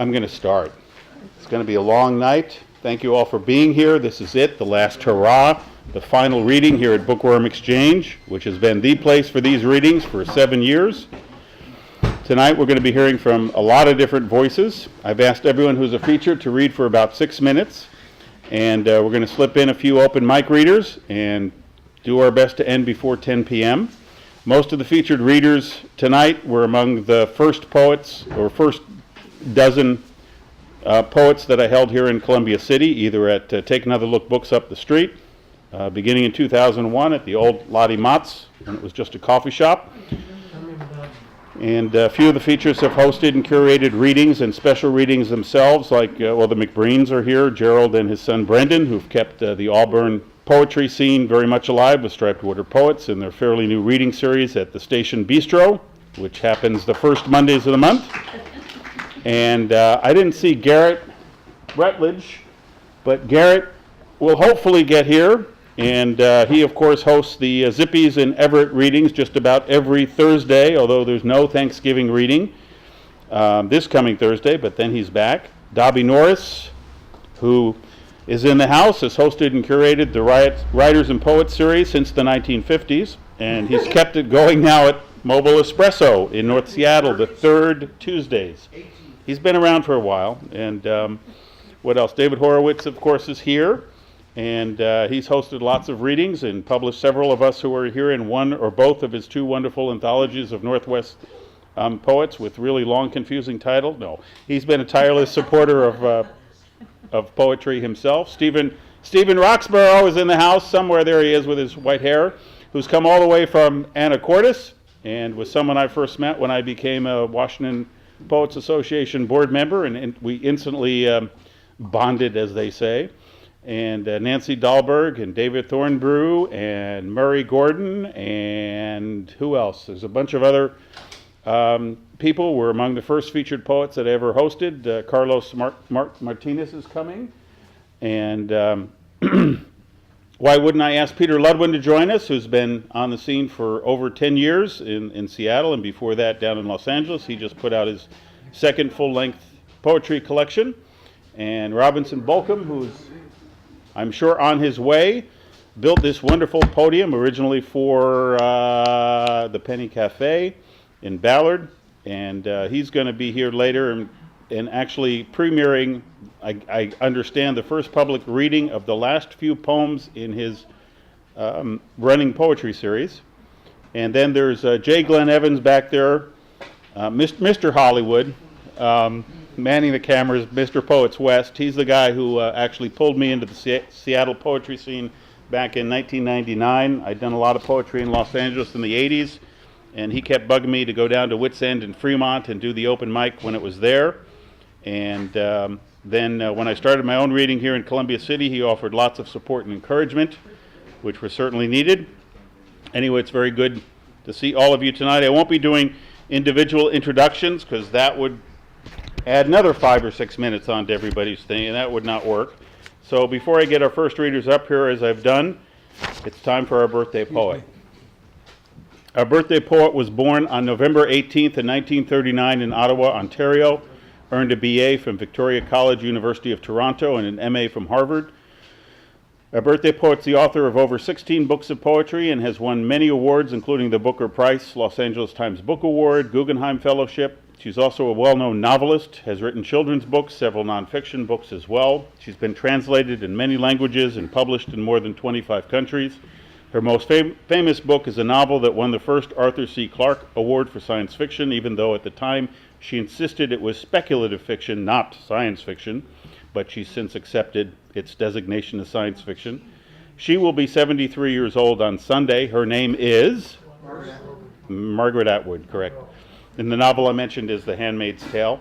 I'm going to start. It's going to be a long night. Thank you all for being here. This is it, the last hurrah, the final reading here at Bookworm Exchange, which has been the place for these readings for 7 years. Tonight we're going to be hearing from a lot of different voices. I've asked everyone who's a feature to read for about 6 minutes, and we're going to slip in a few open mic readers and do our best to end before 10 p.m. Most of the featured readers tonight were among the first poets, or first dozen poets that I held here in Columbia City, either at Take Another Look Books up the street, beginning in 2001 at the old Lottie Mott's, when it was just a coffee shop. And a few of the features have hosted and curated readings and special readings themselves, like, the McBreens are here, Gerald and his son Brendan, who've kept the Auburn poetry scene very much alive with Striped Water Poets in their fairly new reading series at the Station Bistro, which happens the first Mondays of the month. And I didn't see Garrett Rutledge, but Garrett will hopefully get here. And he, of course, hosts the Zippies and Everett readings just about every Thursday, although there's no Thanksgiving reading this coming Thursday, but then he's back. Dobby Norris, who is in the house, has hosted and curated the Writers and Poets series since the 1950s, and he's kept it going now at Mobile Espresso in North Seattle, the third Tuesdays. He's been around for a while, and what else? David Horowitz, of course, is here, and he's hosted lots of readings and published several of us who are here in one or both of his two wonderful anthologies of Northwest poets with really long, confusing titles. No, he's been a tireless supporter of poetry himself. Stephen Roxborough is in the house. Somewhere there he is with his white hair, who's come all the way from Anacortes and was someone I first met when I became a Washington Poets Association board member, and we instantly bonded, as they say. And Nancy Dahlberg and David Thornbrew and Murray Gordon and who else? There's a bunch of other people were among the first featured poets that I ever hosted. Carlos Martinez is coming. And why wouldn't I ask Peter Ludwin to join us, who's been on the scene for over 10 years in Seattle, and before that down in Los Angeles. He just put out his second full-length poetry collection. And Robinson Bolcom, who's, I'm sure, on his way, built this wonderful podium originally for the Penny Cafe in Ballard. And he's going to be here later and actually premiering, I understand, the first public reading of the last few poems in his running poetry series. And then there's J. Glenn Evans back there, Mr. Hollywood, manning the cameras, Mr. Poets West. He's the guy who actually pulled me into the Seattle poetry scene back in 1999. I'd done a lot of poetry in Los Angeles in the 80s, and he kept bugging me to go down to Wits End in Fremont and do the open mic when it was there. And then when I started my own reading here in Columbia City, he offered lots of support and encouragement, which were certainly needed. Anyway, it's very good to see all of you tonight. I won't be doing individual introductions because that would add another 5 or 6 minutes onto everybody's thing, and that would not work. So before I get our first readers up here, as I've done, it's time for our birthday poet. Our birthday poet was born on November 18th in 1939 in Ottawa, Ontario, earned a BA from Victoria College, University of Toronto, and an MA from Harvard. Our birthday poet's the author of over 16 books of poetry and has won many awards, including the Booker Prize, Los Angeles Times Book Award, Guggenheim Fellowship. She's also a well-known novelist, has written children's books, several nonfiction books as well. She's been translated in many languages and published in more than 25 countries. Her most famous book is a novel that won the first Arthur C. Clarke Award for Science Fiction, even though at the time she insisted it was speculative fiction, not science fiction, but she's since accepted its designation as science fiction. She will be 73 years old on Sunday. Her name is? Margaret Atwood, correct. And the novel I mentioned is The Handmaid's Tale.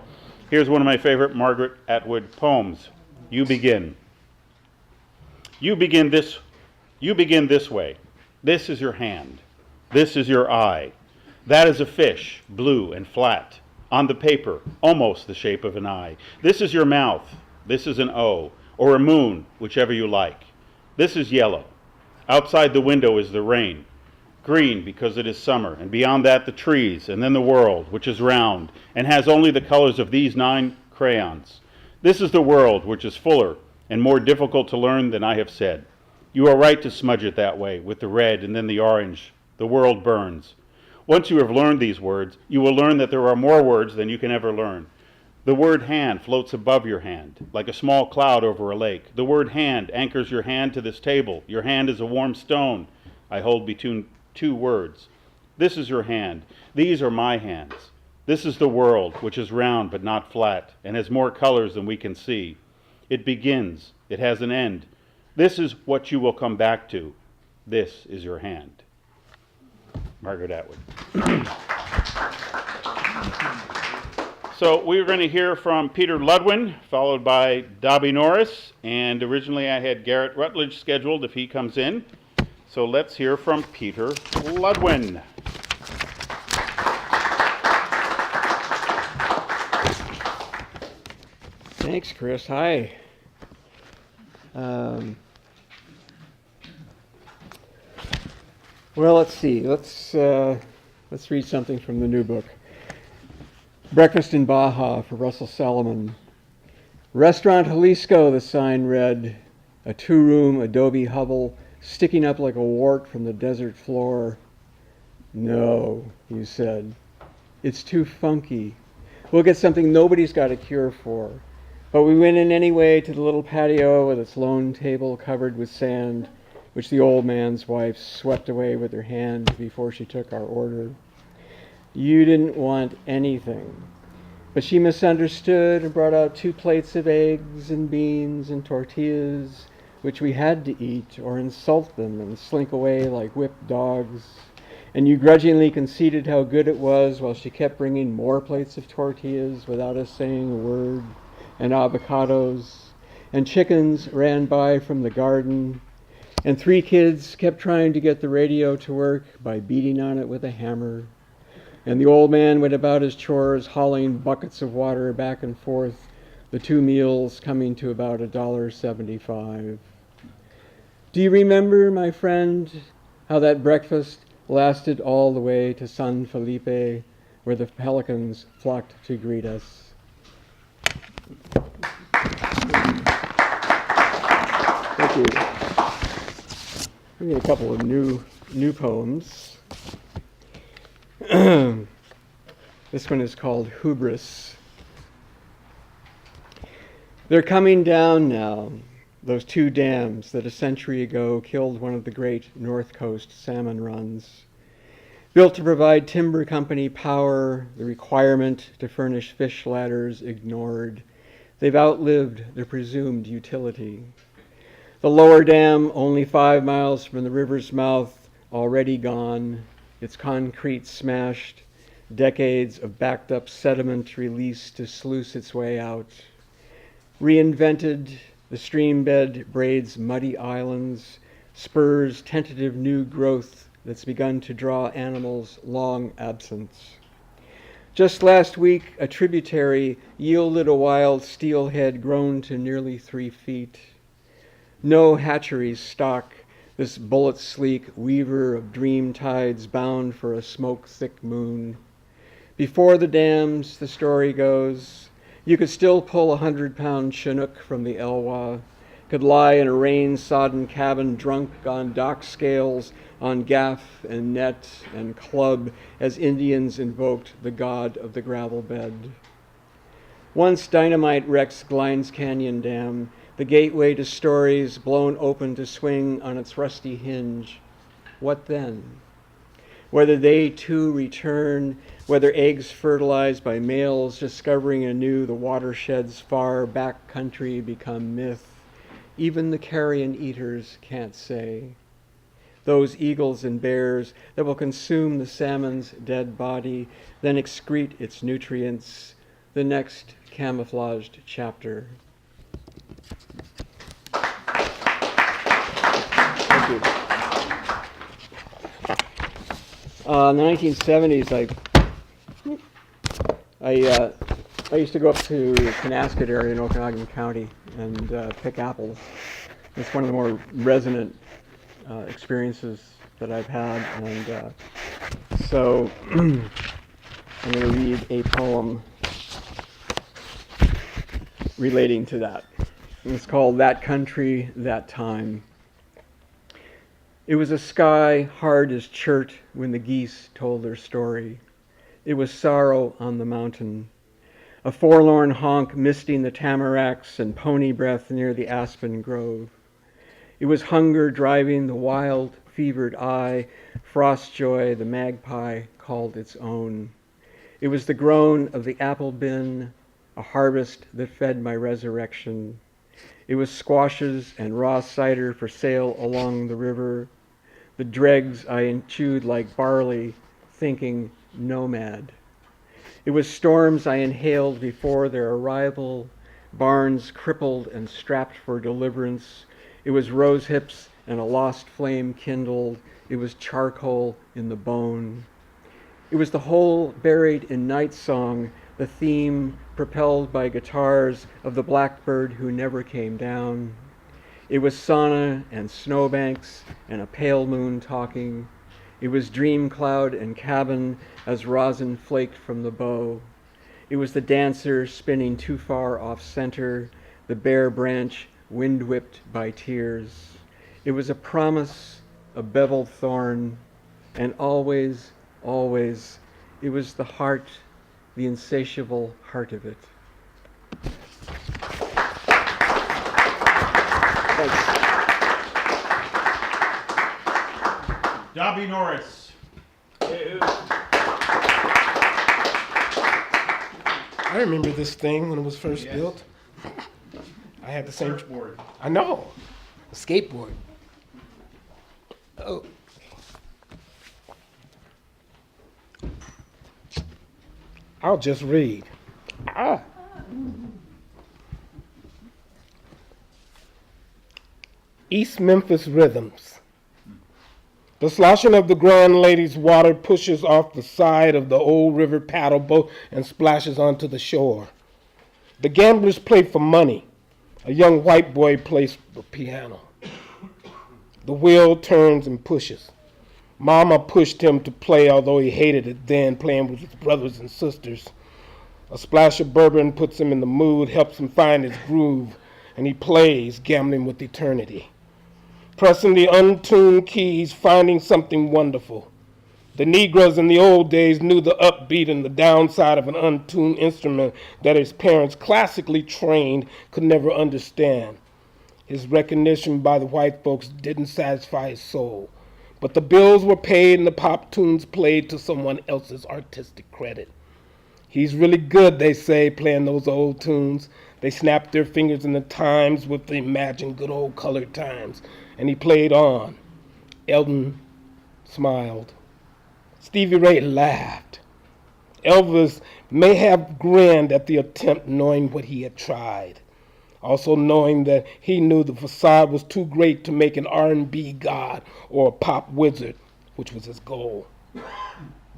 Here's one of my favorite Margaret Atwood poems. You begin. You begin this way. This is your hand. This is your eye. That is a fish, blue and flat. On the paper, almost the shape of an eye. This is your mouth. This is an O, or a moon, whichever you like. This is yellow. Outside the window is the rain. Green because it is summer, and beyond that the trees, and then the world, which is round, and has only the colors of these 9 crayons. This is the world, which is fuller and more difficult to learn than I have said. You are right to smudge it that way, with the red and then the orange. The world burns. Once you have learned these words, you will learn that there are more words than you can ever learn. The word hand floats above your hand, like a small cloud over a lake. The word hand anchors your hand to this table. Your hand is a warm stone I hold between two words. This is your hand. These are my hands. This is the world, which is round but not flat, and has more colors than we can see. It begins. It has an end. This is what you will come back to. This is your hand. Margaret Atwood. So we're going to hear from Peter Ludwin, followed by Dobby Norris, and originally I had Garrett Rutledge scheduled if he comes in. So let's hear from Peter Ludwin. Thanks, Chris. Hi. Well, let's see. Let's read something from the new book. Breakfast in Baja for Russell Salomon. Restaurant Jalisco, the sign read, a 2-room adobe hovel sticking up like a wart from the desert floor. No, you said. It's too funky. We'll get something nobody's got a cure for. But we went in anyway to the little patio with its lone table covered with sand, which the old man's wife swept away with her hand before she took our order. You didn't want anything. But she misunderstood and brought out 2 plates of eggs and beans and tortillas, which we had to eat or insult them and slink away like whipped dogs. And you grudgingly conceded how good it was while she kept bringing more plates of tortillas without us saying a word, and avocados, and chickens ran by from the garden, and 3 kids kept trying to get the radio to work by beating on it with a hammer. And the old man went about his chores, hauling buckets of water back and forth, the 2 meals coming to about $1.75. Do you remember, my friend, how that breakfast lasted all the way to San Felipe, where the pelicans flocked to greet us? Thank you. Maybe a couple of new poems. This one is called Hubris. They're coming down now, those 2 dams that a century ago killed one of the great North Coast salmon runs. Built to provide timber company power, the requirement to furnish fish ladders ignored. They've outlived their presumed utility. The lower dam, only 5 miles from the river's mouth, already gone, its concrete smashed, decades of backed up sediment released to sluice its way out. Reinvented, the stream bed braids muddy islands, spurs tentative new growth that's begun to draw animals long absent. Just last week, a tributary yielded a wild steelhead grown to nearly 3 feet. No hatcheries stock this bullet-sleek weaver of dream tides bound for a smoke-thick moon. Before the dams, the story goes, you could still pull a 100-pound Chinook from the Elwha, could lie in a rain-sodden cabin drunk on dock scales, on gaff and net and club as Indians invoked the god of the gravel bed. Once dynamite wrecks Glines Canyon Dam, the gateway to stories blown open to swing on its rusty hinge. What then? Whether they too return, whether eggs fertilized by males discovering anew the watershed's far back country become myth, even the carrion eaters can't say. Those eagles and bears that will consume the salmon's dead body, then excrete its nutrients, the next camouflaged chapter. Thank you. In the 1970s, I used to go up to the Penasket area in Okanagan County and pick apples. It's one of the more resonant experiences that I've had, and so I'm going to read a poem relating to that. It's called That Country, That Time. It was a sky hard as chert when the geese told their story. It was sorrow on the mountain, a forlorn honk misting the tamaracks and pony breath near the aspen grove. It was hunger driving the wild, fevered eye, frost joy the magpie called its own. It was the groan of the apple bin, a harvest that fed my resurrection. It was squashes and raw cider for sale along the river, the dregs I chewed like barley, thinking nomad. It was storms I inhaled before their arrival, barns crippled and strapped for deliverance. It was rose hips and a lost flame kindled. It was charcoal in the bone. It was the whole buried in night song, the theme propelled by guitars of the blackbird who never came down. It was sauna and snowbanks and a pale moon talking. It was dream cloud and cabin as rosin flaked from the bow. It was the dancer spinning too far off center, the bare branch wind whipped by tears. It was a promise, a beveled thorn, and always, always, it was the heart, the insatiable heart of it. Thanks. Dobby Norris. I remember this thing when it was first built. I had the same. Surfboard. I know. A skateboard. Oh. I'll just read. East Memphis Rhythms. The sloshing of the Grand Lady's water pushes off the side of the old river paddle boat and splashes onto the shore. The gamblers play for money. A young white boy plays the piano. The wheel turns and pushes. Mama pushed him to play, although he hated it then, playing with his brothers and sisters. A splash of bourbon puts him in the mood, helps him find his groove, and he plays, gambling with eternity. Pressing the untuned keys, finding something wonderful. The Negroes in the old days knew the upbeat and the downside of an untuned instrument that his parents, classically trained, could never understand. His recognition by the white folks didn't satisfy his soul, but the bills were paid and the pop tunes played to someone else's artistic credit. He's really good, they say, playing those old tunes. They snapped their fingers in the times with the imagined good old colored times. And he played on. Elton smiled. Stevie Ray laughed. Elvis may have grinned at the attempt, knowing what he had tried. Also knowing that he knew the facade was too great to make an R&B god or a pop wizard, which was his goal.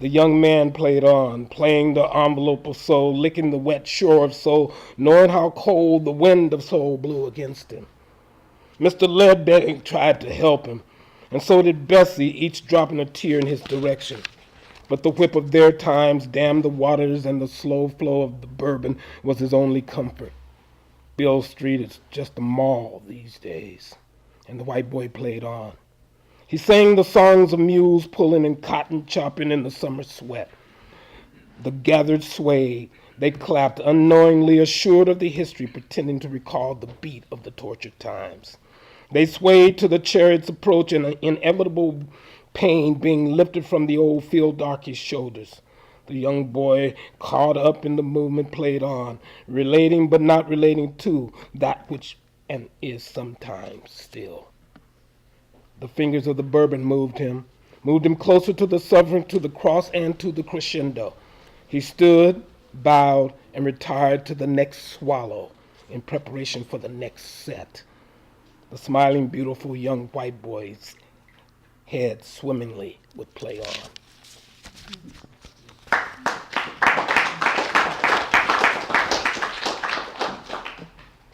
The young man played on, playing the envelope of soul, licking the wet shore of soul, knowing how cold the wind of soul blew against him. Mr. Ledbetter tried to help him, and so did Bessie, each dropping a tear in his direction. But the whip of their times dammed the waters, and the slow flow of the bourbon was his only comfort. Bill Street is just a mall these days, and the white boy played on. He sang the songs of mules pulling and cotton chopping in the summer sweat. The gathered swayed. They clapped, unknowingly assured of the history, pretending to recall the beat of the tortured times. They swayed to the chariot's approach, and an inevitable pain being lifted from the old field darky's shoulders. The young boy, caught up in the movement, played on, relating but not relating to that which and is sometimes still. The fingers of the bourbon moved him closer to the suffering, to the cross, and to the crescendo. He stood, bowed, and retired to the next swallow in preparation for the next set. The smiling, beautiful young white boy's head swimmingly would play on.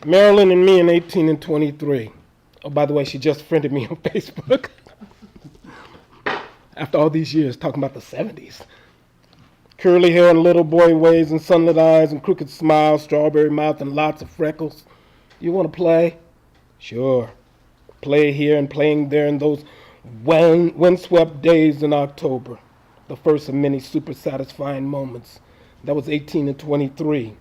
Marilyn and me in 18 and 23. Oh, by the way, she just friended me on Facebook. After all these years talking about the 70s. Curly hair and little boy ways and sunlit eyes and crooked smile, strawberry mouth and lots of freckles. You want to play? Sure. Play here and playing there in those windswept days in October. The first of many super satisfying moments. That was 18 and 23.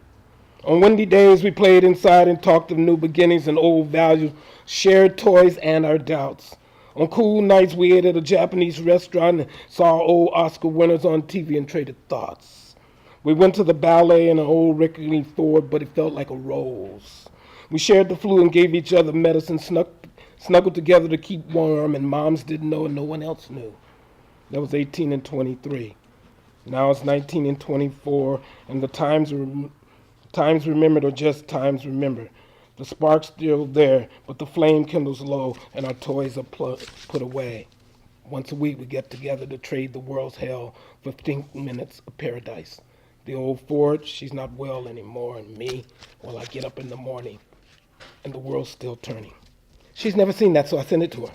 On windy days, we played inside and talked of new beginnings and old values, shared toys and our doubts. On cool nights, we ate at a Japanese restaurant and saw old Oscar winners on TV and traded thoughts. We went to the ballet in an old rickety Ford, but it felt like a rose. We shared the flu and gave each other medicine, snuggled together to keep warm, and moms didn't know and no one else knew. That was 18 and 23. Now it's 19 and 24, and the times remembered are just times remembered. The spark's still there, but the flame kindles low, and our toys are put away. Once a week we get together to trade the world's hell for 15 minutes of paradise. The old Ford, she's not well anymore, and me, well, I get up in the morning, and the world's still turning. She's never seen that, so I sent it to her.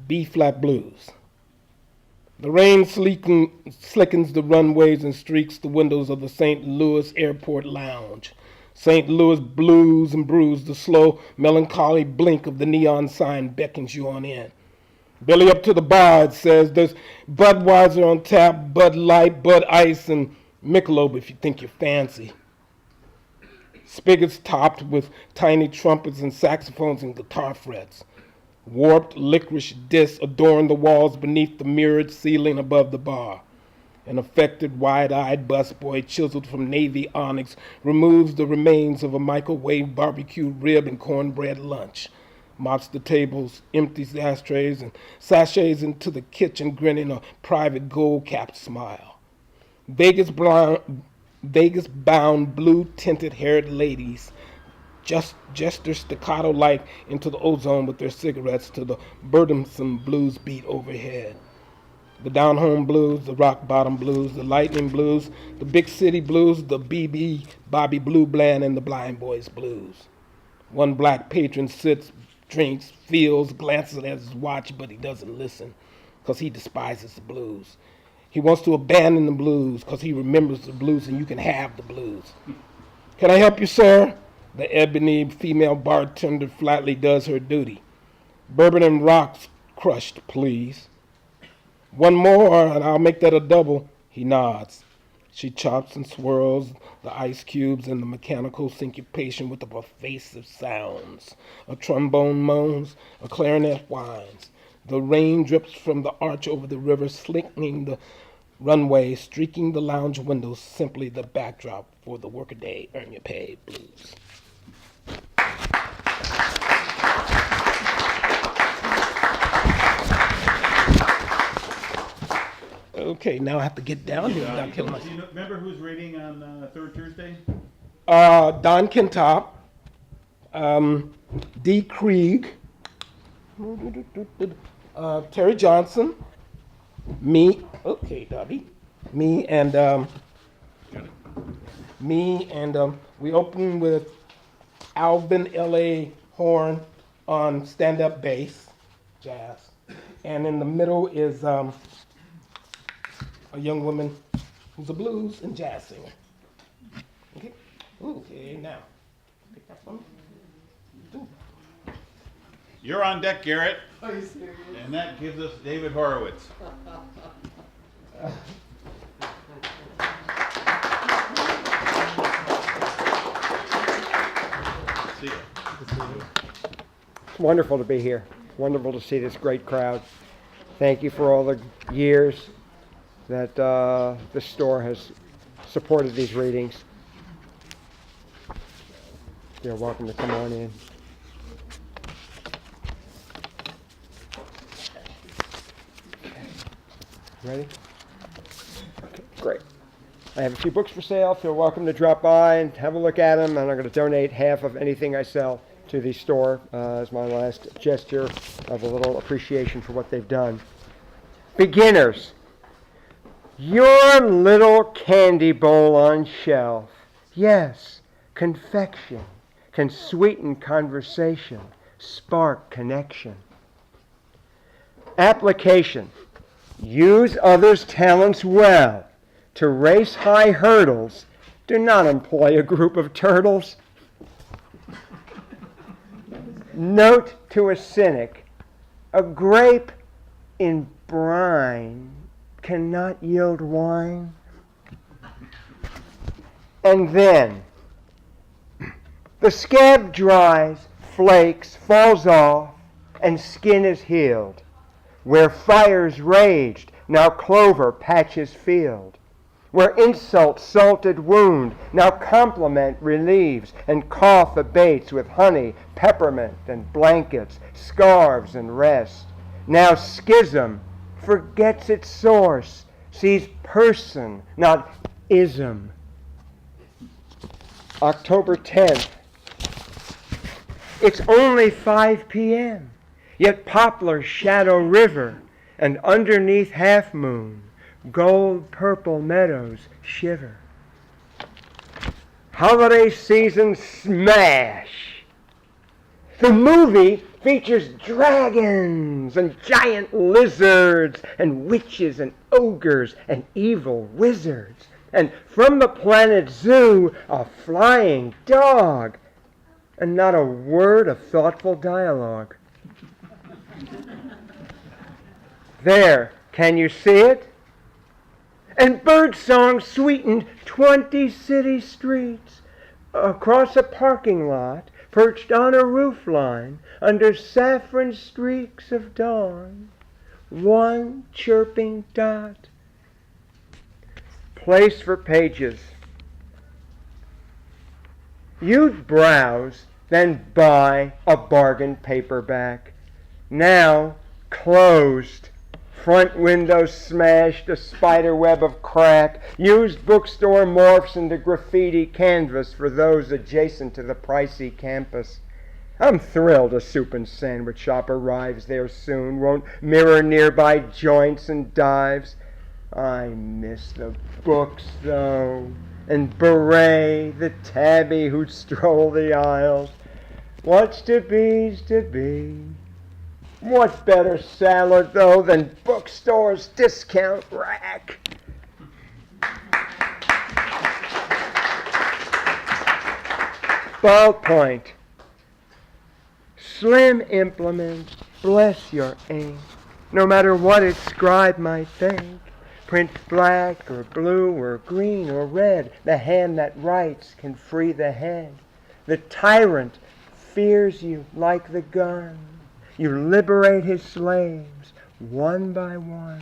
B-flat blues. The rain slickens the runways and streaks the windows of the St. Louis Airport Lounge. St. Louis blues and brews, the slow, melancholy blink of the neon sign beckons you on in. Belly up to the bar, it says. There's Budweiser on tap, Bud Light, Bud Ice, and Michelob if you think you're fancy. Spigots topped with tiny trumpets and saxophones and guitar frets. Warped licorice discs adorn the walls beneath the mirrored ceiling above the bar. An affected, wide-eyed busboy chiseled from navy onyx removes the remains of a microwave barbecue rib and cornbread lunch, mops the tables, empties the ashtrays, and sachets into the kitchen grinning a private gold-capped smile. Vegas-bound blue-tinted haired ladies gesture staccato-like into the ozone with their cigarettes to the burdensome blues beat overhead. The down-home blues, the rock-bottom blues, the lightning blues, the big city blues, the Bobby Blue Bland, and the Blind Boys blues. One black patron sits, drinks, feels, glances at his watch, but he doesn't listen because he despises the blues. He wants to abandon the blues because he remembers the blues and you can have the blues. Can I help you, sir? The ebony female bartender flatly does her duty. Bourbon and rocks crushed, please. One more, and I'll make that a double. He nods. She chops and swirls the ice cubes in the mechanical syncopation with the pervasive sounds. A trombone moans, a clarinet whines. The rain drips from the arch over the river, slicking the runway, streaking the lounge windows, simply the backdrop for the workaday earn your pay blues. Okay, now I have to get down here without killing myself. Do you remember who's reading on third Tuesday? Don Kentop, D. Krieg, Terry Johnson, me, okay, Dobby, me, and we open with Alvin L.A. Horn on stand-up bass, jazz, and in the middle is a young woman who's a blues and jazz singer. Okay, okay, now, pick that one. You're on deck, Garrett. Are you serious? And that gives us David Horowitz. See ya. It's wonderful to be here. Wonderful to see this great crowd. Thank you for all the years that this store has supported these readings. You're welcome to come on in. Ready? Okay, great. I have a few books for sale. Feel welcome to drop by and have a look at them. And I'm going to donate half of anything I sell to the store as my last gesture of a little appreciation for what they've done. Beginners, your little candy bowl on shelf. Yes, confection can sweeten conversation, spark connection. Application. Use others' talents well. To race high hurdles, do not employ a group of turtles. Note to a cynic, a grape in brine cannot yield wine. And then, the scab dries, flakes, falls off, and skin is healed. Where fires raged, now clover patches field. Where insult salted wound, now compliment relieves, and cough abates with honey, peppermint, and blankets, scarves, and rest. Now schism forgets its source, sees person, not ism. October 10th. It's only 5 p.m., yet poplar shadow river, and underneath half moon, gold purple meadows shiver. Holiday season smash! The movie features dragons and giant lizards and witches and ogres and evil wizards. And from the planet Zoo, a flying dog, and not a word of thoughtful dialogue. There, can you see it? And birdsong sweetened 20 city streets across a parking lot, perched on a roofline under saffron streaks of dawn. One chirping dot. Place for pages. You'd browse, then buy a bargain paperback. Now closed. Front window smashed, a spider web of crack. Used bookstore morphs into graffiti canvas for those adjacent to the pricey campus. I'm thrilled a soup and sandwich shop arrives there soon, won't mirror nearby joints and dives. I miss the books, though, and Beret, the tabby who'd stroll the aisles. What's to be's to be. What better salad, though, than bookstore's discount rack? Ballpoint. Slim implement, bless your ink. No matter what its scribe might think. Print black or blue or green or red. The hand that writes can free the head. The tyrant fears you like the gun. You liberate his slaves one by one.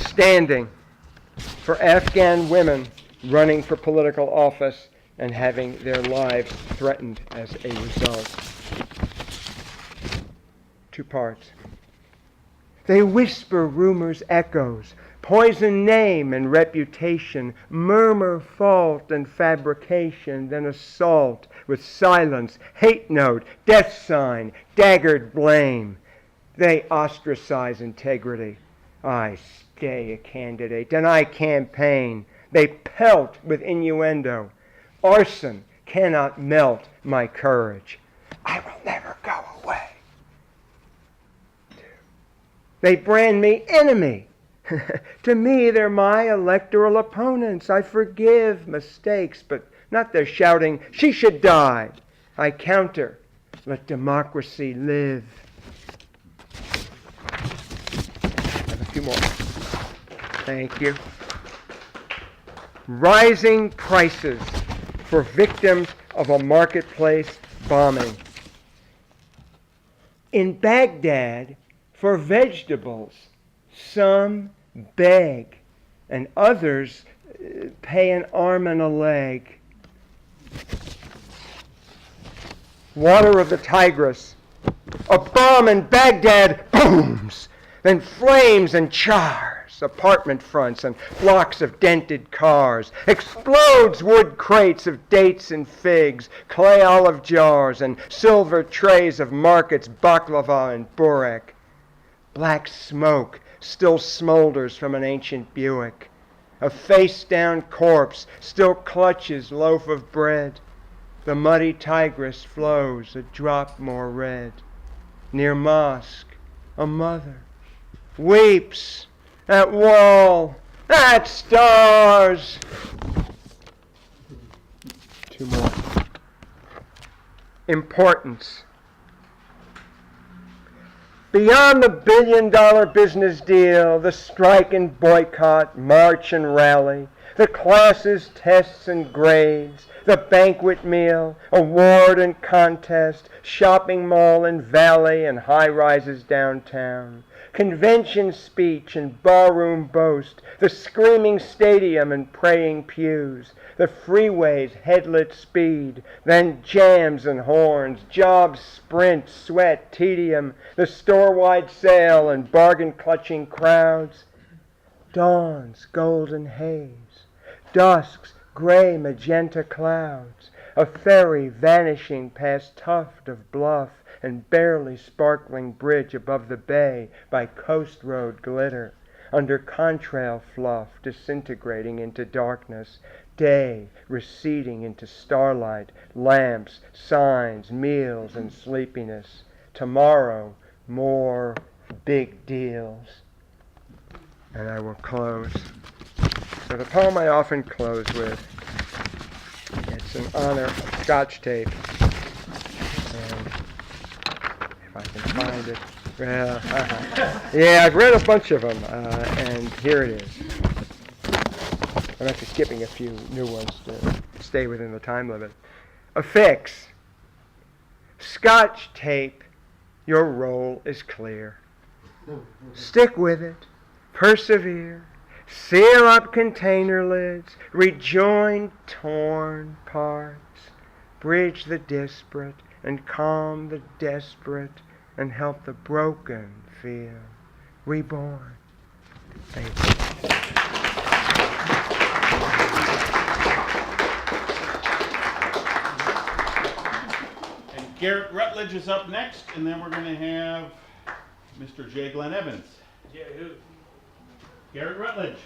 Standing for Afghan women running for political office and having their lives threatened as a result. 2 parts. They whisper rumors' echoes, poison name and reputation, murmur fault and fabrication, then assault with silence, hate note, death sign, daggered blame. They ostracize integrity. I stay a candidate, and I campaign. They pelt with innuendo. Arson cannot melt my courage. I will never go away. They brand me enemy. To me, they're my electoral opponents. I forgive mistakes, but not their shouting, she should die. I counter, let democracy live. I have a few more. Thank you. Rising prices for victims of a marketplace bombing. In Baghdad, for vegetables, some beg, and others pay an arm and a leg. Water of the Tigris. A bomb in Baghdad booms, then flames and chars apartment fronts and blocks of dented cars. Explodes wood crates of dates and figs, clay olive jars, and silver trays of markets, baklava and burek. Black smoke still smolders from an ancient Buick. A face-down corpse still clutches loaf of bread. The muddy Tigris flows a drop more red. Near mosque, a mother weeps at wall, at stars. Two more. Importance. Beyond the billion-dollar business deal, the strike and boycott, march and rally, the classes, tests and grades, the banquet meal, award and contest, shopping mall and valley and high-rises downtown, convention speech and barroom boast, the screaming stadium and praying pews, the freeway's headlit speed, then jams and horns, jobs, sprint, sweat, tedium, the store-wide sale and bargain-clutching crowds, dawn's golden haze, dusk's gray magenta clouds, a ferry vanishing past tuft of bluff and barely sparkling bridge above the bay by coast road glitter, under contrail fluff disintegrating into darkness, day receding into starlight, lamps, signs, meals, and sleepiness. Tomorrow, more big deals. And I will close. So the poem I often close with, it's in honor of Scotch tape. And if I can find it. Well, yeah, I've read a bunch of them, and here it is. I'm actually skipping a few new ones to stay within the time limit. Affix. Scotch tape, your role is clear. Stick with it. Persevere. Seal up container lids. Rejoin torn parts. Bridge the disparate and calm the desperate and help the broken feel reborn. Thank you. And Garrett Rutledge is up next, and then we're going to have Mr. J. Glenn Evans. Garrett Rutledge.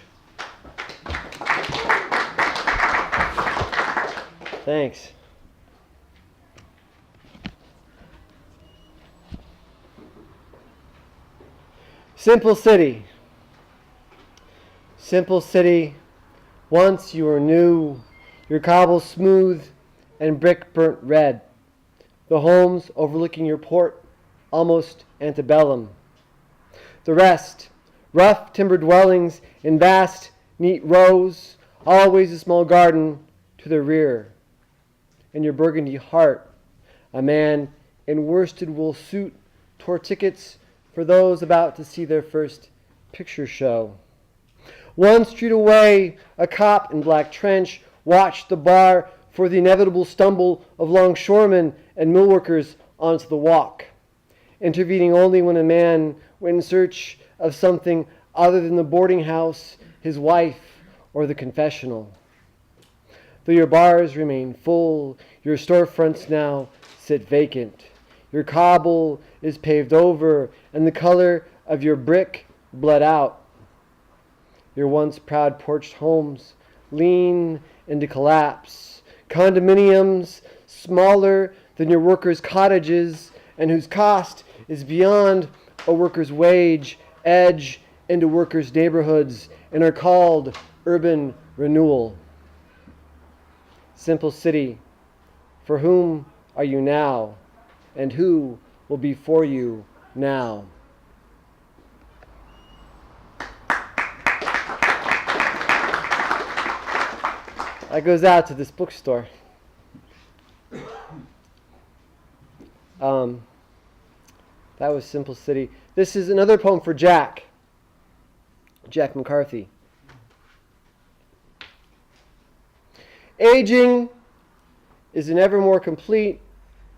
Thanks. Simple city. Simple city. Once you were new, your cobbles smooth and brick burnt red. The homes overlooking your port, almost antebellum. The rest, rough timber dwellings in vast, neat rows, always a small garden to the rear. In your burgundy heart, a man in worsted wool suit tore tickets for those about to see their first picture show. One street away, a cop in black trench watched the bar for the inevitable stumble of longshoremen and millworkers onto the walk, intervening only when a man went in search of something other than the boarding house, his wife, or the confessional. Though your bars remain full, your storefronts now sit vacant. Your cobble is paved over, and the color of your brick bled out. Your once proud porched homes lean into collapse. Condominiums smaller than your workers' cottages, and whose cost is beyond a worker's wage, edge into workers' neighborhoods, and are called urban renewal. Simple city, for whom are you now, and who will be for you now? That goes out to this bookstore. That was Simple City. This is another poem for Jack McCarthy. Aging is an ever more complete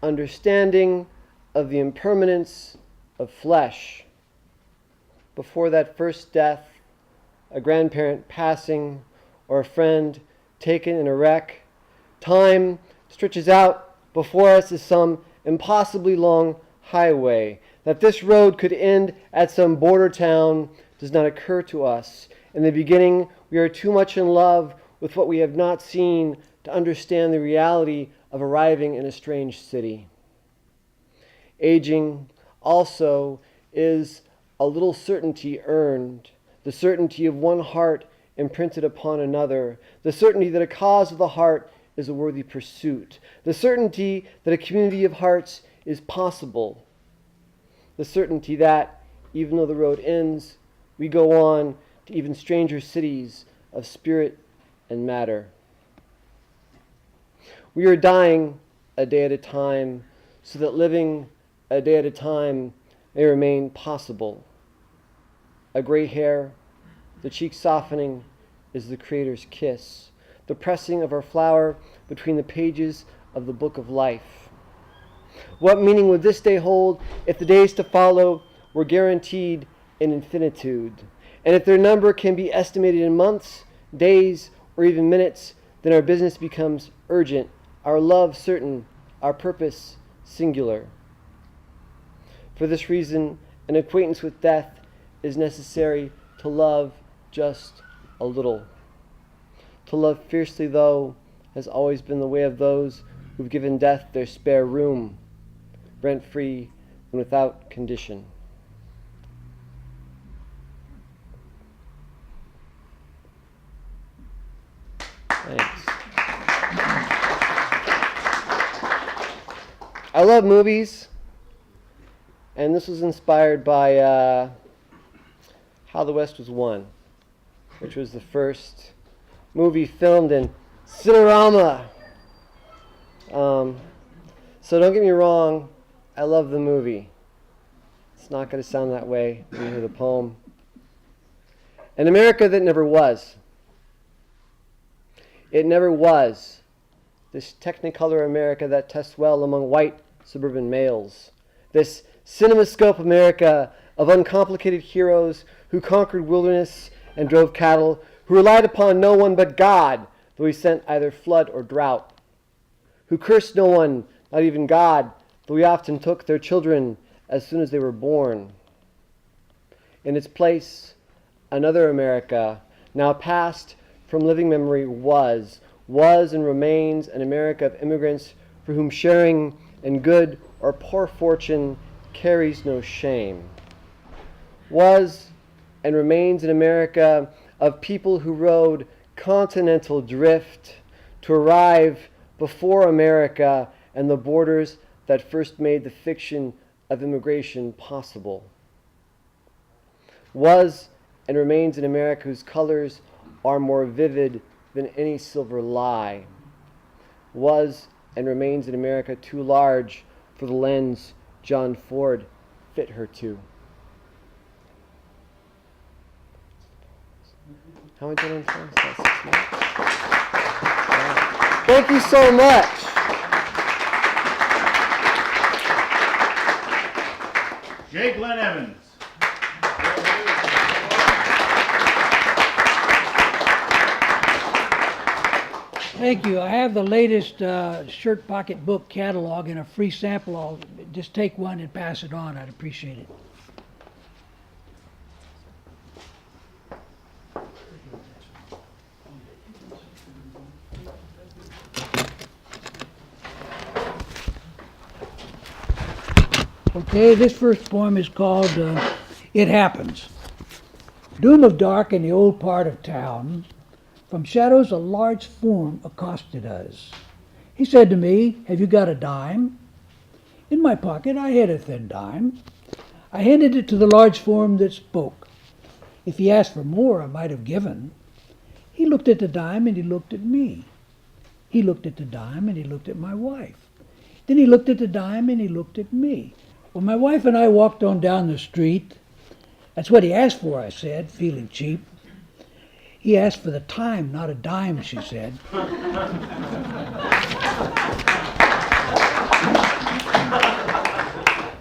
understanding of the impermanence of flesh. Before that first death, a grandparent passing, or a friend taken in a wreck, time stretches out before us as some impossibly long highway. That this road could end at some border town does not occur to us. In the beginning, we are too much in love with what we have not seen to understand the reality of arriving in a strange city. Aging also is a little certainty earned, the certainty of one heart imprinted upon another, the certainty that a cause of the heart is a worthy pursuit, the certainty that a community of hearts is possible, the certainty that, even though the road ends, we go on to even stranger cities of spirit and matter. We are dying a day at a time so that living a day at a time may remain possible. A gray hair, the cheek softening, is the Creator's kiss, the pressing of our flower between the pages of the book of life. What meaning would this day hold if the days to follow were guaranteed in infinitude? And if their number can be estimated in months, days, or even minutes, then our business becomes urgent, our love certain, our purpose singular. For this reason, an acquaintance with death is necessary to love just a little. To love fiercely, though, has always been the way of those who've given death their spare room, rent-free and without condition. Thanks. I love movies, and this was inspired by How the West Was Won, which was the first movie filmed in Cinerama. So don't get me wrong, I love the movie. It's not going to sound that way when you hear the poem. An America that never was. It never was. This Technicolor America that tests well among white suburban males. This CinemaScope America of uncomplicated heroes who conquered wilderness and drove cattle, who relied upon no one but God, though he sent either flood or drought, who cursed no one, not even God, though he often took their children as soon as they were born. In its place, another America, now past from living memory, was and remains an America of immigrants for whom sharing in good or poor fortune carries no shame. Was and remains an America of people who rode continental drift to arrive before America and the borders that first made the fiction of immigration possible. Was and remains an America whose colors are more vivid than any silver lie. Was and remains an America too large for the lens John Ford fit her to. How am I doing on time? Thank you so much. J. Glenn Evans. Thank you. I have the latest shirt pocket book catalog and a free sample. I'll just take one and pass it on. I'd appreciate it. Okay, this first poem is called It Happens. Doom of dark in the old part of town, from shadows a large form accosted us. He said to me, "Have you got a dime?" In my pocket I had a thin dime. I handed it to the large form that spoke. If he asked for more, I might have given. He looked at the dime and he looked at me. He looked at the dime and he looked at my wife. Then he looked at the dime and he looked at me. Well, my wife and I walked on down the street. "That's what he asked for," I said, feeling cheap. "He asked for the time, not a dime," she said.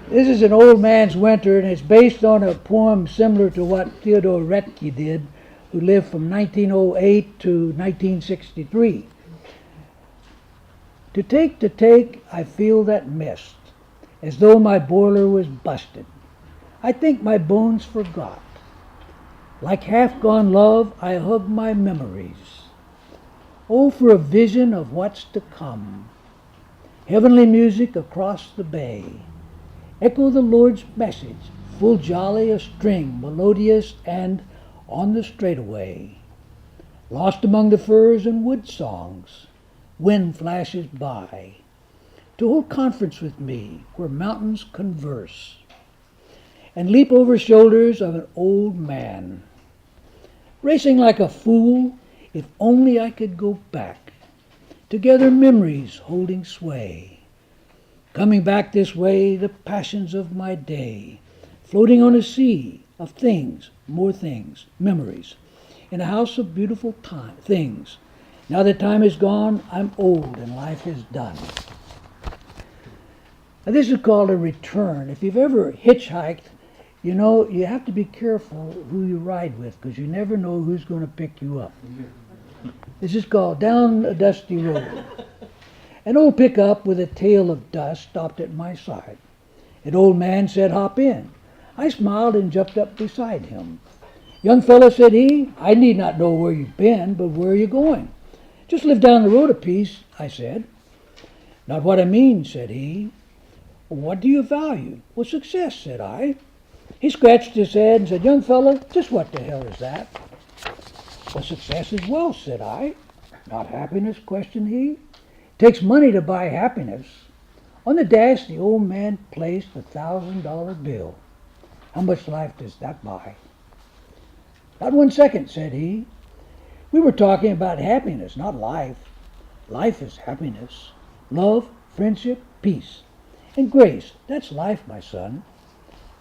This is an old man's winter, and it's based on a poem similar to what Theodore Retke did, who lived from 1908 to 1963. To take, I feel that mist, as though my boiler was busted. I think my bones forgot. Like half-gone love, I hug my memories. Oh, for a vision of what's to come. Heavenly music across the bay. Echo the Lord's message, full jolly a string, melodious and on the straightaway. Lost among the firs and wood songs, wind flashes by, to hold conference with me where mountains converse, and leap over shoulders of an old man. Racing like a fool, if only I could go back, together memories holding sway. Coming back this way, the passions of my day, floating on a sea of things, more things, memories, in a house of beautiful things. Now that time is gone, I'm old and life is done. Now this is called a return. If you've ever hitchhiked, you know you have to be careful who you ride with because you never know who's going to pick you up. This is called Down a Dusty Road. An old pickup with a tail of dust stopped at my side. An old man said, "Hop in." I smiled and jumped up beside him. "Young fellow," said he, "I need not know where you've been, but where are you going?" "Just live down the road a piece," I said. "Not what I mean," said he. "What do you value?" "Well, success," said I. He scratched his head and said, "Young fellow, just what the hell is that?" "Well, success is wealth," said I. "Not happiness?" questioned he. "Takes money to buy happiness." On the dash, the old man placed $1,000 bill. "How much life does that buy?" "Not 1 second," said he. "We were talking about happiness, not life. Life is happiness. Love, friendship, peace, and grace. That's life, my son.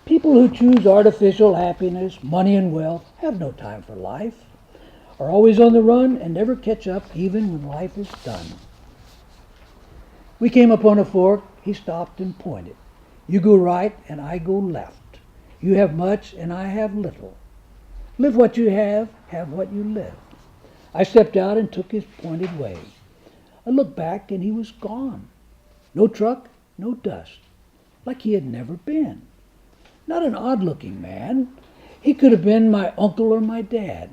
People who choose artificial happiness, money, and wealth have no time for life, are always on the run, and never catch up even when life is done." We came upon a fork. He stopped and pointed. "You go right and I go left. You have much and I have little. Live what you have what you live." I stepped out and took his pointed way. I looked back and he was gone. No truck, no dust, like he had never been. Not an odd-looking man. He could have been my uncle or my dad.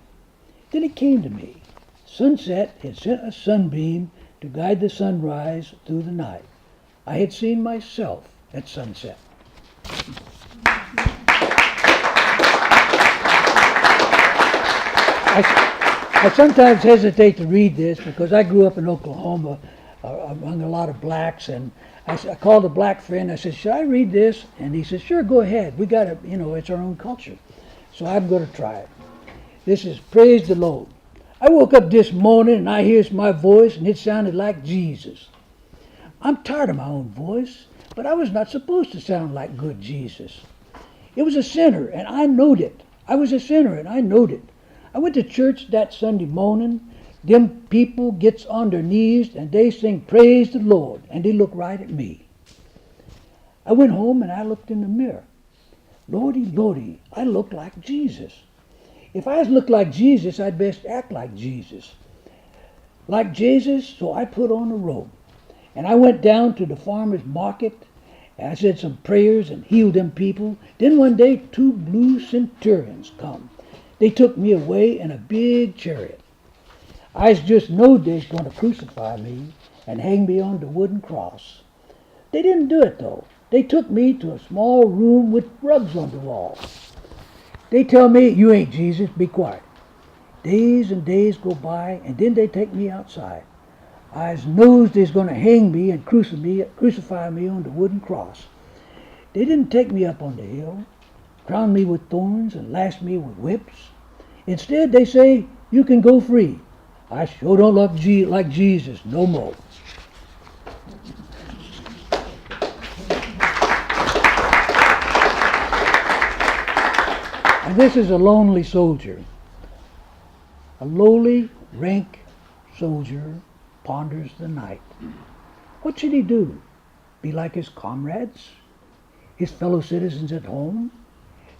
Then it came to me. Sunset had sent a sunbeam to guide the sunrise through the night. I had seen myself at sunset. I sometimes hesitate to read this because I grew up in Oklahoma among a lot of blacks, and I called a black friend. I said, "Should I read this?" And he said, "Sure, go ahead. We got to, it's our own culture." So I'm going to try it. This is Praise the Lord. I woke up this morning and I hears my voice and it sounded like Jesus. I'm tired of my own voice, but I was not supposed to sound like good Jesus. It was a sinner and I knowed it. I was a sinner and I knowed it. I went to church that Sunday morning. Them people gets on their knees and they sing Praise the Lord, and they look right at me. I went home and I looked in the mirror. Lordy, Lordy, I look like Jesus. If I looked like Jesus, I'd best act like Jesus. Like Jesus, so I put on a robe. And I went down to the farmer's market, and I said some prayers and healed them people. Then one day, 2 blue centurions come. They took me away in a big chariot. I just knowed they was going to crucify me and hang me on the wooden cross. They didn't do it, though. They took me to a small room with rugs on the wall. They tell me, "You ain't Jesus, be quiet." Days and days go by, and then they take me outside. I knows they's going to hang me and crucify me on the wooden cross. They didn't take me up on the hill, crown me with thorns, and lash me with whips. Instead, they say, "You can go free." I sure don't look like Jesus no more. And this is a lonely soldier. A lowly, rank soldier ponders the night. What should he do? Be like his comrades? His fellow citizens at home?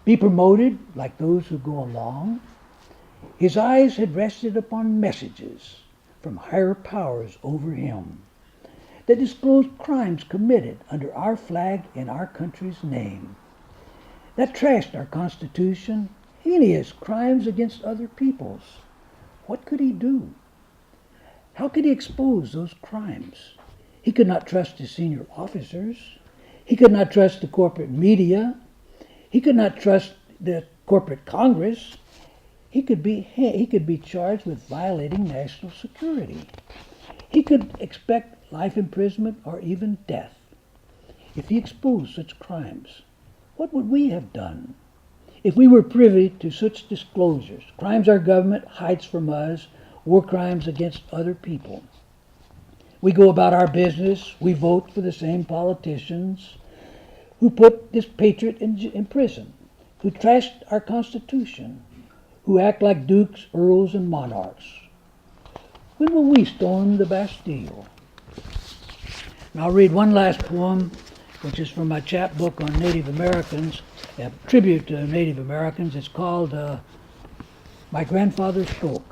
Be promoted like those who go along? His eyes had rested upon messages from higher powers over him that disclosed crimes committed under our flag in our country's name, that trashed our Constitution, heinous crimes against other peoples. What could he do? How could he expose those crimes? He could not trust his senior officers. He could not trust the corporate media. He could not trust the corporate Congress. He could be charged with violating national security. He could expect life imprisonment or even death. If he exposed such crimes, what would we have done? If we were privy to such disclosures, crimes our government hides from us, war crimes against other people. We go about our business, we vote for the same politicians who put this patriot in prison, who trashed our Constitution, who act like dukes, earls, and monarchs. When will we storm the Bastille? And I'll read one last poem, which is from my chapbook on Native Americans, a tribute to Native Americans. It's called My Grandfather Spoke.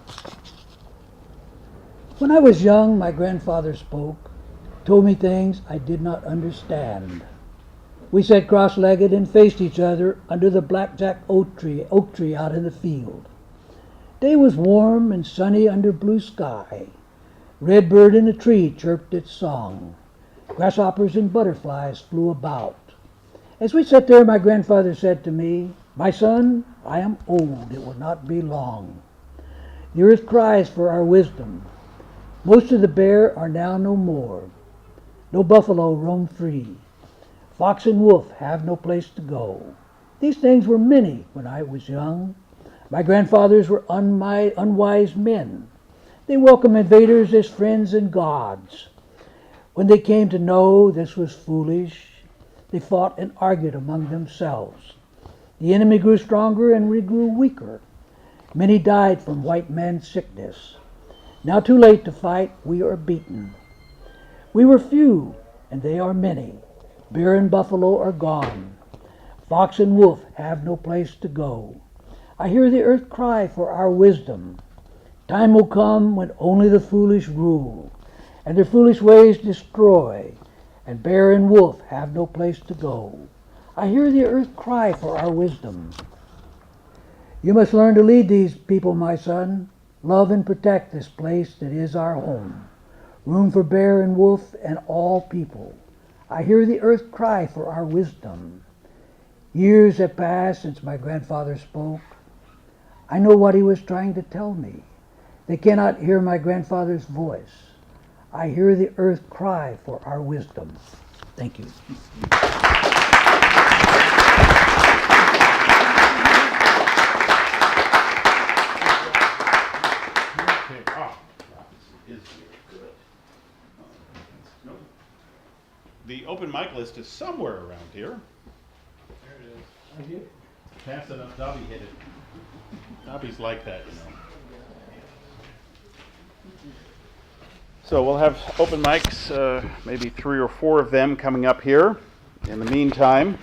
When I was young, my grandfather spoke, told me things I did not understand. We sat cross-legged and faced each other under the blackjack oak tree out in the field. Day was warm and sunny under blue sky. Red bird in a tree chirped its song. Grasshoppers and butterflies flew about. As we sat there, my grandfather said to me, "My son, I am old. It will not be long. The earth cries for our wisdom. Most of the bear are now no more. No buffalo roam free. Fox and wolf have no place to go. These things were many when I was young. My grandfathers were unwise men. They welcomed invaders as friends and gods. When they came to know this was foolish, they fought and argued among themselves. The enemy grew stronger and we grew weaker. Many died from white man's sickness. Now too late to fight, we are beaten. We were few, and they are many. Bear and buffalo are gone. Fox and wolf have no place to go. I hear the earth cry for our wisdom. Time will come when only the foolish rule, and their foolish ways destroy, and bear and wolf have no place to go. I hear the earth cry for our wisdom. You must learn to lead these people, my son. Love and protect this place that is our home. Room for bear and wolf and all people. I hear the earth cry for our wisdom. Years have passed since my grandfather spoke. I know what he was trying to tell me. They cannot hear my grandfather's voice. I hear the earth cry for our wisdom. Thank you. The open mic list is somewhere around here. There it is. Pass it up. Dobby hit it. Dobby's like that, you know. So we'll have open mics, maybe 3 or 4 of them coming up here. In the meantime,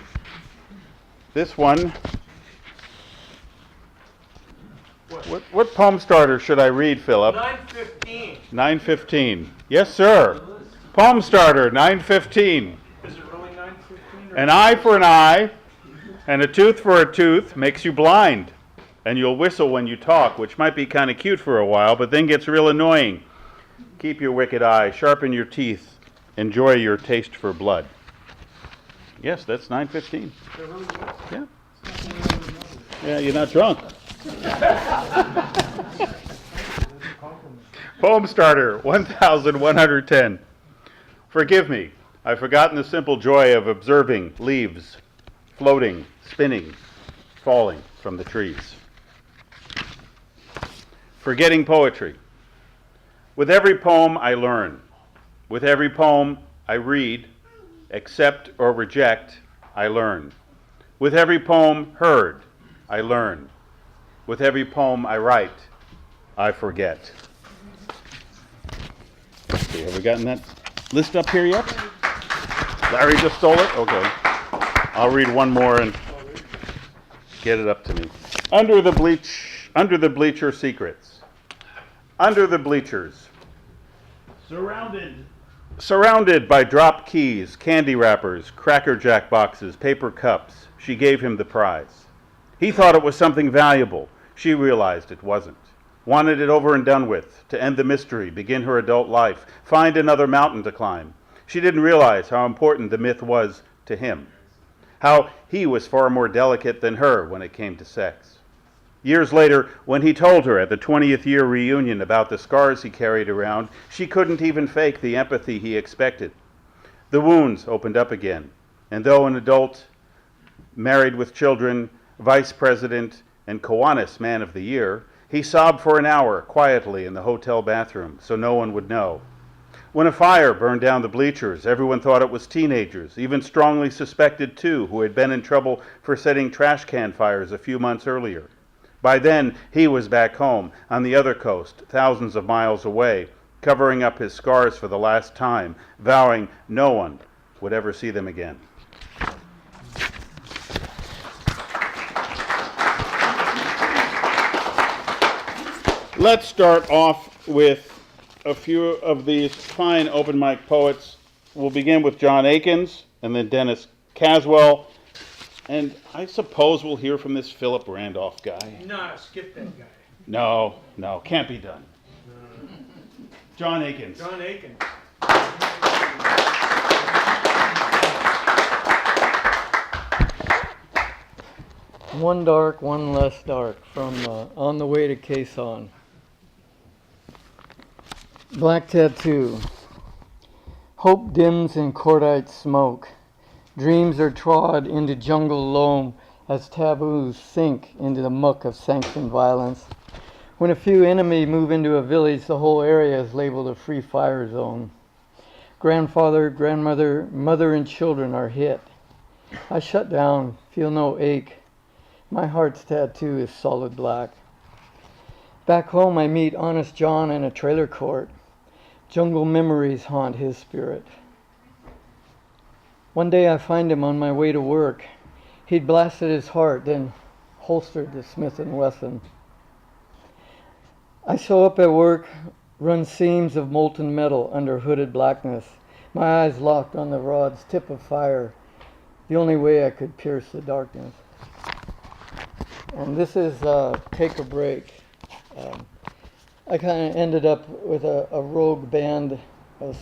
this one. What poem starter should I read, Philip? 9:15. 9:15. Yes, sir. Poem starter, 9:15. Is it really 9:15? An eye for an eye, and a tooth for a tooth makes you blind. And you'll whistle when you talk, which might be kind of cute for a while, but then gets real annoying. Keep your wicked eye, sharpen your teeth, enjoy your taste for blood. Yes, that's 9:15. Yeah. Yeah, you're not drunk. Poem starter, 1110. Forgive me, I've forgotten the simple joy of observing leaves floating, spinning, falling from the trees. Forgetting poetry. With every poem I learn. With every poem I read, accept or reject, I learn. With every poem heard, I learn. With every poem I write, I forget. Let's see, have we gotten that list up here yet? Larry just stole it? Okay. I'll read one more and get it up to me. Under the bleacher secrets. Under the bleachers. Surrounded by drop keys, candy wrappers, Cracker Jack boxes, paper cups, she gave him the prize. He thought it was something valuable. She realized it wasn't. Wanted it over and done with, to end the mystery, begin her adult life, find another mountain to climb. She didn't realize how important the myth was to him, how he was far more delicate than her when it came to sex. Years later, when he told her at the 20th year reunion about the scars he carried around, she couldn't even fake the empathy he expected. The wounds opened up again, and though an adult, married with children, vice president, and Kiwanis Man of the Year, he sobbed for an hour quietly in the hotel bathroom so no one would know. When a fire burned down the bleachers, everyone thought it was teenagers, even strongly suspected two who had been in trouble for setting trash can fires a few months earlier. By then, he was back home, on the other coast, thousands of miles away, covering up his scars for the last time, vowing no one would ever see them again. Let's start off with a few of these fine open mic poets. We'll begin with John Akins and then Dennis Caswell. And I suppose we'll hear from this Philip Randolph guy. No, skip that guy. No, can't be done. John Akins. John Aiken. One dark, one less dark, from On the Way to Quezon. Black tattoo. Hope dims in cordite smoke. Dreams are trod into jungle loam as taboos sink into the muck of sanctioned violence. When a few enemy move into a village, the whole area is labeled a free fire zone. Grandfather, grandmother, mother, and children are hit. I shut down, feel no ache. My heart's tattoo is solid black. Back home I meet Honest John in a trailer court. Jungle memories haunt his spirit. One day I find him on my way to work. He'd blasted his heart, then holstered the Smith & Wesson. I show up at work, run seams of molten metal under hooded blackness, my eyes locked on the rod's tip of fire, the only way I could pierce the darkness. And this is Take a Break. I kind of ended up with a rogue band of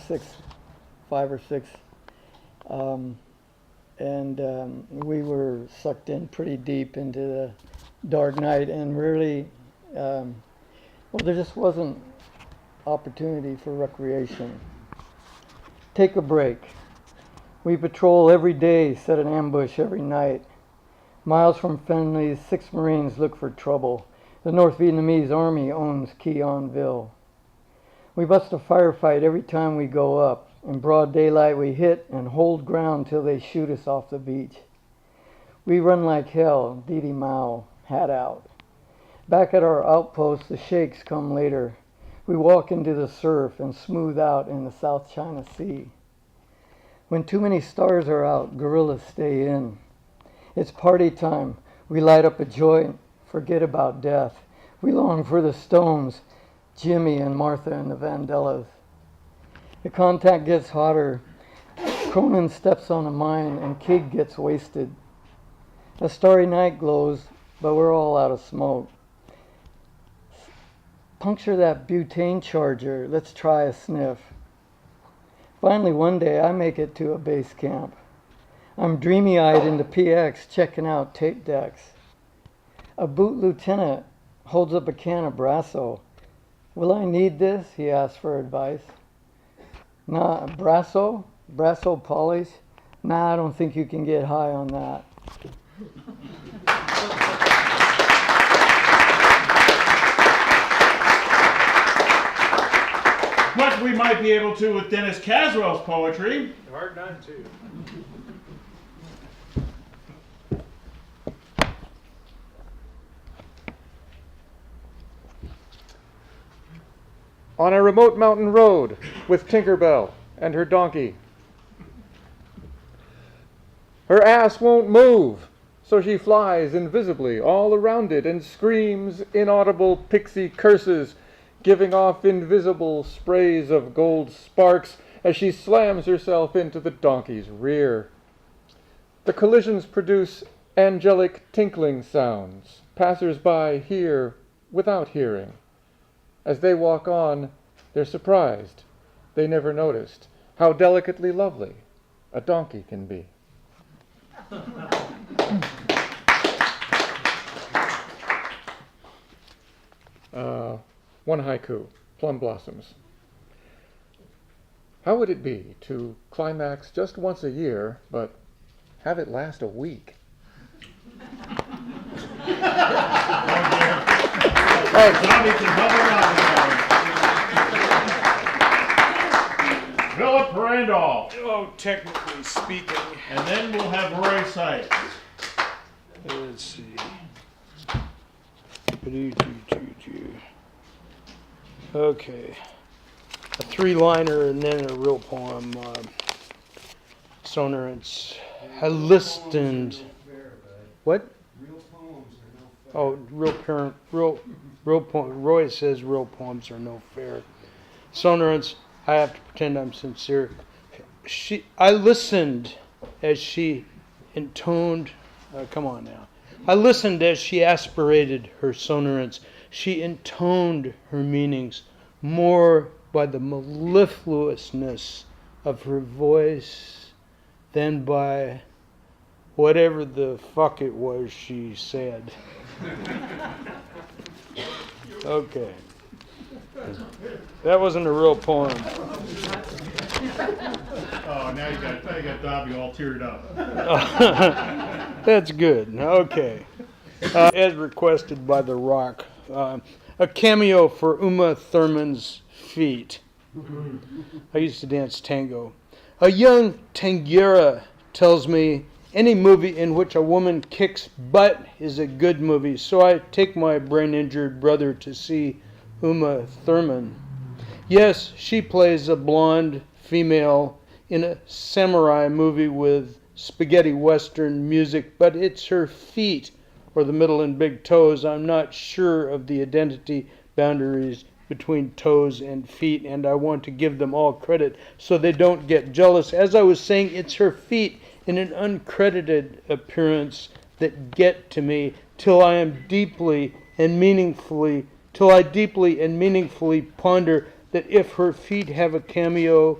five or six, and we were sucked in pretty deep into the dark night, and really, well, there just wasn't opportunity for recreation. Take a break. We patrol every day, set an ambush every night. Miles from Fenley's 6 Marines look for trouble. The North Vietnamese Army owns Quionville. We bust a firefight every time we go up. In broad daylight we hit and hold ground till they shoot us off the beach. We run like hell, Didi Mao, hat out. Back at our outpost, the sheiks come later. We walk into the surf and smooth out in the South China Sea. When too many stars are out, guerrillas stay in. It's party time. We light up a joint, forget about death. We long for the Stones, Jimmy and Martha and the Vandellas. The contact gets hotter. Cronin steps on a mine and Kig gets wasted. A starry night glows, but we're all out of smoke. Puncture that butane charger. Let's try a sniff. Finally, one day, I make it to a base camp. I'm dreamy-eyed in the PX checking out tape decks. A boot lieutenant holds up a can of Brasso. Will I need this? He asks for advice. Nah, Brasso polish? Nah, I don't think you can get high on that. But we might be able to with Dennis Caswell's poetry. Hard not to. On a remote mountain road with Tinkerbell and her donkey. Her ass won't move, so she flies invisibly all around it and screams inaudible pixie curses, giving off invisible sprays of gold sparks as she slams herself into the donkey's rear. The collisions produce angelic tinkling sounds passers-by hear without hearing. As they walk on, they're surprised. They never noticed. how delicately lovely a donkey can be. One haiku, Plum Blossoms. How would it be to climax just once a year, but have it last a week? Tommy can help her out with that. Philip Randolph. Oh, technically speaking. And then we'll have Roy Sykes. Let's see. Okay. A three-liner and then a real poem. Sonorants. I listened. What? Oh, real poem. Roy says real poems are no fair. Sonorants. I have to pretend I'm sincere. I listened as she intoned. Come on now. I listened as she aspirated her sonorants. She intoned her meanings more by the mellifluousness of her voice than by whatever the fuck it was she said. Okay. That wasn't a real poem. Oh, now you got Dobby all teared up. That's good. Okay. As requested by The Rock, a cameo for Uma Thurman's feet. I used to dance tango. A young tangera tells me any movie in which a woman kicks butt is a good movie, so I take my brain-injured brother to see Uma Thurman. Yes, she plays a blonde female in a samurai movie with spaghetti western music, but it's her feet, or the middle and big toes. I'm not sure of the identity boundaries between toes and feet, and I want to give them all credit so they don't get jealous. As I was saying, it's her feet in an uncredited appearance that get to me till I deeply and meaningfully ponder that if her feet have a cameo,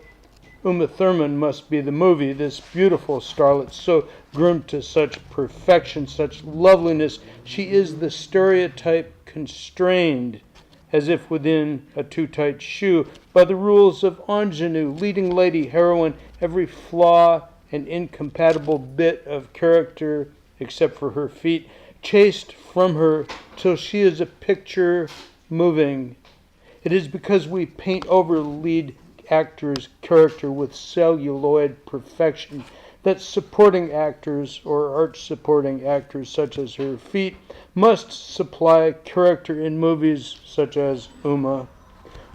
Uma Thurman must be the movie. This beautiful starlet, so groomed to such perfection, such loveliness, she is the stereotype constrained, as if within a too-tight shoe, by the rules of ingenue, leading lady, heroine, every flaw and incompatible bit of character, except for her feet, chased from her till she is a picture moving. It is because we paint over lead actor's character with celluloid perfection that supporting actors or arch supporting actors such as her feet must supply character in movies such as Uma.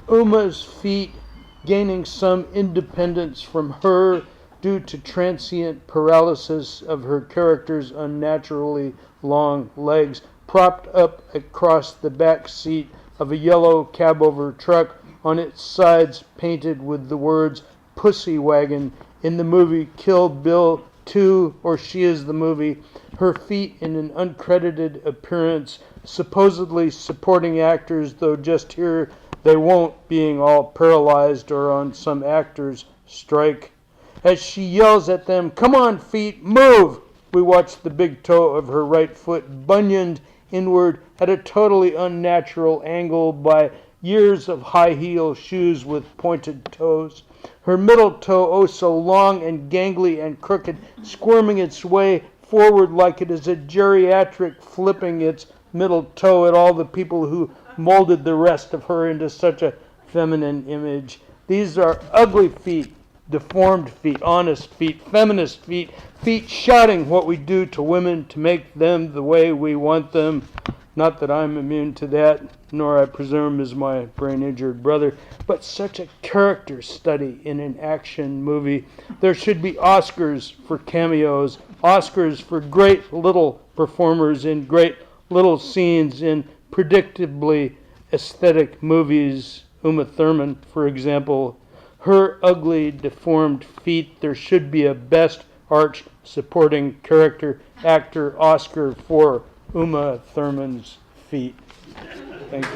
Uma's feet gaining some independence from her due to transient paralysis of her character's unnaturally long legs, propped up across the back seat of a yellow cab-over truck, on its sides painted with the words Pussy Wagon in the movie Kill Bill 2, or She is the Movie. Her feet in an uncredited appearance, supposedly supporting actors, though just here they won't, being all paralyzed or on some actor's strike. As she yells at them, "Come on, feet, move!" we watch the big toe of her right foot bunioned inward at a totally unnatural angle by years of high heel shoes with pointed toes. Her middle toe, oh so long and gangly and crooked, squirming its way forward like it is a geriatric flipping its middle toe at all the people who molded the rest of her into such a feminine image. These are ugly feet, deformed feet, honest feet, feminist feet, feet shouting what we do to women to make them the way we want them. Not that I'm immune to that, nor I presume is my brain-injured brother, but such a character study in an action movie. There should be Oscars for cameos, Oscars for great little performers in great little scenes in predictably aesthetic movies. Uma Thurman, for example, her ugly, deformed feet. There should be a Best Arch Supporting Character Actor Oscar for Uma Thurman's feet. Thank you.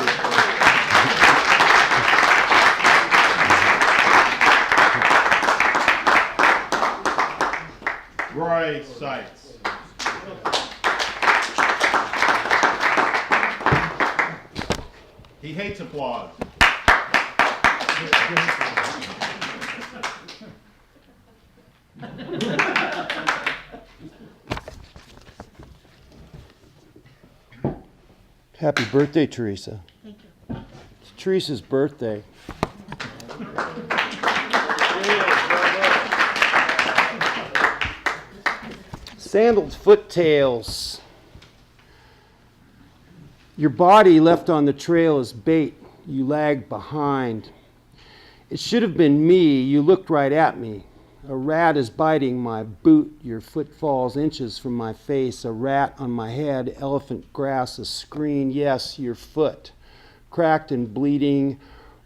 Roy Seitz. He hates applause. Happy birthday, Teresa. Thank you. It's Teresa's birthday. Sandaled foot-tails. Your body left on the trail as bait. You lagged behind. It should have been me. You looked right at me. A rat is biting my boot. Your foot falls inches from my face. A rat on my head. Elephant grass, a screen. Yes, your foot. Cracked and bleeding.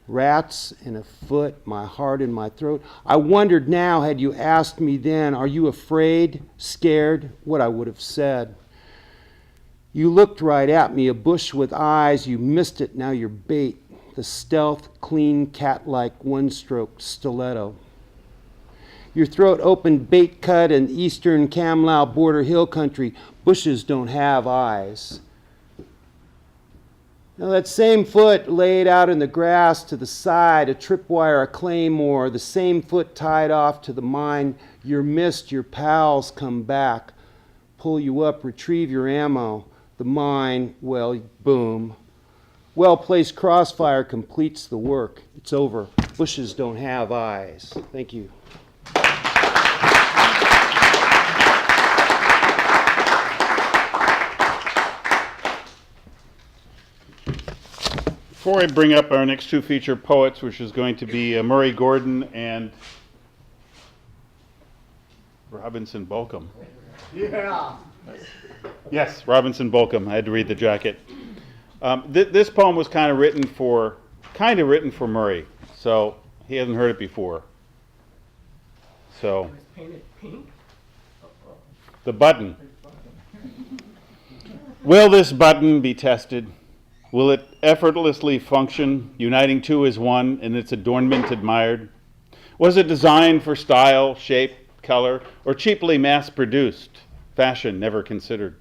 Rats in a foot, my heart in my throat. I wondered now, had you asked me then, are you afraid, scared, what I would have said. You looked right at me, a bush with eyes. You missed it, now you're bait. The stealth, clean, cat-like, one-stroke stiletto. Your throat opened, bait cut in eastern Kamlau border hill country. Bushes don't have eyes. Now that same foot laid out in the grass to the side, a tripwire, a claymore, the same foot tied off to the mine. You're missed, your pals come back, pull you up, retrieve your ammo. The mine, well, boom. Well-placed crossfire completes the work. It's over. Bushes don't have eyes. Thank you. Before I bring up our next two featured poets, which is going to be Murray Gordon and Robinson Bolcom. Yeah. Yes, Robinson Bolcom. I had to read the jacket. This poem was kind of written for Murray, so he hasn't heard it before. So, the button. Will this button be tested? Will it effortlessly function, uniting two as one, and its adornment admired? Was it designed for style, shape, color, or cheaply mass-produced, fashion never considered?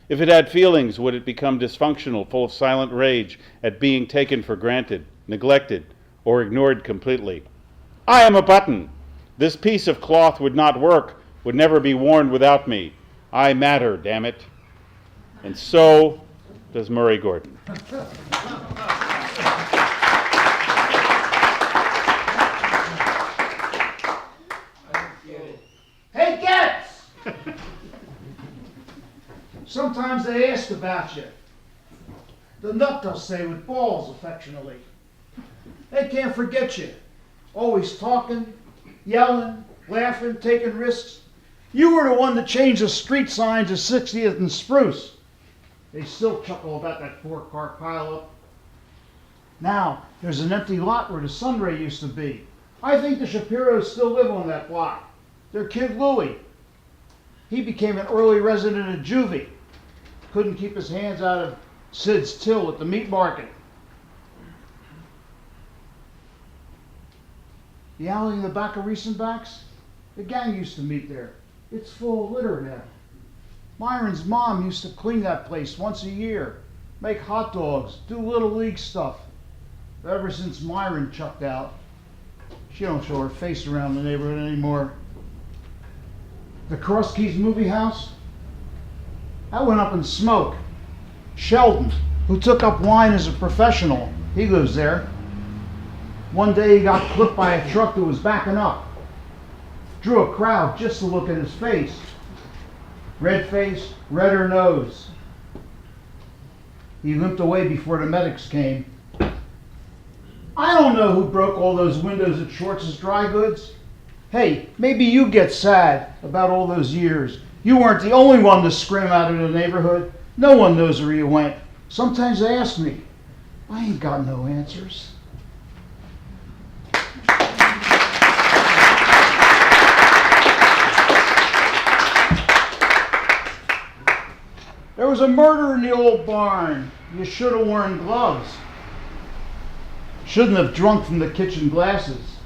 If it had feelings, would it become dysfunctional, full of silent rage at being taken for granted, neglected, or ignored completely? I am a button. This piece of cloth would not work, would never be worn without me. I matter, damn it. And so does Murray Gordon. Hey, Getz! Sometimes they ask about you. The nut, they'll say, with balls, affectionately. They can't forget you. Always talking, yelling, laughing, taking risks. You were the one that changed the street signs of 60th and Spruce. They still chuckle about that 4-car pileup. Now, there's an empty lot where the Sunray used to be. I think the Shapiros still live on that block. Their kid Louie. He became an early resident of juvie. Couldn't keep his hands out of Sid's till at the meat market. The alley in the back of Riesenbach's? The gang used to meet there. It's full of litter now. Myron's mom used to clean that place once a year, make hot dogs, do little league stuff. Ever since Myron chucked out, she don't show her face around the neighborhood anymore. The Cross Keys movie house? That went up in smoke. Sheldon, who took up wine as a professional, he lives there. One day he got clipped by a truck that was backing up. Drew a crowd just to look at his face. Red face, redder nose. He limped away before the medics came. I don't know who broke all those windows at Schwartz's Dry Goods. Hey, maybe you get sad about all those years. You weren't the only one to scream out in the neighborhood. No one knows where you went. Sometimes they ask me. I ain't got no answers. There was a murder in the old barn. You should have worn gloves. Shouldn't have drunk from the kitchen glasses.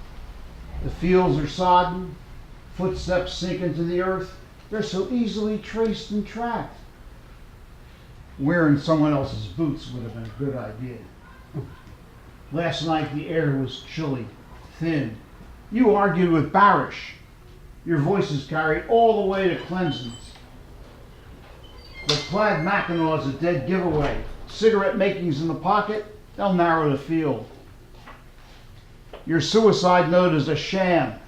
The fields are sodden, footsteps sink into the earth. They're so easily traced and tracked. Wearing someone else's boots would have been a good idea. Last night the air was chilly, thin. You argued with Barish. Your voices carried all the way to Clemson's. The plaid Mackinaw's a dead giveaway. Cigarette makings in the pocket, they'll narrow the field. Your suicide note is a sham.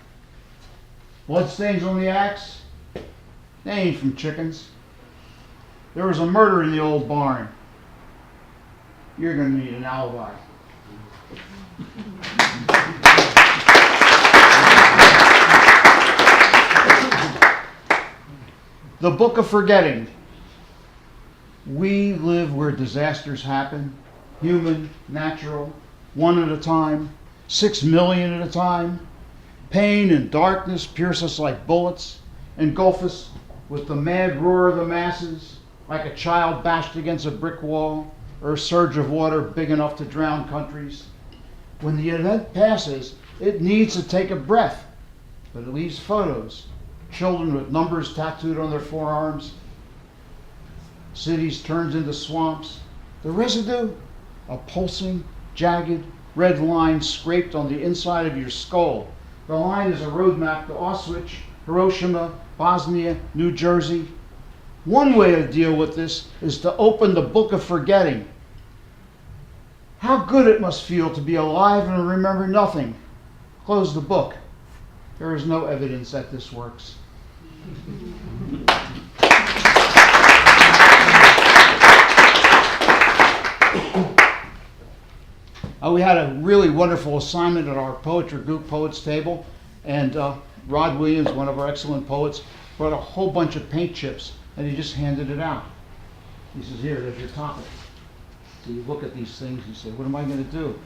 Bloodstains on the axe, they ain't from chickens. There was a murder in the old barn. You're gonna need an alibi. The Book of Forgetting. We live where disasters happen, human, natural, one at a time, 6 million at a time. Pain and darkness pierce us like bullets, engulf us with the mad roar of the masses, like a child bashed against a brick wall, or a surge of water big enough to drown countries. When the event passes, it needs to take a breath, but it leaves photos. Children with numbers tattooed on their forearms. Cities turned into swamps. The residue, a pulsing, jagged, red line scraped on the inside of your skull. The line is a roadmap to Auschwitz, Hiroshima, Bosnia, New Jersey. One way to deal with this is to open the Book of Forgetting. How good it must feel to be alive and remember nothing. Close the book. There is no evidence that this works. We had a really wonderful assignment at our Poetry Group Poets Table, and Rod Williams, one of our excellent poets, brought a whole bunch of paint chips, and he just handed it out. He says, here, there's your topic. So you look at these things, you say, what am I going to do?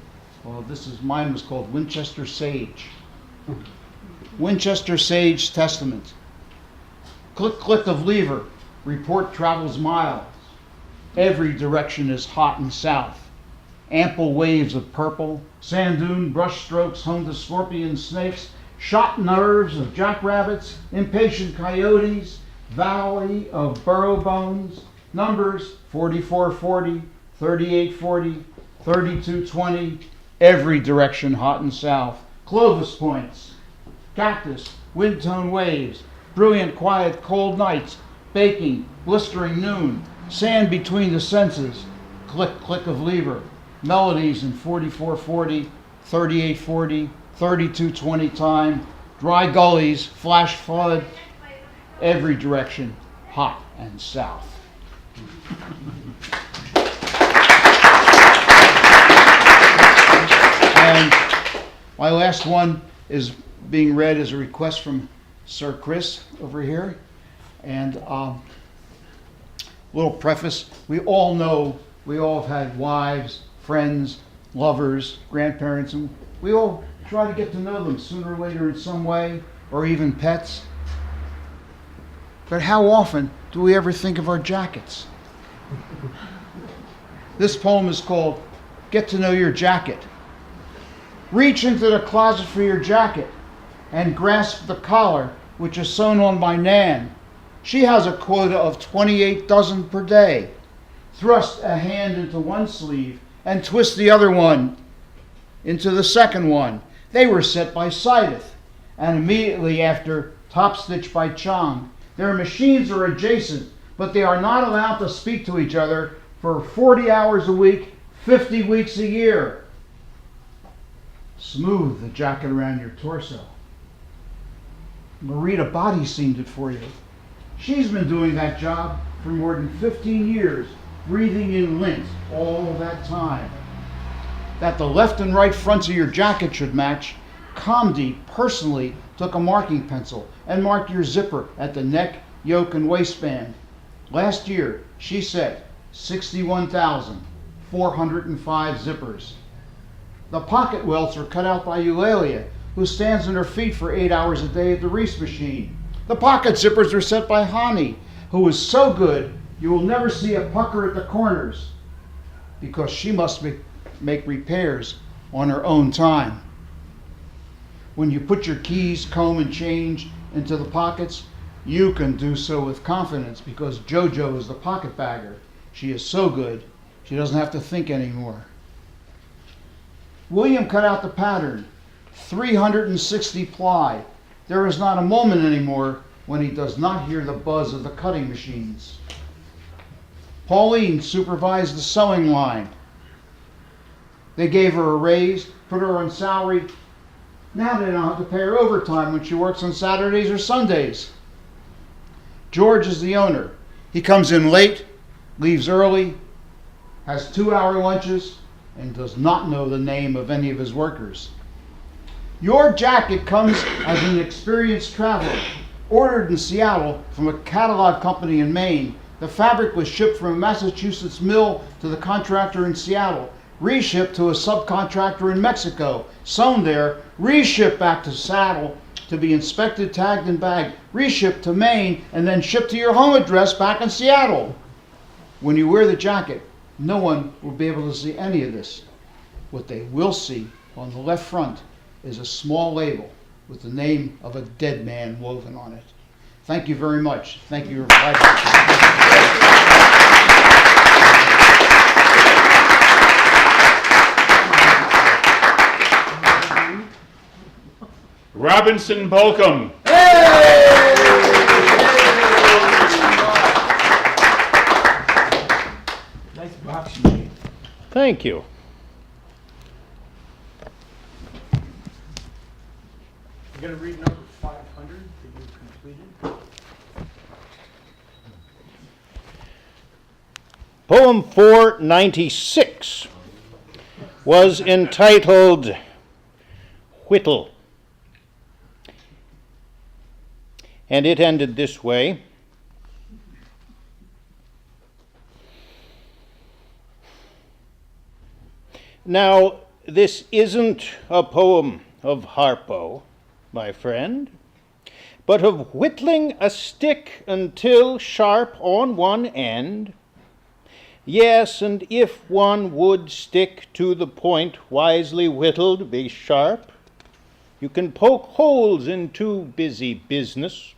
Well, mine was called Winchester Sage. Winchester Sage Testament. Click, click of lever, report travels miles. Every direction is hot and south. Ample waves of purple, sand dune brush strokes home to scorpion snakes, shot nerves of jackrabbits, impatient coyotes, valley of burrow bones, numbers 4440, 3840, 3220, every direction hot and south. Clovis points, cactus, wind-tone waves, brilliant quiet cold nights, baking, blistering noon, sand between the senses, click, click of lever, melodies in 4440, 3840, 3220 time, dry gullies, flash flood, every direction, hot and south. And my last one is being read as a request from Sir Chris over here. And little preface, we all know, we all have had wives, friends, lovers, grandparents, and we all try to get to know them sooner or later in some way, or even pets. But how often do we ever think of our jackets? This poem is called Get to Know Your Jacket. Reach into the closet for your jacket and grasp the collar which is sewn on by Nan. She has a quota of 28 dozen per day. Thrust a hand into one sleeve and twist the other one into the second one. They were set by Seideth, and immediately after top stitch by Chong. Their machines are adjacent, but they are not allowed to speak to each other for 40 hours a week, 50 weeks a year. Smooth the jacket around your torso. Marita Body seamed it for you. She's been doing that job for more than 15 years, breathing in lint all that time. That the left and right fronts of your jacket should match, Comdi personally took a marking pencil and marked your zipper at the neck, yoke, and waistband. Last year, she set 61,405 zippers. The pocket welts are cut out by Eulalia, who stands on her feet for 8 hours a day at the Reese machine. The pocket zippers are set by Hani, who is so good you will never see a pucker at the corners, because she must make repairs on her own time. When you put your keys, comb, and change into the pockets, You can do so with confidence because JoJo is the pocket bagger. She is so good, she doesn't have to think anymore. William cut out the pattern, 360 ply. There is not a moment anymore when he does not hear the buzz of the cutting machines. Pauline supervised the sewing line. They gave her a raise, put her on salary. Now they don't have to pay her overtime when she works on Saturdays or Sundays. George is the owner. He comes in late, leaves early, has 2-hour lunches, and does not know the name of any of his workers. Your jacket comes as an experienced traveler, ordered in Seattle from a catalog company in Maine. The fabric was shipped from a Massachusetts mill to the contractor in Seattle, reshipped to a subcontractor in Mexico, sewn there, reshipped back to Seattle to be inspected, tagged, and bagged, reshipped to Maine, and then shipped to your home address back in Seattle. When you wear the jacket, no one will be able to see any of this. What they will see on the left front is a small label with the name of a dead man woven on it. Thank you very much. Thank you. Robinson Bolcom. Nice box you made. Thank you. I'm going to read number 500 that you completed. Poem 496 was entitled Whittle. And it ended this way. Now, this isn't a poem of Harpo, my friend, but of whittling a stick until sharp on one end. Yes, and if one would stick to the point wisely whittled be sharp, you can poke holes into busy business,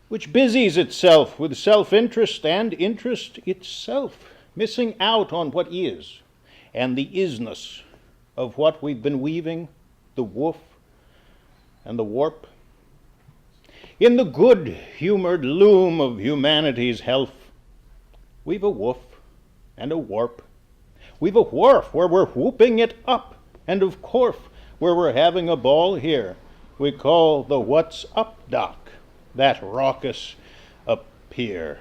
which busies itself with self-interest and interest itself, missing out on what is, and the isness of what we've been weaving, the woof and the warp. In the good-humored loom of humanity's health, we've a woof and a warp. We've a wharf where we're whooping it up, and of course, where we're having a ball here, we call the What's Up Doc, that raucous appear.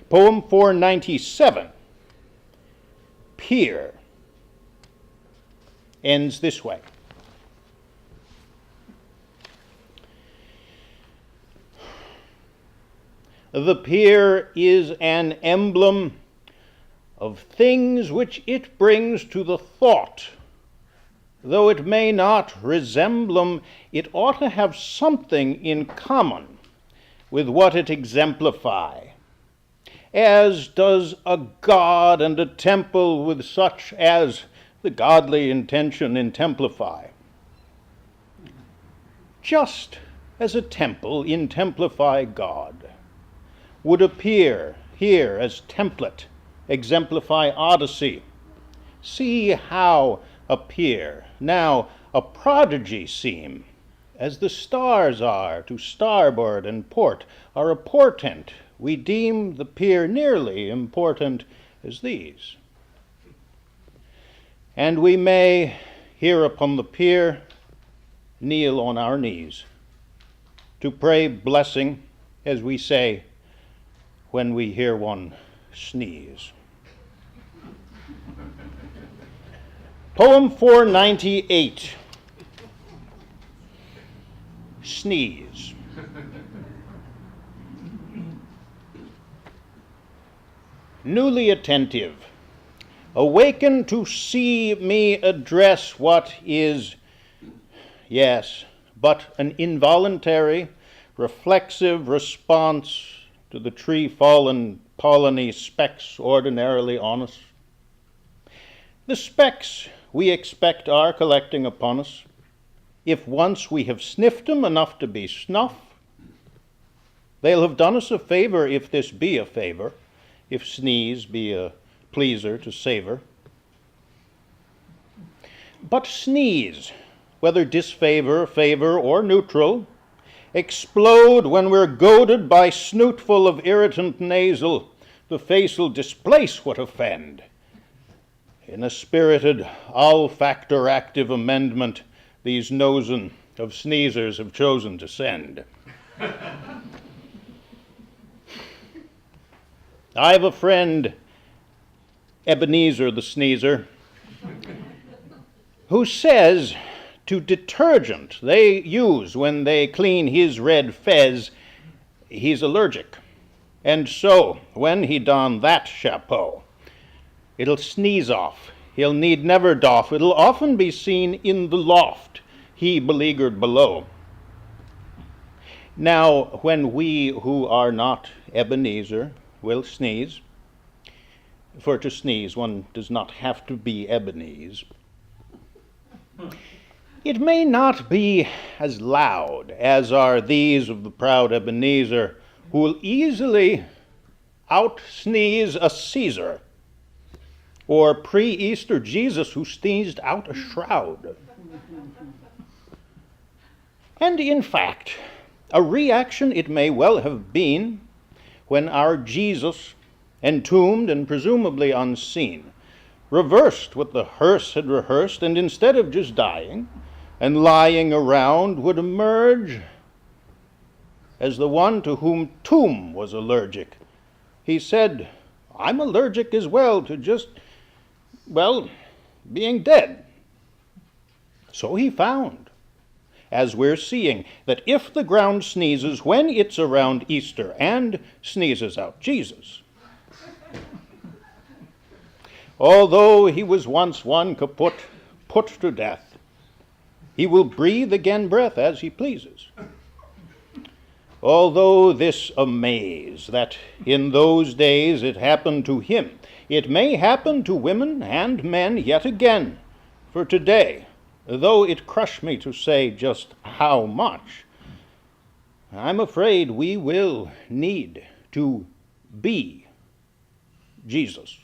Poem 497, Pier, ends this way. The pier is an emblem of things which it brings to the thought. Though it may not resemble 'em, it ought to have something in common with what it exemplify, as does a god and a temple with such as the godly intention intenplify. Just as a temple intenplify God, would appear here as template, exemplify Odyssey. See how appear now a prodigy seem, as the stars are to starboard and port, are a portent. We deem the pier nearly important as these. And we may, here upon the pier, kneel on our knees, to pray blessing, as we say, when we hear one sneeze. Poem 498, Sneeze. Newly attentive, awaken to see me address what is, yes, but an involuntary, reflexive response to the tree-fallen polleny specks ordinarily honest. The specks we expect are collecting upon us. If once we have sniffed 'em enough to be snuff, They'll have done us a favor if this be a favor, if sneeze be a pleaser to savor. But sneeze, whether disfavor, favor, or neutral, explode when we're goaded by snootful of irritant nasal, the face'll displace what offend. In a spirited, olfactor-active amendment, these nosen of sneezers have chosen to send. I have a friend, Ebenezer the Sneezer, who says to detergent they use when they clean his red fez, he's allergic. And so, when he don that chapeau, it'll sneeze off. He'll need never doff. It'll often be seen in the loft, he beleaguered below. Now, when we who are not Ebenezer will sneeze, for to sneeze one does not have to be Ebenezer, it may not be as loud as are these of the proud Ebenezer, who will easily out-sneeze a Caesar, or pre-Easter Jesus who sneezed out a shroud. And in fact, a reaction it may well have been when our Jesus, entombed and presumably unseen, reversed what the hearse had rehearsed, and instead of just dying and lying around, would emerge as the one to whom tomb was allergic. He said, I'm allergic as well to just, well, being dead. So he found, as we're seeing, that if the ground sneezes when it's around Easter and sneezes out Jesus, although he was once one kaput, put to death, he will breathe again breath as he pleases. Although this amaze that in those days it happened to him, it may happen to women and men yet again. For today, though it crush me to say just how much, I'm afraid we will need to be Jesus.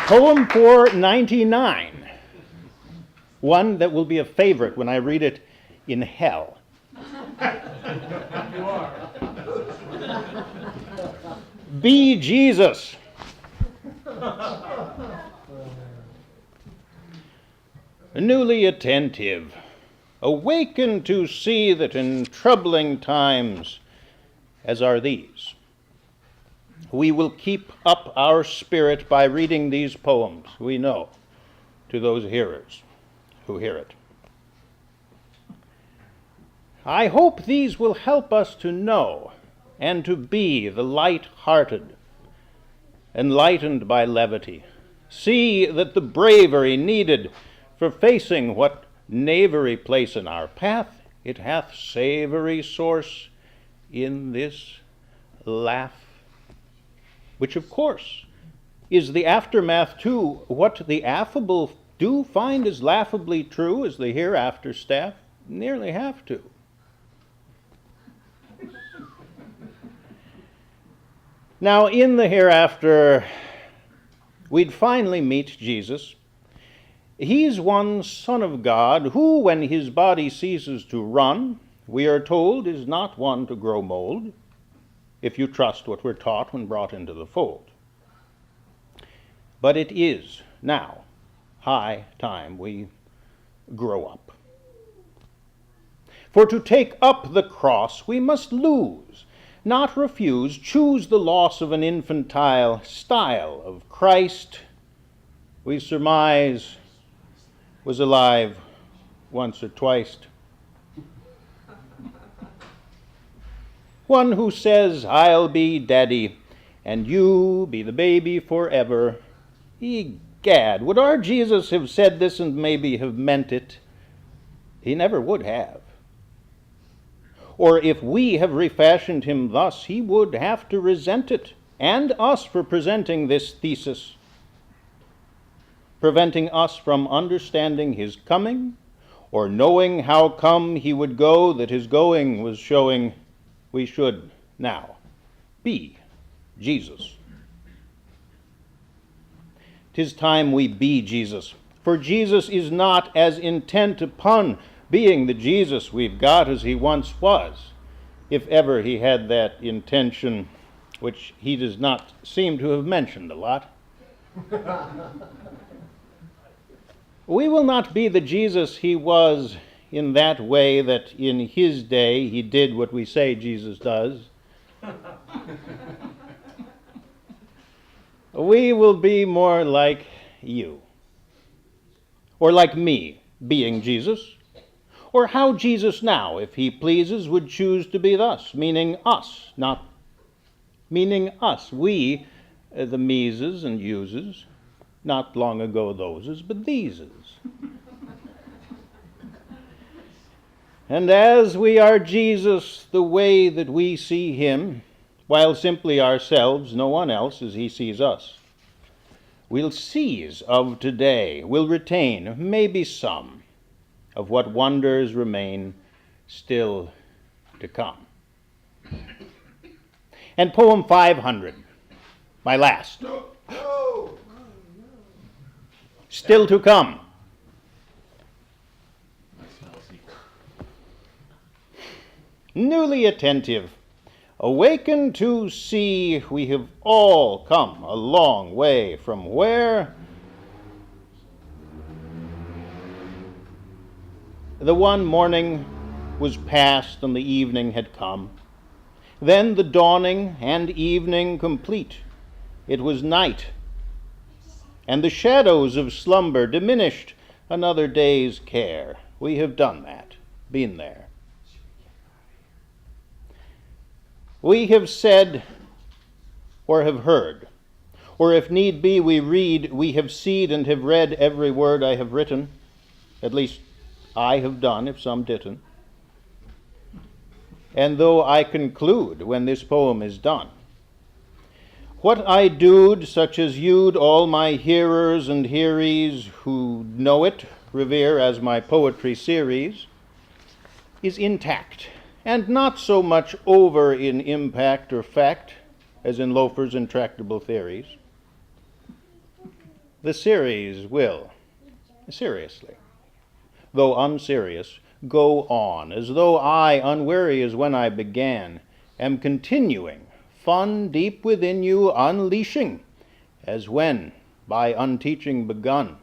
Poem 499, one that will be a favorite when I read it in hell. Be Jesus. Newly attentive, awaken to see that in troubling times as are these, we will keep up our spirit by reading these poems, we know, to those hearers who hear it. I hope these will help us to know and to be the light-hearted, enlightened by levity. See that the bravery needed for facing what knavery place in our path, it hath savory source in this laugh, which of course is the aftermath to what the affable do find as laughably true as the hereafter staff nearly have to. Now, in the hereafter, we'd finally meet Jesus. He's one Son of God who, when his body ceases to run, we are told is not one to grow mold, if you trust what we're taught when brought into the fold. But it is now high time we grow up. For to take up the cross we must lose, not refuse, choose the loss of an infantile style of Christ we surmise was alive once or twice. One who says, I'll be daddy, and you be the baby forever. Egad, would our Jesus have said this and maybe have meant it? He never would have. Or if we have refashioned him thus, he would have to resent it, and us for presenting this thesis. preventing us from understanding his coming, or knowing how come he would go, that his going was showing we should now be Jesus. 'Tis time we be Jesus, for Jesus is not as intent upon being the Jesus we've got as he once was, if ever he had that intention, which he does not seem to have mentioned a lot. We will not be the Jesus he was in that way that in his day he did what we say Jesus does. We will be more like you, or like me, being Jesus, or how Jesus now, if he pleases, would choose to be thus, meaning us, not meaning us, we, the meses and uses, not long ago thoses, but theses. And as we are Jesus the way that we see him, while simply ourselves, no one else, as he sees us, we'll seize of today, will retain, maybe some, of what wonders remain still to come. And poem 500, my last. Still to come. Newly attentive, awaken to see we have all come a long way from where the one morning was past and the evening had come. Then the dawning and evening complete. It was night, and the shadows of slumber diminished another day's care. We have done that, been there. We have said or have heard, or if need be we read, we have seen and have read every word I have written, at least I have done, if some didn't. And though I conclude when this poem is done, what I doed, such as you'd all my hearers and hearies who know it, revere as my poetry series, is intact, and not so much over in impact or fact as in Loafer's intractable theories. The series will, seriously, though unserious, go on, as though I, unweary as when I began, am continuing, fun deep within you unleashing, as when, by unteaching begun,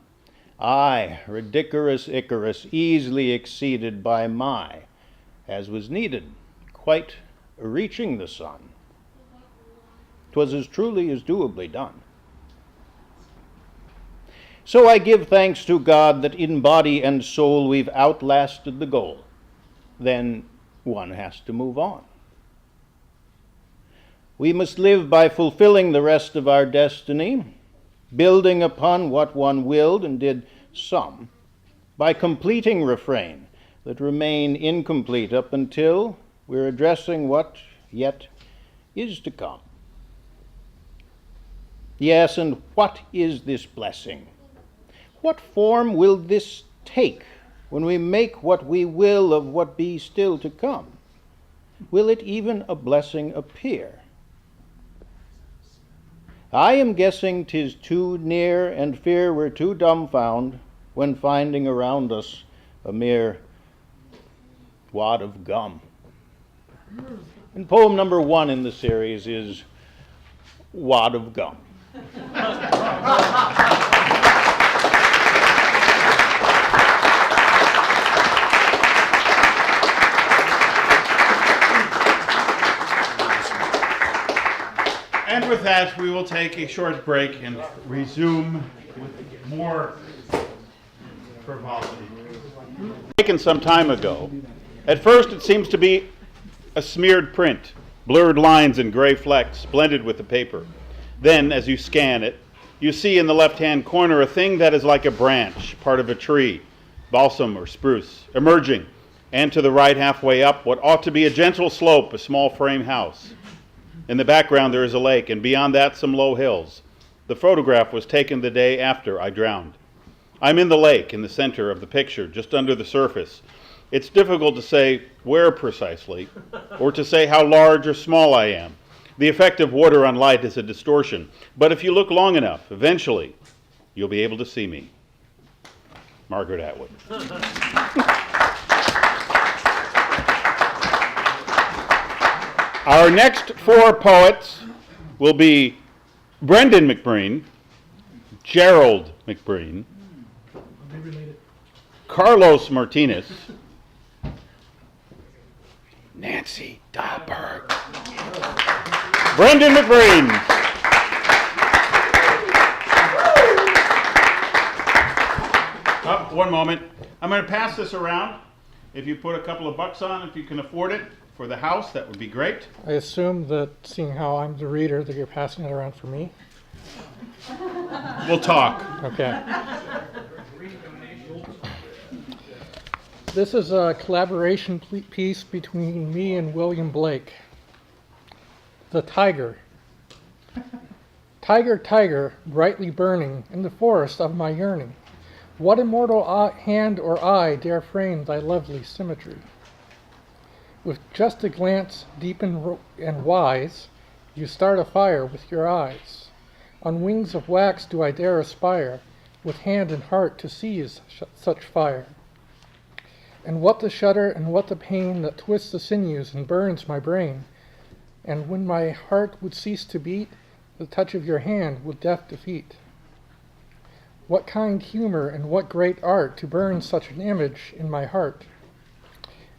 I, ridiculous Icarus, easily exceeded by my, as was needed, quite reaching the sun. 'Twas as truly as doably done. So I give thanks to God that in body and soul we've outlasted the goal. Then one has to move on. We must live by fulfilling the rest of our destiny, building upon what one willed and did some, by completing refrain that remain incomplete up until we're addressing what yet is to come. Yes, and what is this blessing? What form will this take when we make what we will of what be still to come? Will it even a blessing appear? I am guessing 'tis too near, and fear we're too dumbfound when finding around us a mere wad of gum. And poem number 1 in the series is Wad of Gum. And with that, we will take a short break and resume with more frivolity. Taken some time ago. At first, it seems to be a smeared print, blurred lines and gray flecks blended with the paper. Then, as you scan it, you see in the left-hand corner a thing that is like a branch, part of a tree, balsam or spruce, emerging, and to the right halfway up, what ought to be a gentle slope, a small frame house. In the background there is a lake, and beyond that some low hills. The photograph was taken the day after I drowned. I'm in the lake in the center of the picture, just under the surface. It's difficult to say where precisely, or to say how large or small I am. The effect of water on light is a distortion, but if you look long enough, eventually, you'll be able to see me. Margaret Atwood. Our next four poets will be Brendan McBreen, Gerald McBreen, Carlos Martinez, Nancy Dahlberg. Brendan McBreen. One moment. I'm going to pass this around. If you put a couple of bucks on, if you can afford it for the house, that would be great. I assume that, seeing how I'm the reader, that you're passing it around for me? We'll talk. Okay. This is a collaboration piece between me and William Blake. The Tiger. Tiger, tiger, brightly burning in the forest of my yearning. What immortal hand or eye dare frame thy lovely symmetry? With just a glance deep and wise, you start a fire with your eyes. On wings of wax do I dare aspire, with hand and heart to seize such fire. And what the shudder and what the pain that twists the sinews and burns my brain. And when my heart would cease to beat, the touch of your hand would death defeat. What kind humor and what great art to burn such an image in my heart?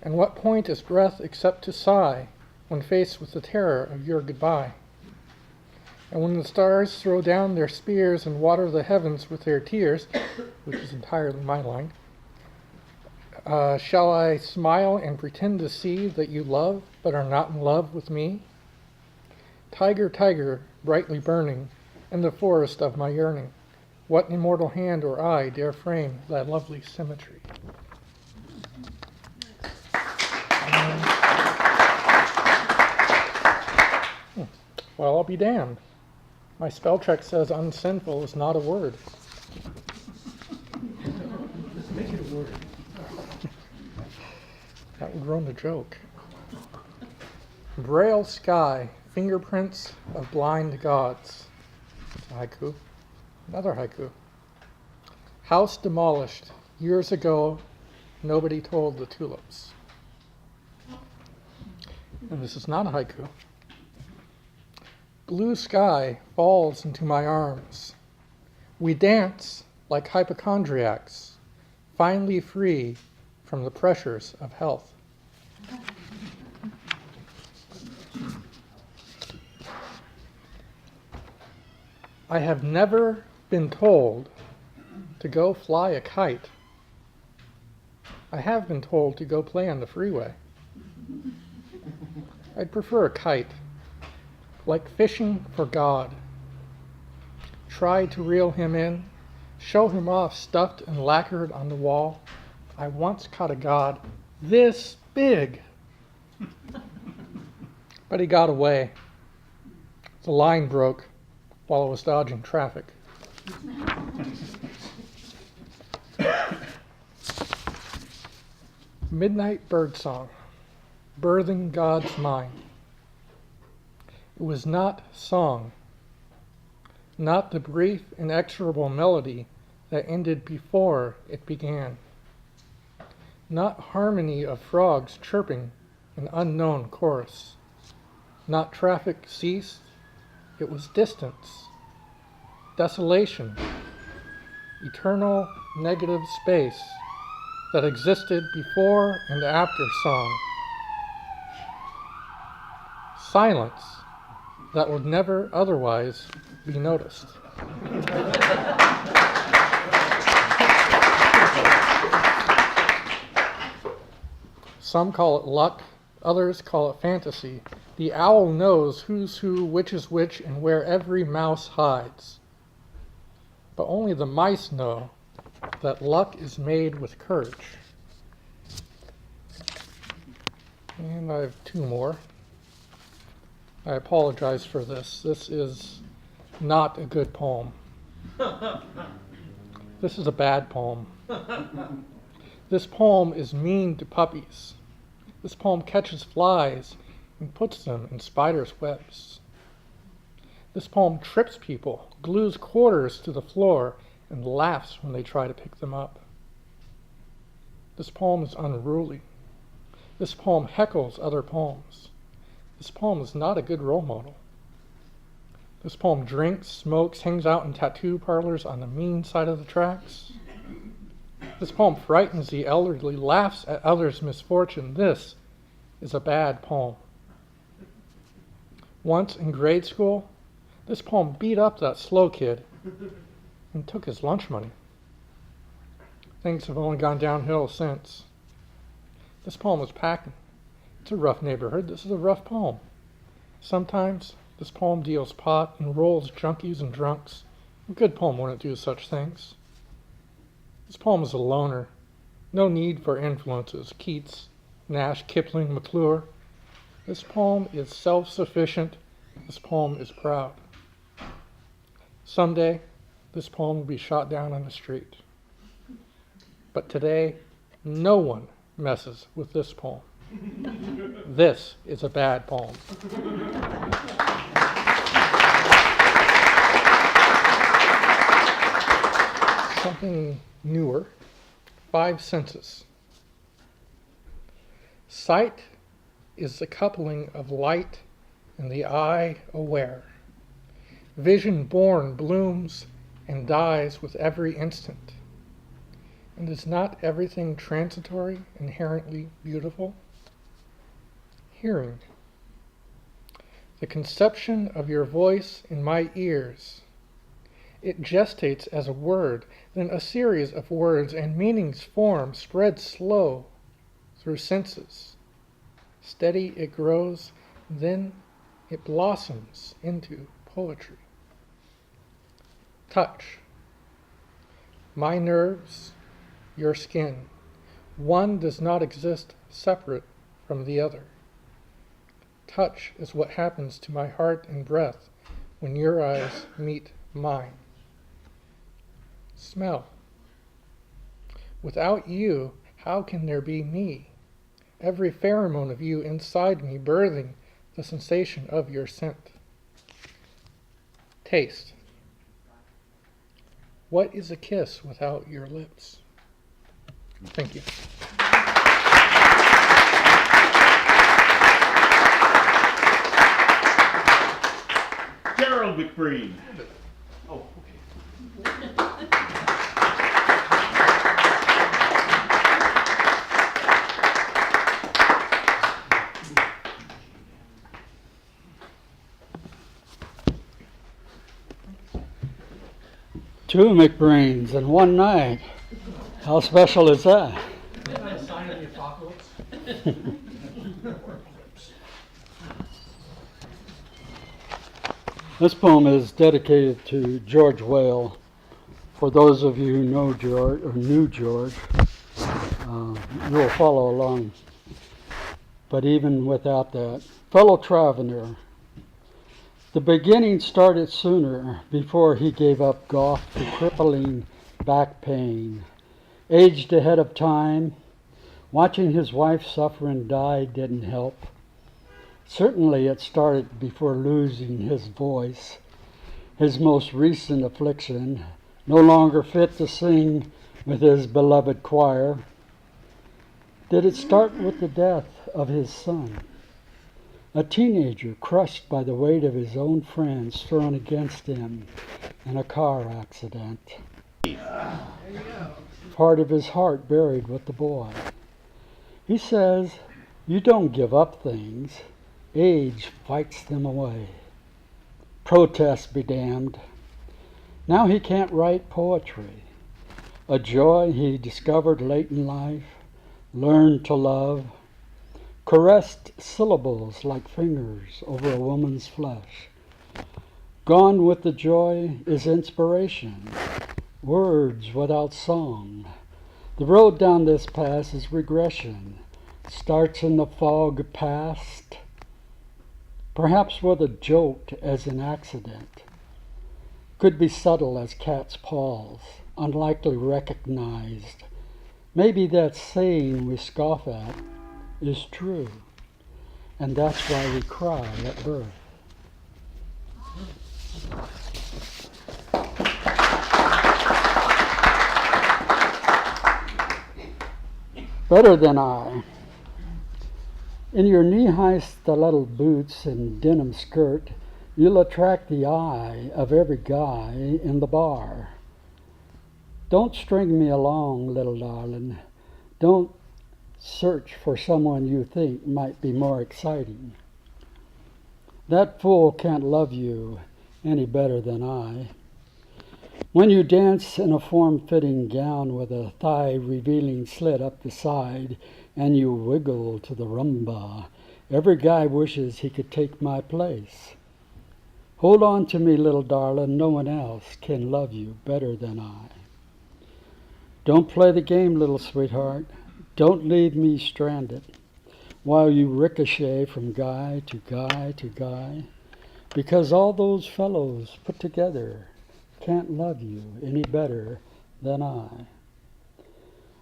And what point is breath except to sigh when faced with the terror of your goodbye? And when the stars throw down their spears and water the heavens with their tears, which is entirely my line, shall I smile and pretend to see that you love but are not in love with me? Tiger, tiger, brightly burning in the forest of my yearning, what immortal hand or eye dare frame thy lovely symmetry? Well, I'll be damned. My spell check says unsinful is not a word. Make it a word. That would ruin the joke. Braille sky, fingerprints of blind gods. Haiku. Another haiku. House demolished. Years ago, nobody told the tulips. And this is not a haiku. Blue sky falls into my arms. We dance like hypochondriacs, finally free from the pressures of health. I have never been told to go fly a kite. I have been told to go play on the freeway. I'd prefer a kite, like fishing for God. Try to reel him in, show him off stuffed and lacquered on the wall. I once caught a god this big, but he got away. The line broke while I was dodging traffic. Midnight birdsong, birthing God's mind. It was not song, not the brief, inexorable melody that ended before it began, not harmony of frogs chirping an unknown chorus, not traffic ceased, it was distance, desolation, eternal negative space that existed before and after song, silence that would never otherwise be noticed. Some call it luck, others call it fantasy. The owl knows who's who, which is which, and where every mouse hides. But only the mice know that luck is made with courage. And I have two more. I apologize for this. This is not a good poem. This is a bad poem. This poem is mean to puppies. This poem catches flies and puts them in spiders' webs. This poem trips people, glues quarters to the floor, and laughs when they try to pick them up. This poem is unruly. This poem heckles other poems. This poem is not a good role model. This poem drinks, smokes, hangs out in tattoo parlors on the mean side of the tracks. This poem frightens the elderly, laughs at others' misfortune. This is a bad poem. Once in grade school, this poem beat up that slow kid and took his lunch money. Things have only gone downhill since. This poem is packing. It's a rough neighborhood. This is a rough poem. Sometimes this poem deals pot and rolls junkies and drunks. A good poem wouldn't do such things. This poem is a loner. No need for influences. Keats, Nash, Kipling, McClure. This poem is self-sufficient. This poem is proud. Someday, this poem will be shot down on the street. But today, no one messes with this poem. This is a bad poem. Something newer. 5 senses. Sight is the coupling of light and the eye aware. Vision born blooms and dies with every instant. And is not everything transitory inherently beautiful? Hearing. The conception of your voice in my ears. It gestates as a word, then a series of words and meanings form, spread slow through senses. Steady it grows, then it blossoms into poetry. Touch. My nerves, your skin. One does not exist separate from the other. Touch is what happens to my heart and breath when your eyes meet mine. Smell. Without you, how can there be me? Every pheromone of you inside me birthing the sensation of your scent. Taste. What is a kiss without your lips? Thank you. Gerald McBreen. Oh, Two McBrains in one night. How special is that? A sign of the apocalypse. This poem is dedicated to George Whale. For those of you who know George, or knew George, you will follow along. But even without that, fellow traveler, the beginning started sooner before he gave up golf to crippling back pain. Aged ahead of time, watching his wife suffer and die didn't help. Certainly it started before losing his voice, his most recent affliction, no longer fit to sing with his beloved choir. Did it start with the death of his son? A teenager crushed by the weight of his own friends thrown against him in a car accident. Part of his heart buried with the boy. He says, you don't give up things. Age fights them away. Protest be damned. Now he can't write poetry. A joy he discovered late in life, learned to love, caressed syllables like fingers over a woman's flesh. Gone with the joy is inspiration, words without song. The road down this path is regression, starts in the fog past, perhaps with a joke as an accident, could be subtle as cat's paws, unlikely recognized. Maybe that saying we scoff at is true, and that's why we cry at birth. Better than I. In your knee-high stiletto boots and denim skirt, you'll attract the eye of every guy in the bar. Don't string me along, little darling. Don't search for someone you think might be more exciting. That fool can't love you any better than I. When you dance in a form-fitting gown with a thigh-revealing slit up the side and you wiggle to the rumba, every guy wishes he could take my place. Hold on to me, little darling. No one else can love you better than I. Don't play the game, little sweetheart. Don't leave me stranded while you ricochet from guy to guy to guy, because all those fellows put together can't love you any better than I.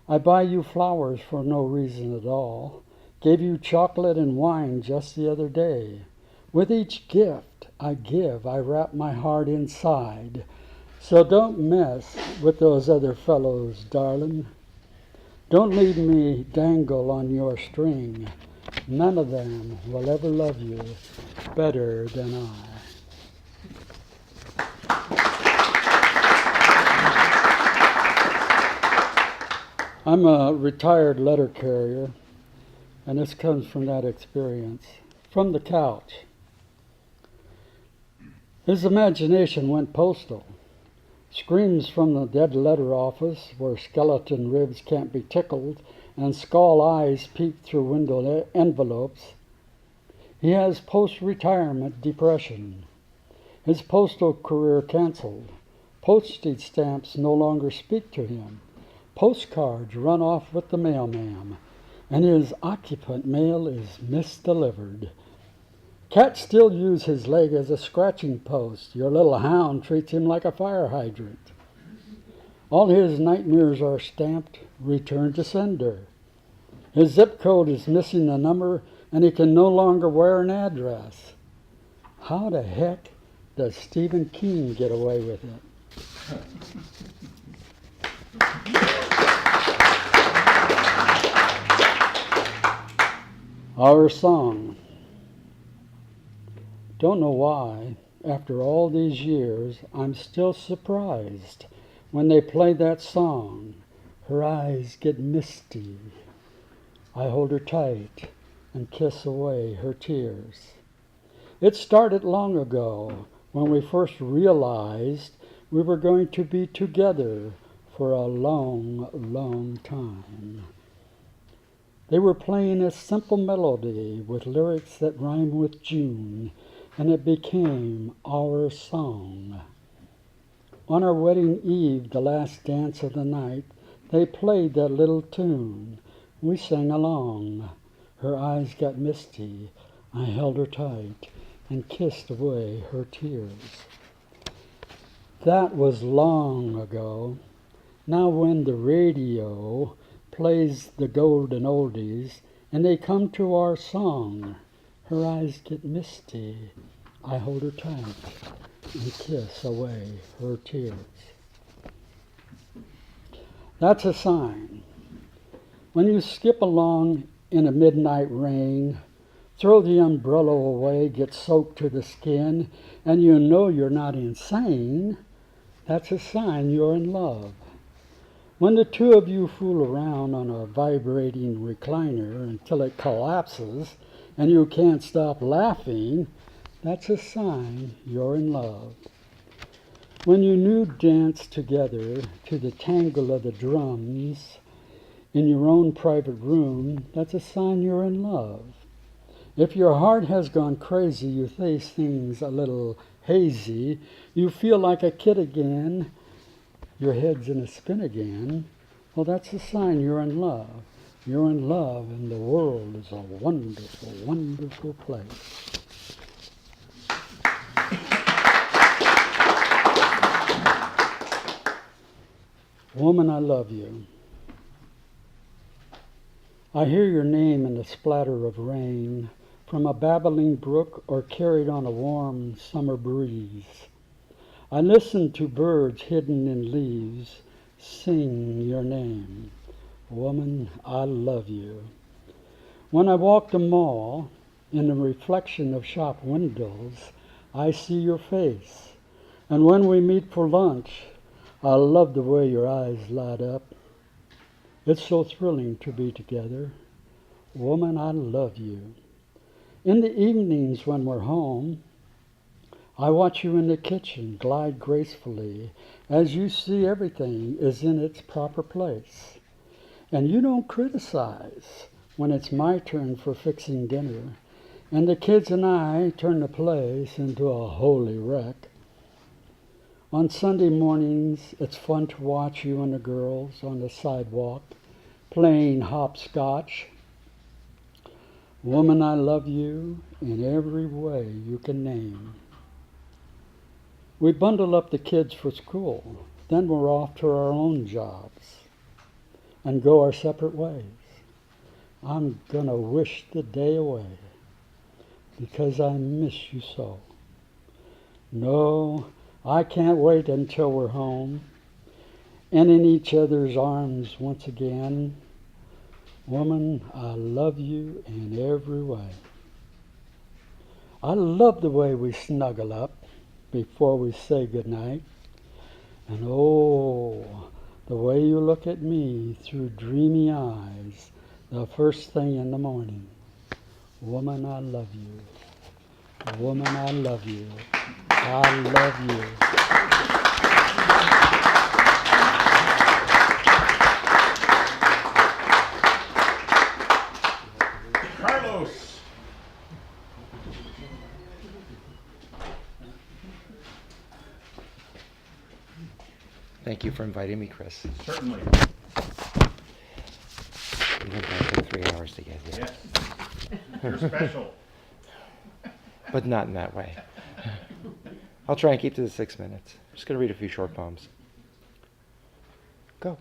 I buy you flowers for no reason at all, gave you chocolate and wine just the other day. With each gift I give, I wrap my heart inside. So don't mess with those other fellows, darling. Don't leave me dangle on your string. None of them will ever love you better than I. I'm a retired letter carrier, and this comes from that experience. From the couch. His imagination went postal. Screams from the dead letter office where skeleton ribs can't be tickled and skull eyes peep through window envelopes. He has post-retirement depression. His postal career canceled. Postage stamps no longer speak to him. Postcards run off with the mailman, and his occupant mail is misdelivered. Cats still use his leg as a scratching post. Your little hound treats him like a fire hydrant. All his nightmares are stamped, return to sender. His zip code is missing a number, and he can no longer wear an address. How the heck does Stephen King get away with it? Our song. Don't know why, after all these years, I'm still surprised when they play that song. Her eyes get misty. I hold her tight and kiss away her tears. It started long ago when we first realized we were going to be together for a long, long time. They were playing a simple melody with lyrics that rhyme with June, and it became our song. On our wedding eve, the last dance of the night, they played that little tune. We sang along. Her eyes got misty. I held her tight and kissed away her tears. That was long ago. Now when the radio plays the golden oldies and they come to our song, her eyes get misty. I hold her tight and kiss away her tears. That's a sign. When you skip along in a midnight rain, throw the umbrella away, get soaked to the skin, and you know you're not insane, that's a sign you're in love. When the two of you fool around on a vibrating recliner until it collapses and you can't stop laughing, that's a sign you're in love. When you nude dance together to the tangle of the drums in your own private room, that's a sign you're in love. If your heart has gone crazy, you face things a little hazy, you feel like a kid again, your head's in a spin again, well, that's a sign you're in love. You're in love, and the world is a wonderful, wonderful place. Woman, I love you. I hear your name in the splatter of rain from a babbling brook or carried on a warm summer breeze. I listen to birds hidden in leaves sing your name. Woman, I love you. When I walk the mall, in the reflection of shop windows, I see your face. And when we meet for lunch, I love the way your eyes light up. It's so thrilling to be together. Woman, I love you. In the evenings when we're home, I watch you in the kitchen glide gracefully as you see everything is in its proper place. And you don't criticize when it's my turn for fixing dinner, and the kids and I turn the place into a holy wreck. On Sunday mornings, it's fun to watch you and the girls on the sidewalk playing hopscotch. Woman, I love you in every way you can name. We bundle up the kids for school, then we're off to our own jobs and go our separate ways. I'm gonna wish the day away because I miss you so. No, I can't wait until we're home and in each other's arms once again. Woman, I love you in every way. I love the way we snuggle up before we say goodnight. And oh, the way you look at me through dreamy eyes the first thing in the morning. Woman, I love you. Woman, I love you. I love you. Carlos. Thank you for inviting me, Chris. Certainly. Even though it took 3 hours to get here. Yes. You're special. But not in that way. I'll try and keep to the 6 minutes. I'm just going to read a few short poems. Go.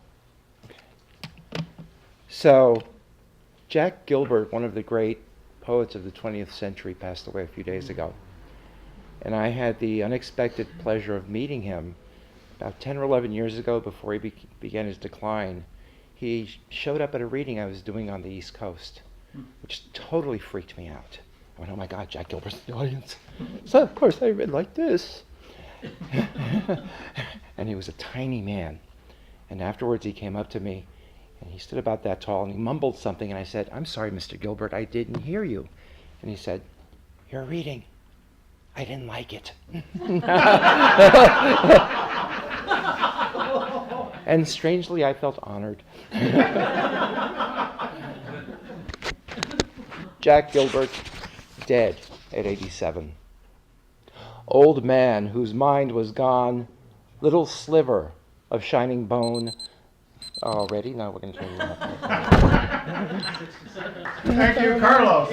Okay. So, Jack Gilbert, one of the great poets of the 20th century, passed away a few days ago. And I had the unexpected pleasure of meeting him about 10 or 11 years ago before he began his decline. He showed up at a reading I was doing on the East Coast, which totally freaked me out. I went, oh my God, Jack Gilbert's in the audience. So, of course, I read like this. And he was a tiny man. And afterwards, he came up to me, and he stood about that tall, and he mumbled something, and I said, I'm sorry, Mr. Gilbert, I didn't hear you. And he said, you're reading. I didn't like it. And strangely, I felt honored. Jack Gilbert, dead at 87. Old man whose mind was gone, little sliver of shining bone. Already? Now we're going to turn it up. Thank you, Carlos.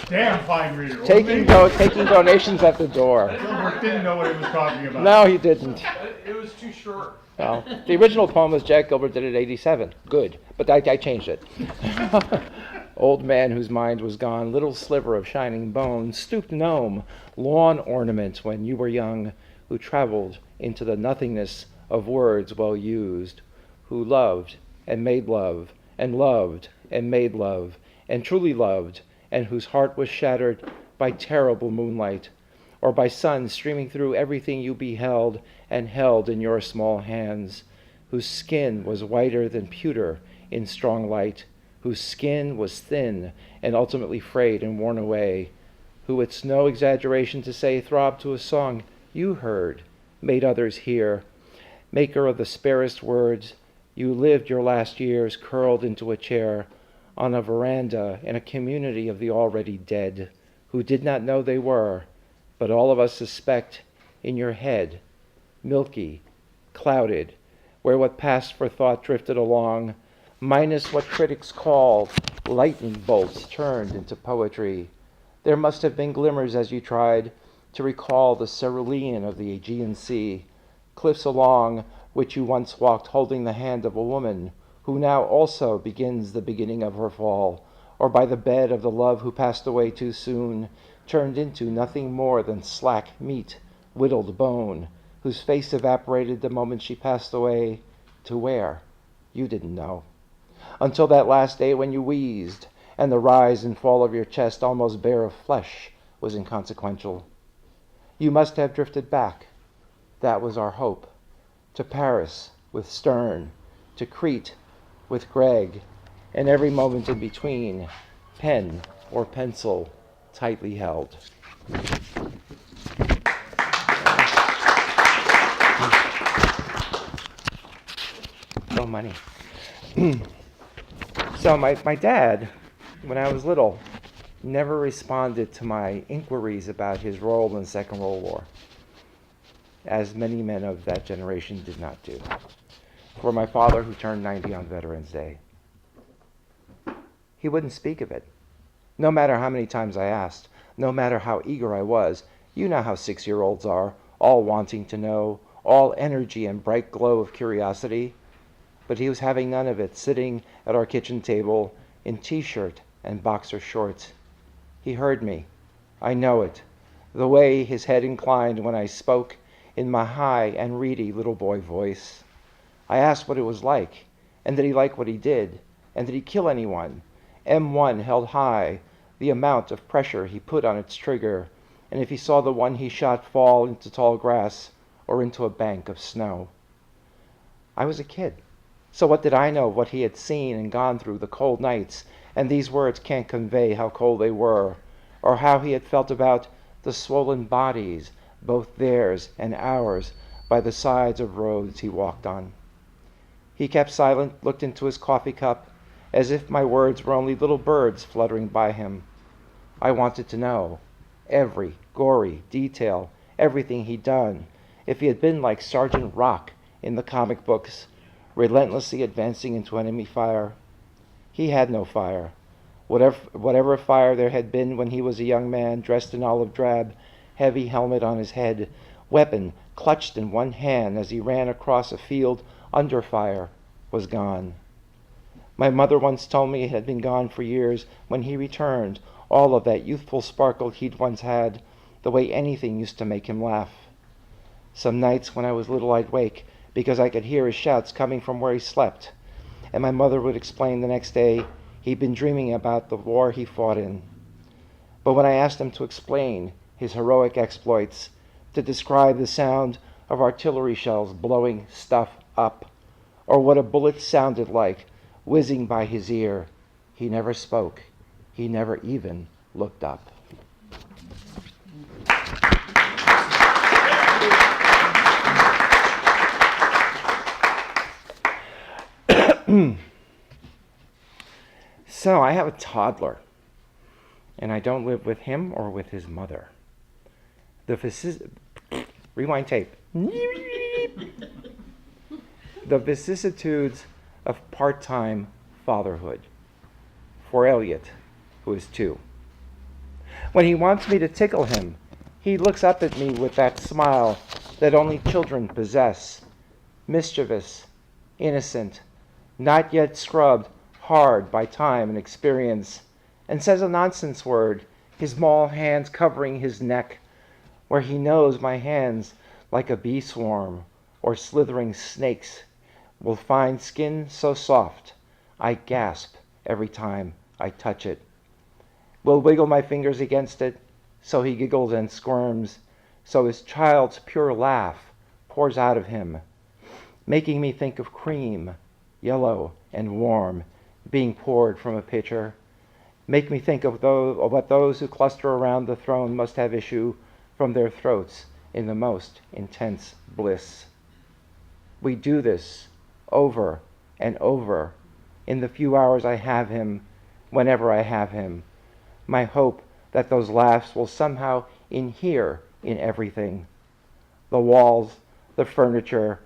Damn fine reader. Taking donations at the door. Gilbert didn't know what he was talking about. No, he didn't. It was too short. Well, the original poem was Jack Gilbert did it at 87. Good. But I changed it. Old man whose mind was gone, little sliver of shining bone, stooped gnome, lawn ornament when you were young, who traveled into the nothingness of words well used, who loved and made love, and loved and made love, and truly loved, and whose heart was shattered by terrible moonlight, or by sun streaming through everything you beheld and held in your small hands, whose skin was whiter than pewter in strong light, whose skin was thin and ultimately frayed and worn away, who, it's no exaggeration to say, throbbed to a song you heard, made others hear, maker of the sparest words, you lived your last years curled into a chair on a veranda in a community of the already dead, who did not know they were, but all of us suspect in your head, milky, clouded, where what passed for thought drifted along, minus what critics call lightning bolts turned into poetry. There must have been glimmers as you tried to recall the cerulean of the Aegean Sea, cliffs along which you once walked holding the hand of a woman who now also begins the beginning of her fall, or by the bed of the love who passed away too soon, turned into nothing more than slack meat, whittled bone, whose face evaporated the moment she passed away. To where? You didn't know. Until that last day when you wheezed, and the rise and fall of your chest, almost bare of flesh, was inconsequential. You must have drifted back. That was our hope. To Paris with Sterne, to Crete with Gregg, and every moment in between, pen or pencil tightly held. No money. So my dad, when I was little, never responded to my inquiries about his role in the Second World War, as many men of that generation did not do. For my father, who turned 90 on Veterans Day, he wouldn't speak of it. No matter how many times I asked, no matter how eager I was, you know how 6-year-olds are, all wanting to know, all energy and bright glow of curiosity. But he was having none of it, sitting at our kitchen table in t-shirt and boxer shorts. He heard me. I know it. The way his head inclined when I spoke in my high and reedy little boy voice. I asked what it was like, and did he like what he did, and did he kill anyone? M1 held high the amount of pressure he put on its trigger, and if he saw the one he shot fall into tall grass or into a bank of snow. I was a kid. So what did I know of what he had seen and gone through the cold nights, and these words can't convey how cold they were, or how he had felt about the swollen bodies, both theirs and ours, by the sides of roads he walked on. He kept silent, looked into his coffee cup, as if my words were only little birds fluttering by him. I wanted to know every gory detail, everything he'd done, if he had been like Sergeant Rock in the comic books, relentlessly advancing into enemy fire. He had no fire. Whatever fire there had been when he was a young man, dressed in olive drab, heavy helmet on his head, weapon clutched in one hand as he ran across a field under fire, was gone. My mother once told me it had been gone for years. When he returned, all of that youthful sparkle he'd once had, the way anything used to make him laugh. Some nights when I was little I'd wake, because I could hear his shouts coming from where he slept, and my mother would explain the next day he'd been dreaming about the war he fought in. But when I asked him to explain his heroic exploits, to describe the sound of artillery shells blowing stuff up, or what a bullet sounded like whizzing by his ear, he never spoke. He never even looked up. So I have a toddler, and I don't live with him or with his mother. Rewind tape. The vicissitudes of part-time fatherhood for Elliot, who is 2. When he wants me to tickle him, he looks up at me with that smile that only children possess, mischievous, innocent, not yet scrubbed hard by time and experience, and says a nonsense word, his small hands covering his neck, where he knows my hands, like a bee swarm or slithering snakes, will find skin so soft I gasp every time I touch it. Will wiggle my fingers against it, so he giggles and squirms, so his child's pure laugh pours out of him, making me think of cream, yellow and warm, being poured from a pitcher. Make me think of what those who cluster around the throne must have issue from their throats in the most intense bliss. We do this over and over in the few hours I have him, whenever I have him. My hope that those laughs will somehow inhere in everything. The walls, the furniture,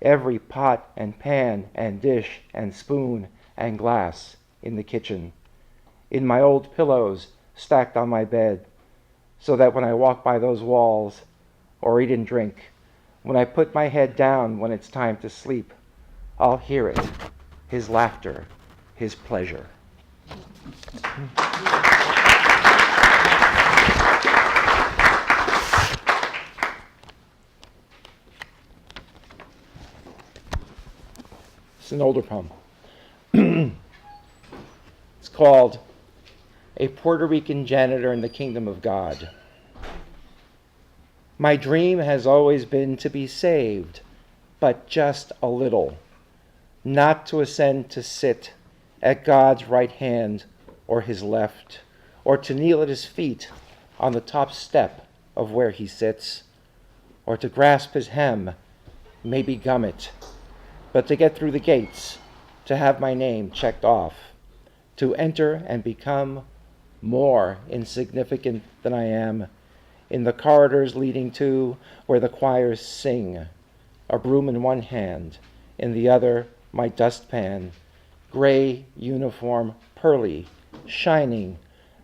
every pot and pan and dish and spoon and glass in the kitchen, in my old pillows stacked on my bed, so that when I walk by those walls or eat and drink, when I put my head down when it's time to sleep, I'll hear it, his laughter, his pleasure. It's an older poem. It's called A Puerto Rican Janitor in the Kingdom of God. My dream has always been to be saved, but just a little, not to ascend to sit at God's right hand or his left, or to kneel at his feet on the top step of where he sits, or to grasp his hem, maybe gum it, but to get through the gates, to have my name checked off, to enter and become more insignificant than I am in the corridors leading to where the choirs sing, a broom in one hand, in the other my dustpan, gray uniform, pearly, shining,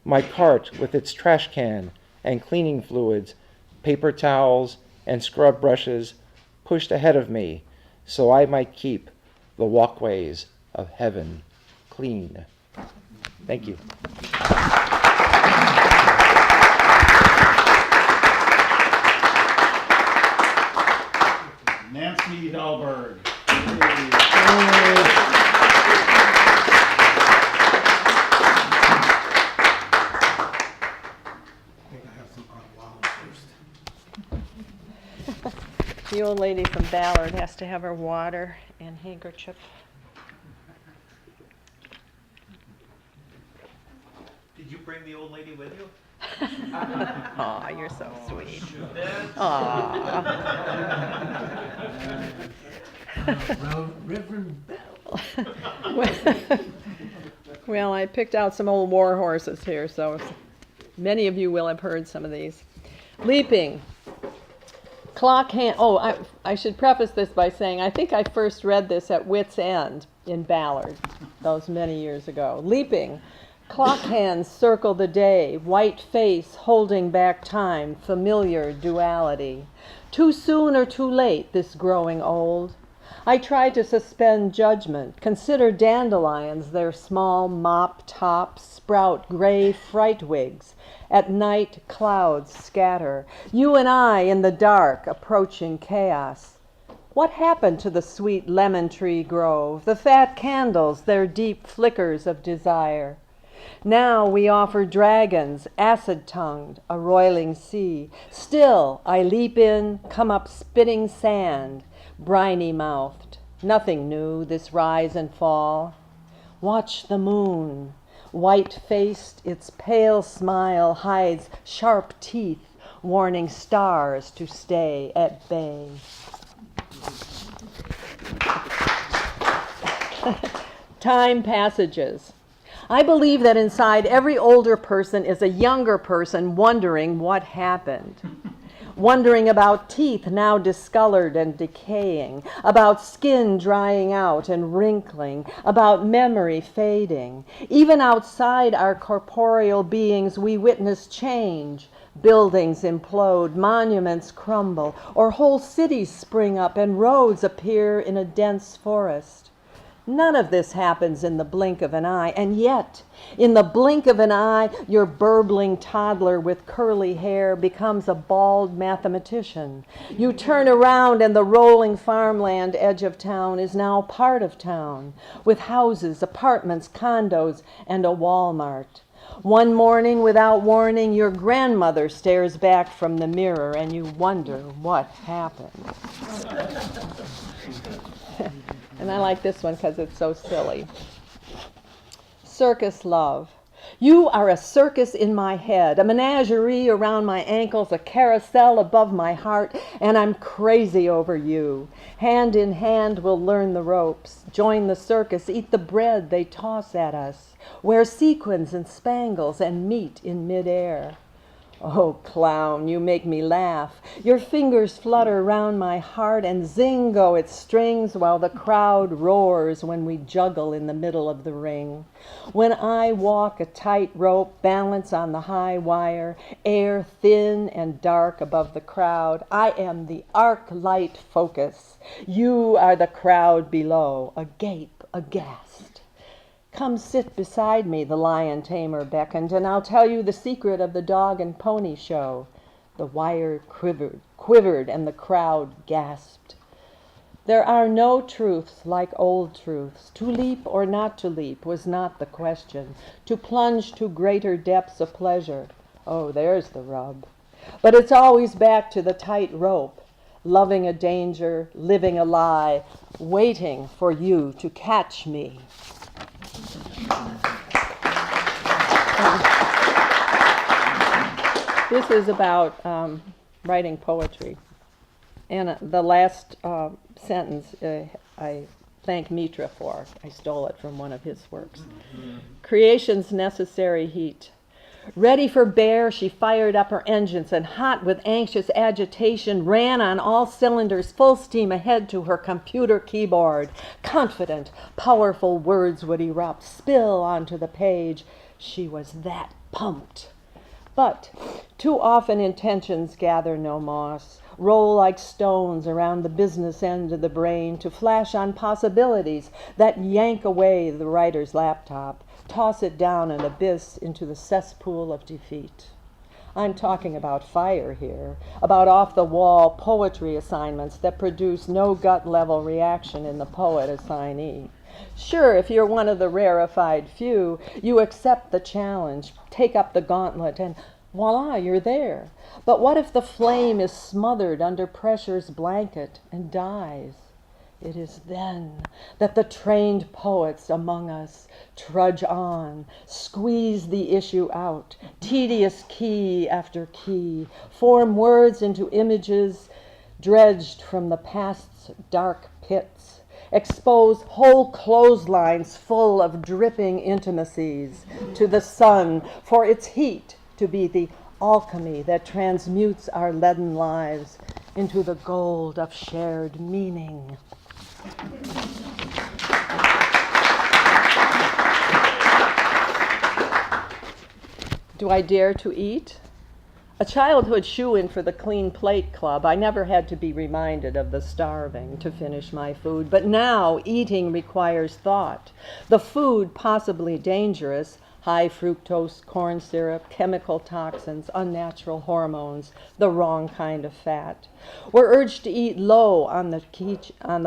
my cart with its trash can and cleaning fluids, paper towels and scrub brushes pushed ahead of me so I might keep the walkways of heaven clean. Thank you. Nancy Dahlberg. The old lady from Ballard has to have her water and handkerchief. Did you bring the old lady with you? Aw, you're so sweet. Reverend Bell. Well, I picked out some old war horses here, so many of you will have heard some of these. Leaping. Clock hand. Oh, I should preface this by saying I think I first read this at Wits End in Ballard, those many years ago. Leaping. Clock hands circle the day, white face holding back time, familiar duality. Too soon or too late, this growing old. I try to suspend judgment, consider dandelions, their small mop tops sprout gray fright wigs. At night, clouds scatter. You and I in the dark, approaching chaos. What happened to the sweet lemon tree grove, the fat candles, their deep flickers of desire? Now we offer dragons, acid-tongued, a roiling sea. Still, I leap in, come up spitting sand, briny-mouthed. Nothing new, this rise and fall. Watch the moon. White-faced, its pale smile hides sharp teeth, warning stars to stay at bay. Time passages. I believe that inside every older person is a younger person wondering what happened. Wondering about teeth now discolored and decaying, about skin drying out and wrinkling, about memory fading. Even outside our corporeal beings, we witness change. Buildings implode, monuments crumble, or whole cities spring up and roads appear in a dense forest. None of this happens in the blink of an eye, and yet, in the blink of an eye, your burbling toddler with curly hair becomes a bald mathematician. You turn around and the rolling farmland edge of town is now part of town, with houses, apartments, condos, and a Walmart. One morning, without warning, your grandmother stares back from the mirror and you wonder what happened. And I like this one because it's so silly. Circus love. You are a circus in my head, a menagerie around my ankles, a carousel above my heart, and I'm crazy over you. Hand in hand we'll learn the ropes, join the circus, eat the bread they toss at us, wear sequins and spangles and meet in midair. Oh, clown, you make me laugh. Your fingers flutter round my heart and zing go its strings while the crowd roars when we juggle in the middle of the ring. When I walk a tightrope, balance on the high wire, air thin and dark above the crowd, I am the arc light focus. You are the crowd below, agape, aghast. Come sit beside me, the lion tamer beckoned, and I'll tell you the secret of the dog and pony show. The wire quivered, and the crowd gasped. There are no truths like old truths. To leap or not to leap was not the question. To plunge to greater depths of pleasure, oh, there's the rub. But it's always back to the tight rope, loving a danger, living a lie, waiting for you to catch me. This is about writing poetry. And the last sentence I thank Mitra for. I stole it from one of his works. Creation's necessary heat. Ready for bear, she fired up her engines and, hot with anxious agitation, ran on all cylinders, full steam ahead to her computer keyboard. Confident, powerful words would erupt, spill onto the page. She was that pumped. But too often intentions gather no moss, roll like stones around the business end of the brain to flash on possibilities that yank away the writer's laptop, toss it down an abyss into the cesspool of defeat. I'm talking about fire here, about off-the-wall poetry assignments that produce no gut-level reaction in the poet assignee. Sure, if you're one of the rarefied few, you accept the challenge, take up the gauntlet, and voila, you're there. But what if the flame is smothered under pressure's blanket and dies? It is then that the trained poets among us trudge on, squeeze the issue out, tedious key after key, form words into images dredged from the past's dark pits, expose whole clotheslines full of dripping intimacies to the sun for its heat to be the alchemy that transmutes our leaden lives into the gold of shared meaning. Do I dare to eat? A childhood shoo-in for the Clean Plate Club, I never had to be reminded of the starving to finish my food. But now eating requires thought. The food, possibly dangerous, high fructose corn syrup, chemical toxins, unnatural hormones, the wrong kind of fat. We're urged to eat low on the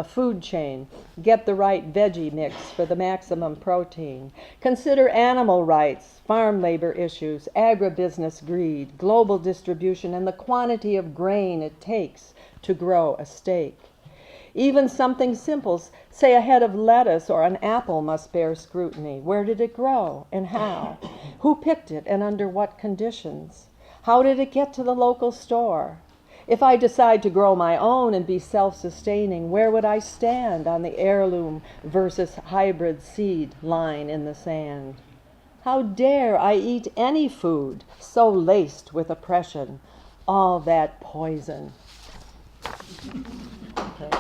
food chain, get the right veggie mix for the maximum protein, consider animal rights, farm labor issues, agribusiness greed, global distribution, and the quantity of grain it takes to grow a steak. Even something simple, say a head of lettuce or an apple, must bear scrutiny. Where did it grow and how? Who picked it and under what conditions? How did it get to the local store? If I decide to grow my own and be self-sustaining, where would I stand on the heirloom versus hybrid seed line in the sand? How dare I eat any food so laced with oppression, all that poison? Okay.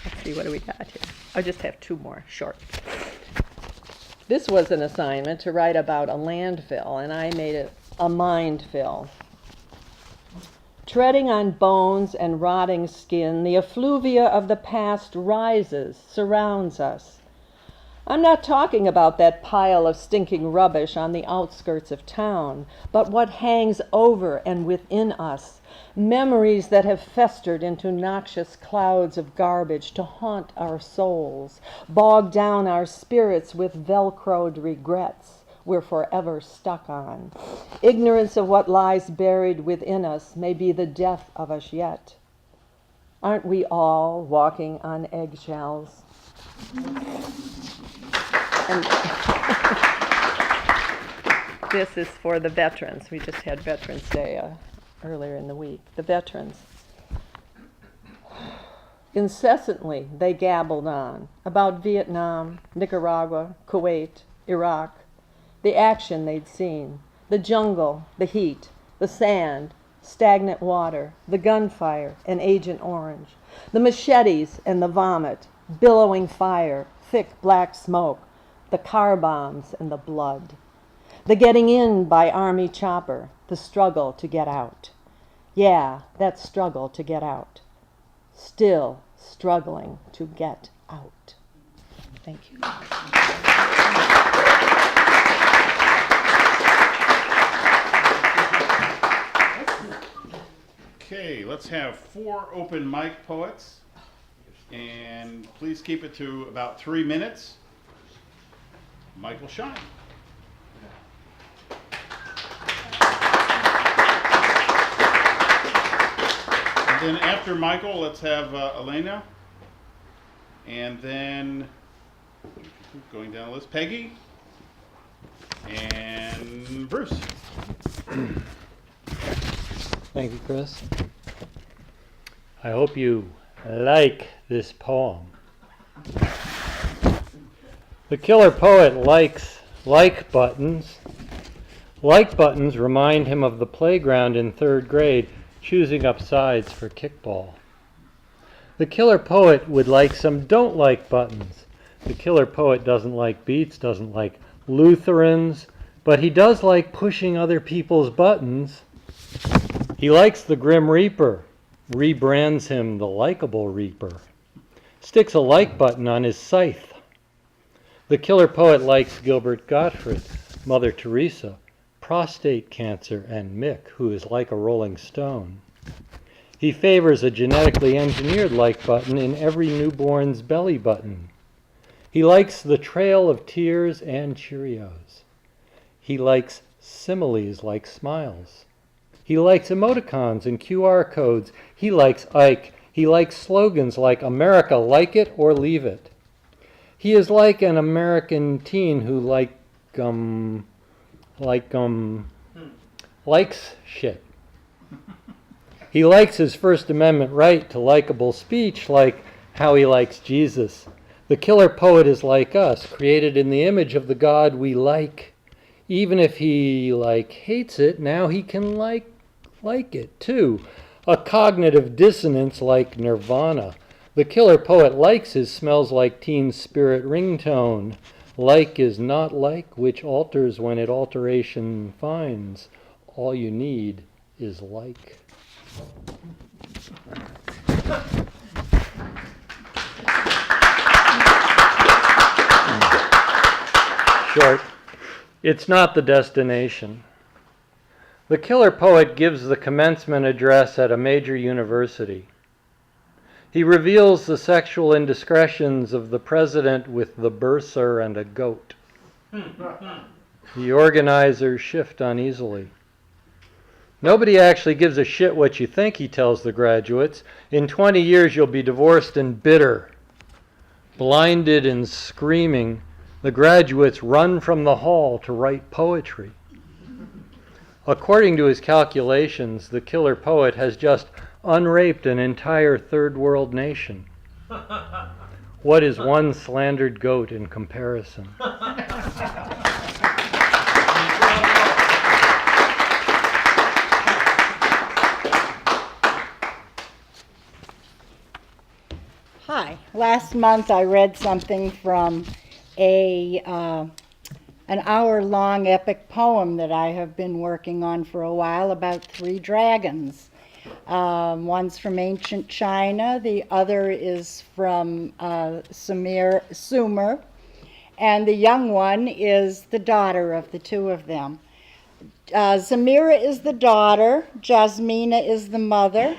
Let's see, what do we got here? I just have two more short. This was an assignment to write about a landfill, and I made it a mindfill. Treading on bones and rotting skin, the effluvia of the past rises, surrounds us. I'm not talking about that pile of stinking rubbish on the outskirts of town, but what hangs over and within us, memories that have festered into noxious clouds of garbage to haunt our souls, bog down our spirits with velcroed regrets we're forever stuck on. Ignorance of what lies buried within us may be the death of us yet. Aren't we all walking on eggshells? And this is for the veterans. We just had Veterans Day earlier in the week. The veterans. Incessantly they gabbled on about Vietnam, Nicaragua, Kuwait, Iraq, the action they'd seen, the jungle, the heat, the sand, stagnant water, the gunfire and Agent Orange, the machetes and the vomit, billowing fire, thick black smoke, the car bombs and the blood, the getting in by army chopper, the struggle to get out. Yeah, that struggle to get out. Still struggling to get out. Thank you. Okay, let's have 4 open mic poets. And please keep it to about 3 minutes. Michael Shine. And then after Michael, let's have Elena. And then, going down the list, Peggy. And Bruce. Thank you, Chris. I hope you like this poem. The killer poet likes like buttons. Like buttons remind him of the playground in 3rd grade, choosing up sides for kickball. The killer poet would like some don't like buttons. The killer poet doesn't like beats, doesn't like Lutherans, but he does like pushing other people's buttons. He likes the Grim Reaper, rebrands him the likable Reaper, sticks a like button on his scythe. The killer poet likes Gilbert Gottfried, Mother Teresa, prostate cancer, and Mick, who is like a rolling stone. He favors a genetically engineered like button in every newborn's belly button. He likes the trail of tears and Cheerios. He likes similes like smiles. He likes emoticons and QR codes. He likes Ike. He likes slogans like America, like it or leave it. He is like an American teen who likes shit. He likes his First Amendment right to likable speech, like how he likes Jesus. The killer poet is like us, created in the image of the God we like. Even if he hates it, now he can like it too. A cognitive dissonance like Nirvana. The killer poet likes his Smells Like Teen Spirit ringtone. Like is not like, which alters when it alteration finds. All you need is like. Short. It's not the destination. The killer poet gives the commencement address at a major university. He reveals the sexual indiscretions of the president with the bursar and a goat. The organizers shift uneasily. Nobody actually gives a shit what you think, he tells the graduates. In 20 years you'll be divorced and bitter. Blinded and screaming, the graduates run from the hall to write poetry. According to his calculations, the killer poet has just unraped an entire third world nation. What is one slandered goat in comparison? Hi. Last month I read something from an hour-long epic poem that I have been working on for a while about 3 dragons. One's from ancient China, the other is from Sumer, and the young one is the daughter of the 2 of them. Zamira is the daughter, Jasmina is the mother,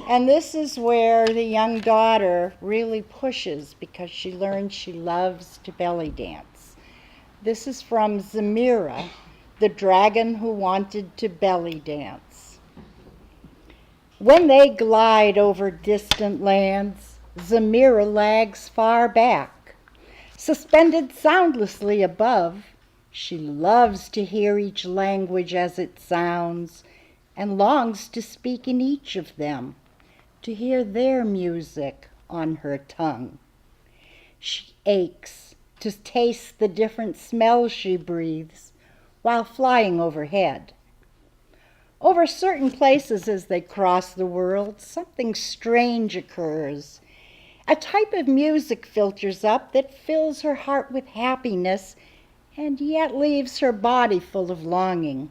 and this is where the young daughter really pushes because she learns she loves to belly dance. This is from Zamira, the dragon who wanted to belly dance. When they glide over distant lands, Zamira lags far back. Suspended soundlessly above, she loves to hear each language as it sounds and longs to speak in each of them, to hear their music on her tongue. She aches to taste the different smells she breathes while flying overhead. Over certain places as they cross the world, something strange occurs. A type of music filters up that fills her heart with happiness and yet leaves her body full of longing.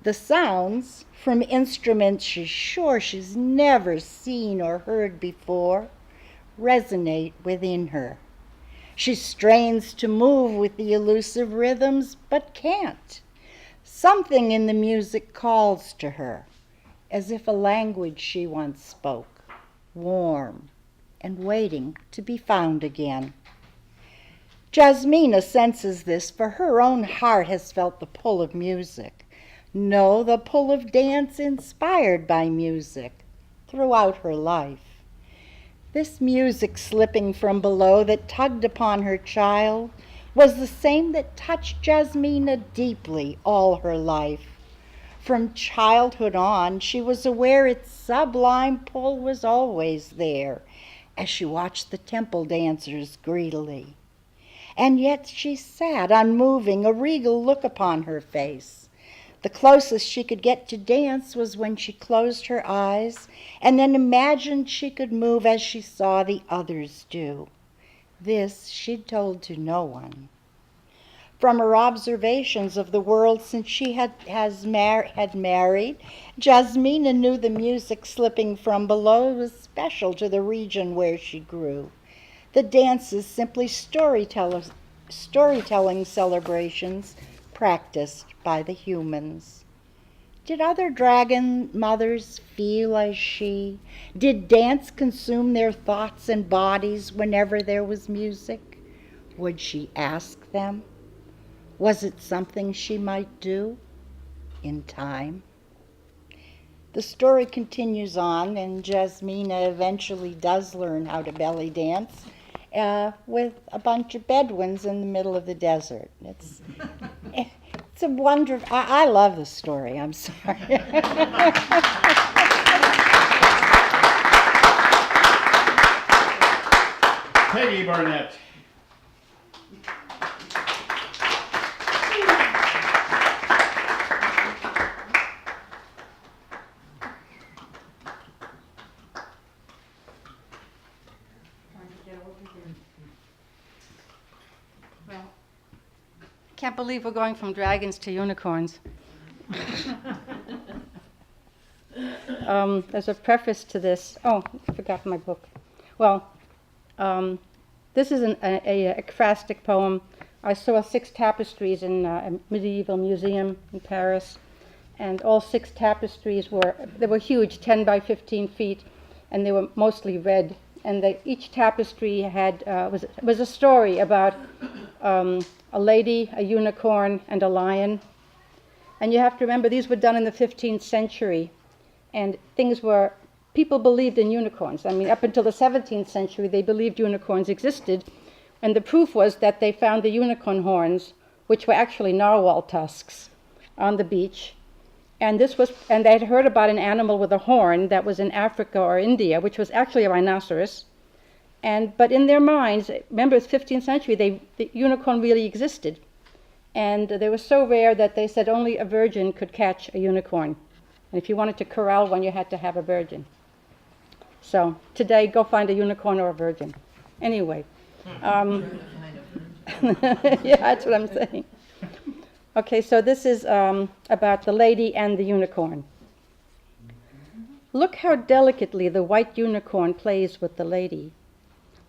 The sounds from instruments she's sure she's never seen or heard before resonate within her. She strains to move with the elusive rhythms, but can't. Something in the music calls to her, as if a language she once spoke, warm and waiting to be found again. Jasmina senses this, for her own heart has felt the pull of music. No, the pull of dance inspired by music throughout her life. This music slipping from below that tugged upon her child was the same that touched Jasmina deeply all her life. From childhood on, she was aware its sublime pull was always there as she watched the temple dancers greedily. And yet she sat unmoving, a regal look upon her face. The closest she could get to dance was when she closed her eyes and then imagined she could move as she saw the others do. This she'd told to no one. From her observations of the world since she had married, Jasmina knew the music slipping from below was special to the region where she grew. The dances simply storytelling celebrations practiced by the humans. Did other dragon mothers feel as she? Did dance consume their thoughts and bodies whenever there was music? Would she ask them? Was it something she might do in time? The story continues on, and Jasmina eventually does learn how to belly dance with a bunch of Bedouins in the middle of the desert. It's a wonderful, I love the story, I'm sorry. Peggy Barnett. Can't believe we're going from dragons to unicorns. There's a preface to this. Oh, I forgot my book. Well, this is a ekphrastic poem. I saw 6 tapestries in a medieval museum in Paris, and all 6 tapestries were huge, 10 by 15 feet, and they were mostly red. And each tapestry had was a story about a lady, a unicorn, and a lion. And you have to remember, these were done in the 15th century, and people believed in unicorns. I mean, up until the 17th century, they believed unicorns existed, and the proof was that they found the unicorn horns, which were actually narwhal tusks, on the beach. And they had heard about an animal with a horn that was in Africa or India, which was actually a rhinoceros. But in their minds, remember it's 15th century, the unicorn really existed. And they were so rare that they said only a virgin could catch a unicorn. And if you wanted to corral one, you had to have a virgin. So today, go find a unicorn or a virgin. Anyway. Yeah, that's what I'm saying. Okay, so this is about the lady and the unicorn. Look how delicately the white unicorn plays with the lady.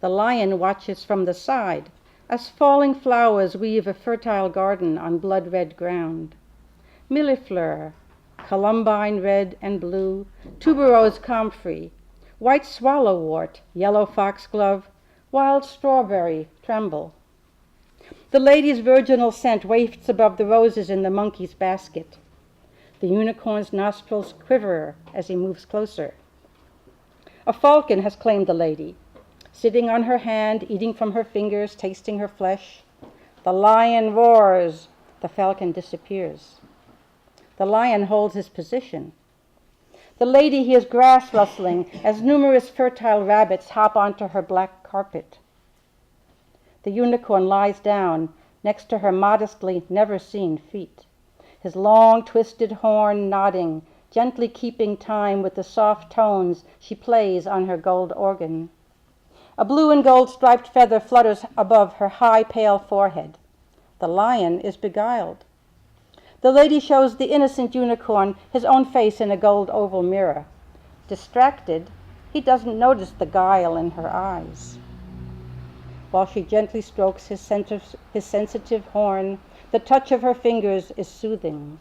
The lion watches from the side as falling flowers weave a fertile garden on blood-red ground. Millefleur, columbine red and blue, tuberose comfrey, white swallowwort, yellow foxglove, wild strawberry tremble. The lady's virginal scent wafts above the roses in the monkey's basket. The unicorn's nostrils quiver as he moves closer. A falcon has claimed the lady, sitting on her hand, eating from her fingers, tasting her flesh. The lion roars. The falcon disappears. The lion holds his position. The lady hears grass rustling as numerous fertile rabbits hop onto her black carpet. The unicorn lies down next to her modestly never-seen feet, his long twisted horn nodding, gently keeping time with the soft tones she plays on her gold organ. A blue and gold striped feather flutters above her high, pale forehead. The lion is beguiled. The lady shows the innocent unicorn his own face in a gold oval mirror. Distracted, he doesn't notice the guile in her eyes. While she gently strokes his sensitive horn, the touch of her fingers is soothing.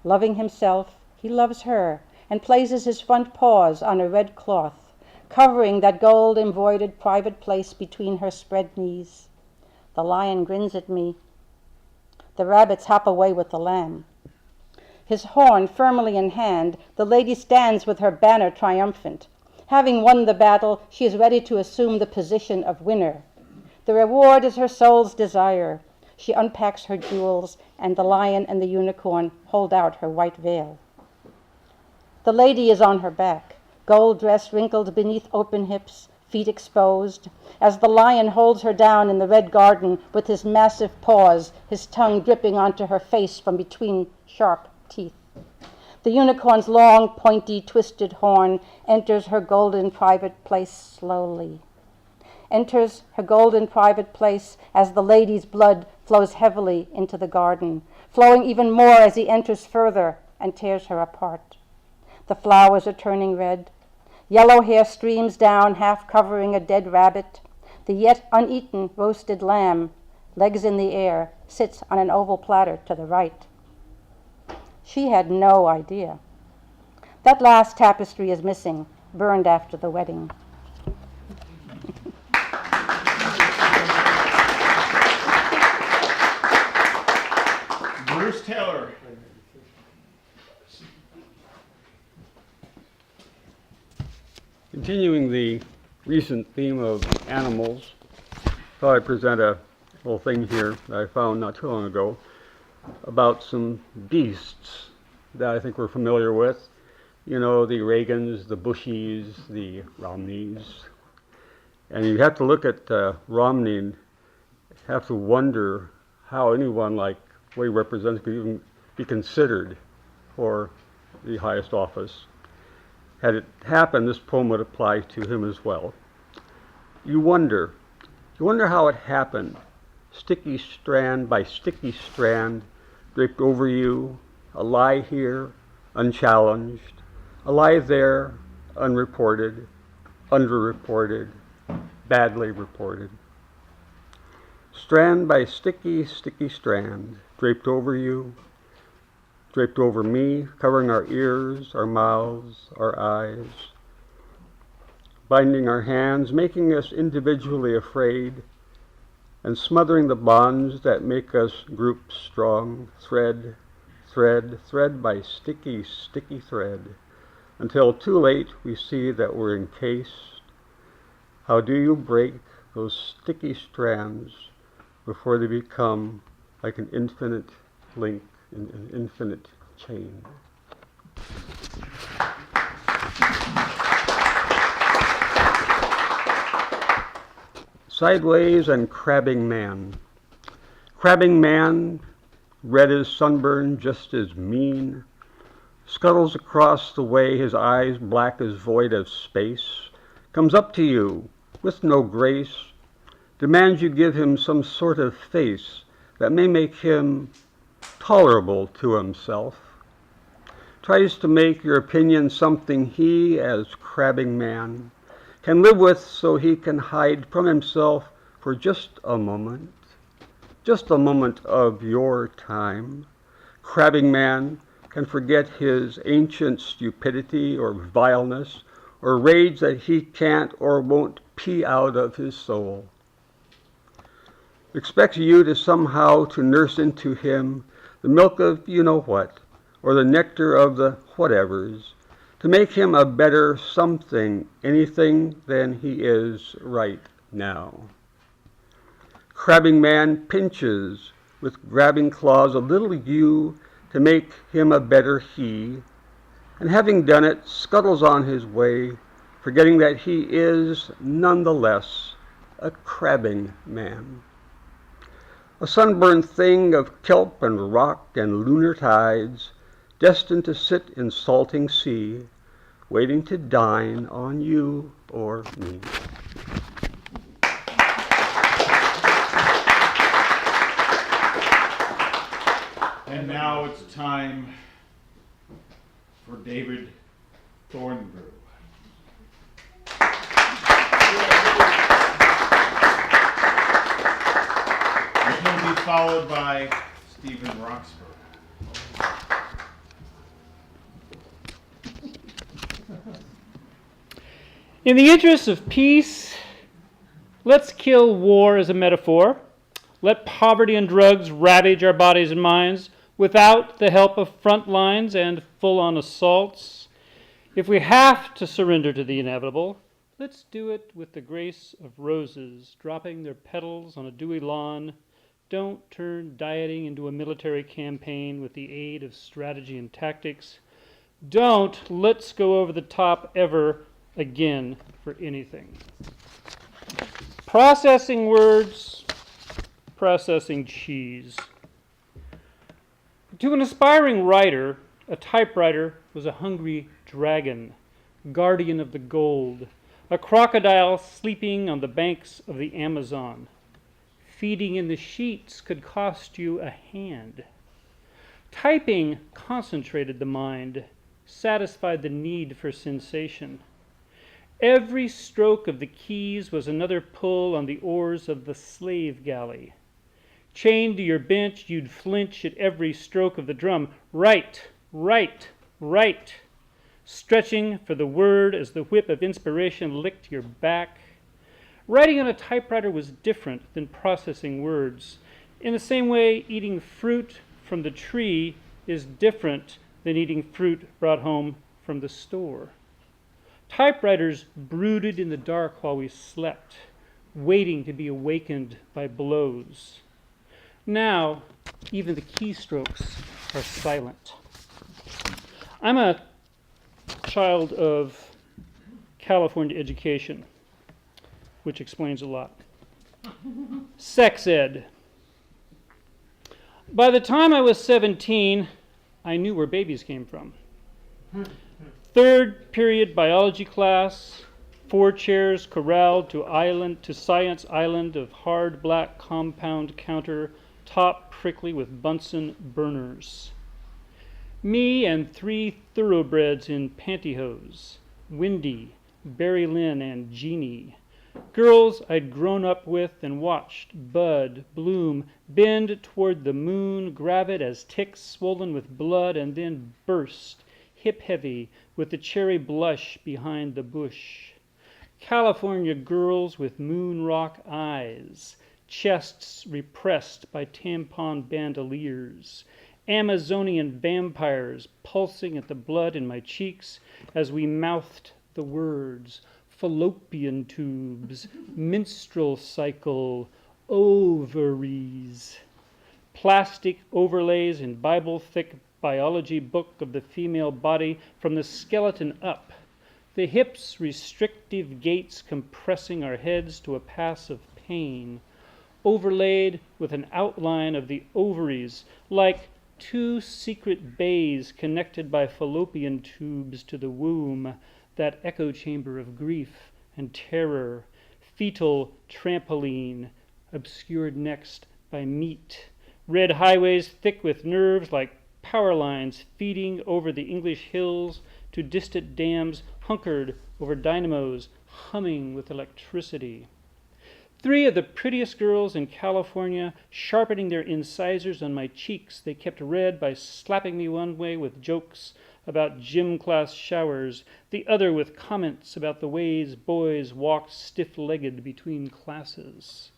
Loving himself, he loves her and places his front paws on a red cloth, covering that gold-embroidered private place between her spread knees. The lion grins at me. The rabbits hop away with the lamb. His horn firmly in hand, the lady stands with her banner triumphant. Having won the battle, she is ready to assume the position of winner. The reward is her soul's desire. She unpacks her jewels, and the lion and the unicorn hold out her white veil. The lady is on her back, gold dress wrinkled beneath open hips, feet exposed, as the lion holds her down in the red garden with his massive paws, his tongue dripping onto her face from between sharp teeth. The unicorn's long, pointy, twisted horn enters her golden private place slowly. Enters her golden private place as the lady's blood flows heavily into the garden, flowing even more as he enters further and tears her apart. The flowers are turning red. Yellow hair streams down, half covering a dead rabbit. The yet uneaten roasted lamb, legs in the air, sits on an oval platter to the right. She had no idea. That last tapestry is missing, burned after the wedding. Bruce Taylor. Continuing the recent theme of animals, thought I'd present a little thing here that I found not too long ago about some beasts that I think we're familiar with. You know, the Reagans, the Bushies, the Romneys. And you have to look at Romney and have to wonder how anyone like what he represents could even be considered for the highest office. Had it happened, this poem would apply to him as well. You wonder how it happened. Sticky strand by sticky strand, draped over you, a lie here, unchallenged, a lie there, unreported, underreported, badly reported. Strand by sticky, sticky strand, draped over you, draped over me, covering our ears, our mouths, our eyes, binding our hands, making us individually afraid, and smothering the bonds that make us groups strong, thread, thread, thread by sticky, sticky thread, until too late we see that we're encased. How do you break those sticky strands before they become like an infinite link, an infinite chain? Sideways and crabbing man. Crabbing man, red as sunburn, just as mean, scuttles across the way, his eyes black as void of space, comes up to you with no grace, demands you give him some sort of face that may make him tolerable to himself, tries to make your opinion something he, as crabbing man, can live with so he can hide from himself for just a moment of your time. Crabbing man can forget his ancient stupidity or vileness or rage that he can't or won't pee out of his soul. Expects you to somehow to nurse into him the milk of you-know-what, or the nectar of the whatevers, to make him a better something, anything than he is right now. Crabbing man pinches with grabbing claws a little you to make him a better he, and having done it, scuttles on his way, forgetting that he is, nonetheless, a crabbing man. A sunburned thing of kelp and rock and lunar tides, destined to sit in salting sea, waiting to dine on you or me. And now it's time for David Thornbrew. It will be followed by Stephen Roxburgh. In the interest of peace, let's kill war as a metaphor. Let poverty and drugs ravage our bodies and minds without the help of front lines and full-on assaults. If we have to surrender to the inevitable, let's do it with the grace of roses dropping their petals on a dewy lawn. Don't turn dieting into a military campaign with the aid of strategy and tactics. Don't let's go over the top ever again for anything. Processing words, processing cheese. To an aspiring writer, a typewriter was a hungry dragon, guardian of the gold, a crocodile sleeping on the banks of the Amazon. Feeding in the sheets could cost you a hand. Typing concentrated the mind, satisfied the need for sensation. Every stroke of the keys was another pull on the oars of the slave galley. Chained to your bench, you'd flinch at every stroke of the drum. Write, write, write. Stretching for the word as the whip of inspiration licked your back. Writing on a typewriter was different than processing words. In the same way, eating fruit from the tree is different than eating fruit brought home from the store. Typewriters brooded in the dark while we slept, waiting to be awakened by blows. Now, even the keystrokes are silent. I'm a child of California education, which explains a lot. Sex ed. By the time I was 17, I knew where babies came from. Third period biology class, 4 chairs corralled to Science Island of hard black compound counter, top prickly with Bunsen burners. Me and 3 thoroughbreds in pantyhose, Wendy, Barry Lynn, and Jeannie. Girls I'd grown up with and watched bud, bloom, bend toward the moon, grab it as ticks swollen with blood, and then burst, hip-heavy, with the cherry blush behind the bush. California girls with moon rock eyes, chests repressed by tampon bandoliers. Amazonian vampires pulsing at the blood in my cheeks as we mouthed the words. Fallopian tubes, menstrual cycle, ovaries. Plastic overlays in Bible-thick biology book of the female body from the skeleton up. The hips restrictive gaits compressing our heads to a pass of pain. Overlaid with an outline of the ovaries like 2 secret bays connected by fallopian tubes to the womb. That echo chamber of grief and terror, fetal trampoline, obscured next by meat, red highways thick with nerves like power lines feeding over the English hills to distant dams hunkered over dynamos humming with electricity. 3 of the prettiest girls in California sharpening their incisors on my cheeks they kept red by slapping me one way with jokes about gym class showers, the other with comments about the ways boys walked stiff-legged between classes.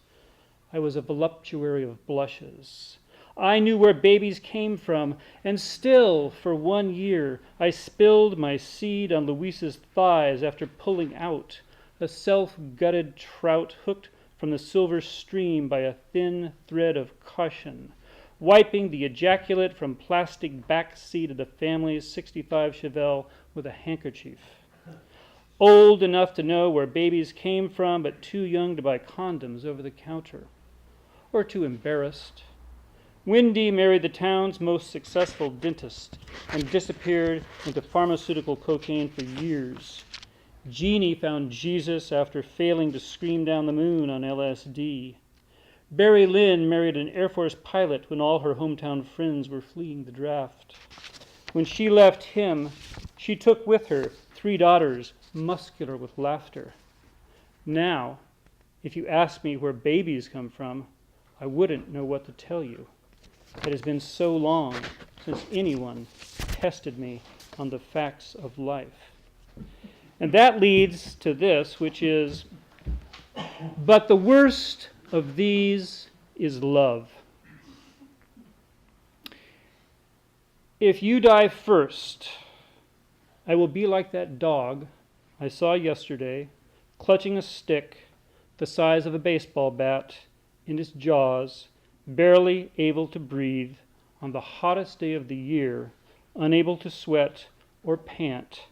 I was a voluptuary of blushes. I knew where babies came from, and still, for 1 year, I spilled my seed on Luisa's thighs after pulling out, a self-gutted trout hooked from the silver stream by a thin thread of caution. wiping the ejaculate from plastic back seat of the family's 65 Chevelle with a handkerchief. Old enough to know where babies came from, but too young to buy condoms over the counter. Or too embarrassed. Wendy married the town's most successful dentist and disappeared into pharmaceutical cocaine for years. Jeannie found Jesus after failing to scream down the moon on LSD. Barry Lynn married an Air Force pilot when all her hometown friends were fleeing the draft. When she left him, she took with her 3 daughters, muscular with laughter. Now, if you ask me where babies come from, I wouldn't know what to tell you. It has been so long since anyone tested me on the facts of life. And that leads to this, which is, but the worst of these is love. If you die first, I will be like that dog I saw yesterday, clutching a stick the size of a baseball bat in its jaws, barely able to breathe on the hottest day of the year, unable to sweat or pant,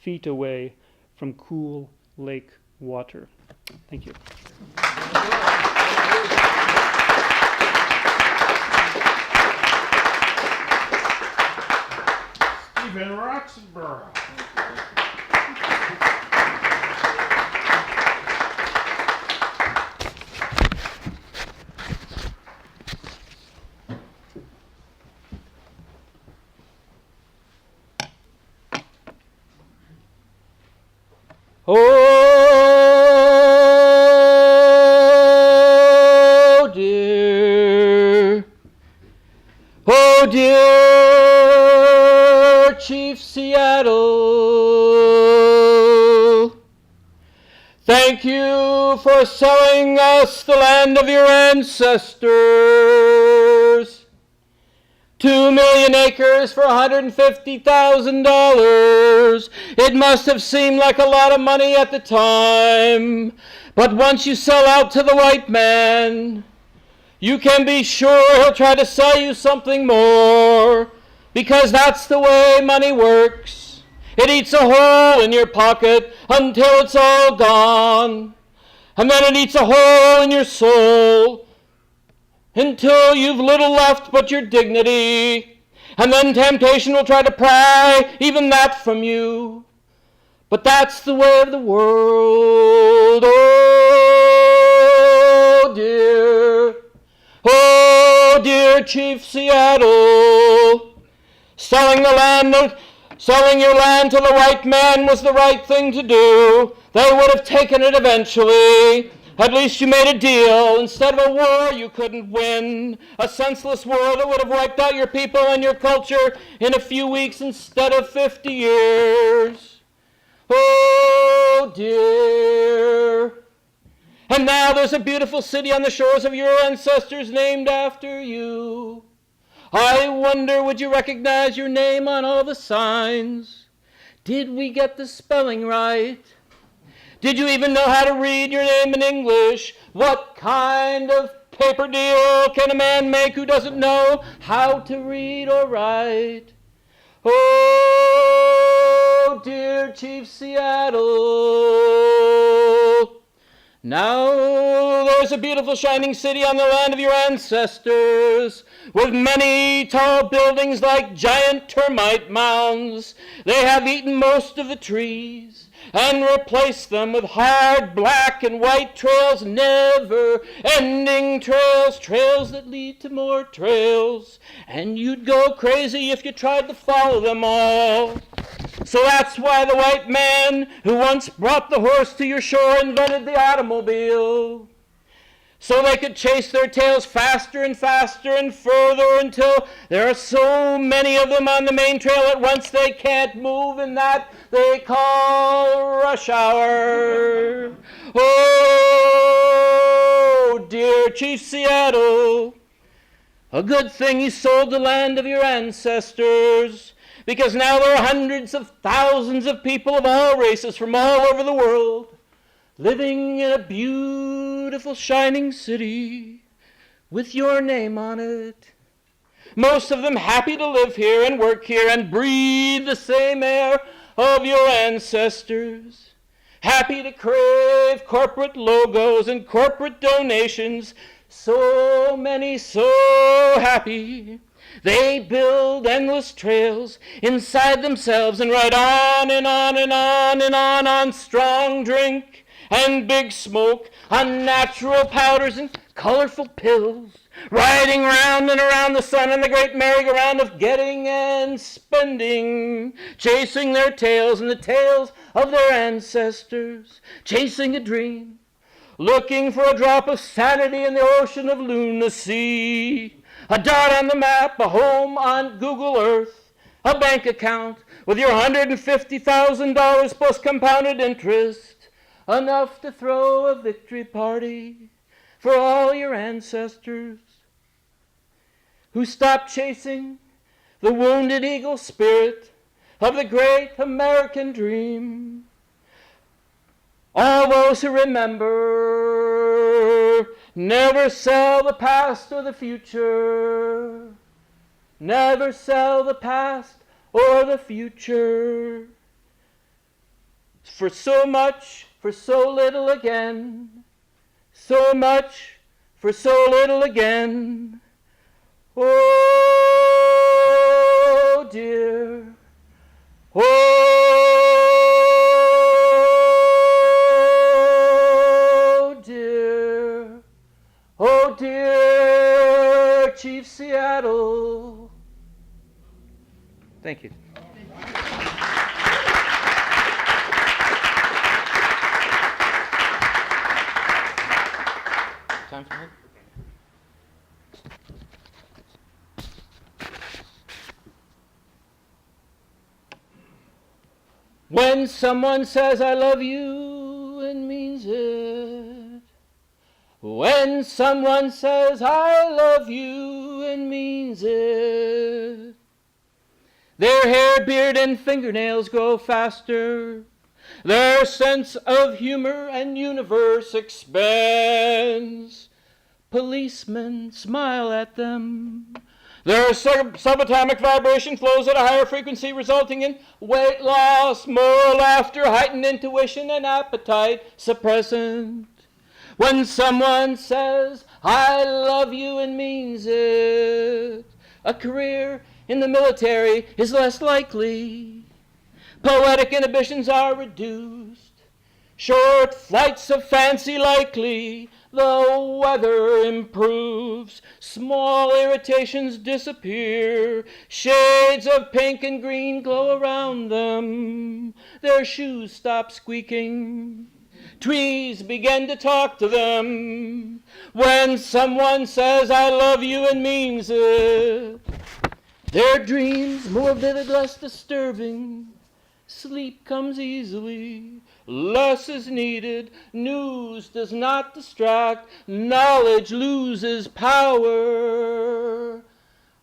feet away from cool lake water. Thank you. Stephen Roxburgh. Oh dear, oh dear Chief Seattle, thank you for selling us the land of your ancestors. 2 million acres for $150,000. It must have seemed like a lot of money at the time. But once you sell out to the white man, you can be sure he'll try to sell you something more. Because that's the way money works. It eats a hole in your pocket until it's all gone. And then it eats a hole in your soul until you've little left but your dignity. And then temptation will try to pry even that from you. But that's the way of the world. Oh dear Chief Seattle, selling your land to the white man was the right thing to do. They would have taken it eventually. At least you made a deal instead of a war you couldn't win. A senseless war that would have wiped out your people and your culture in a few weeks instead of 50 years. Oh dear. And now there's a beautiful city on the shores of your ancestors named after you. I wonder, would you recognize your name on all the signs? Did we get the spelling right? Did you even know how to read your name in English? What kind of paper deal can a man make who doesn't know how to read or write? Oh, dear Chief Seattle. Now there's a beautiful shining city on the land of your ancestors, with many tall buildings like giant termite mounds. They have eaten most of the trees and replaced them with hard black and white trails, never-ending trails, trails that lead to more trails, and you'd go crazy if you tried to follow them all. So that's why the white man who once brought the horse to your shore invented the automobile. So they could chase their tails faster and faster and further until there are so many of them on the main trail at once they can't move, and that they call rush hour. Oh, dear Chief Seattle, a good thing you sold the land of your ancestors, because now there are hundreds of thousands of people of all races from all over the world living in a beautiful shining city with your name on it. most of them happy to live here and work here and breathe the same air of your ancestors. Happy to crave corporate logos and corporate donations. So many so happy. They build endless trails inside themselves and ride on and on and on and on strong drink and big smoke, on natural powders and colorful pills, riding round and around the sun in the great merry-go-round of getting and spending, chasing their tails and the tails of their ancestors, chasing a dream, looking for a drop of sanity in the ocean of lunacy, a dot on the map, a home on Google Earth, a bank account with your $150,000 plus compounded interest, enough to throw a victory party for all your ancestors who stopped chasing the wounded eagle spirit of the great American dream. All those who remember, never sell the past or the future. Never sell the past or the future. For so much, for so little again. So much, for so little again. Oh dear, oh dear, oh dear, Chief Seattle. Thank you. Time for it? When someone says I love you and means it. When someone says I love you and means it. Their hair, beard, and fingernails grow faster. Their sense of humor and universe expands. Policemen smile at them. Their subatomic vibration flows at a higher frequency, resulting in weight loss, more laughter, heightened intuition, and appetite suppressant. When someone says, I love you and means it, a career in the military is less likely. Poetic inhibitions are reduced. Short flights of fancy likely. The weather improves. Small irritations disappear. Shades of pink and green glow around them. Their shoes stop squeaking. Trees begin to talk to them. When someone says, I love you and means it. Their dreams more vivid, less disturbing. Sleep comes easily. Less is needed. News does not distract. Knowledge loses power.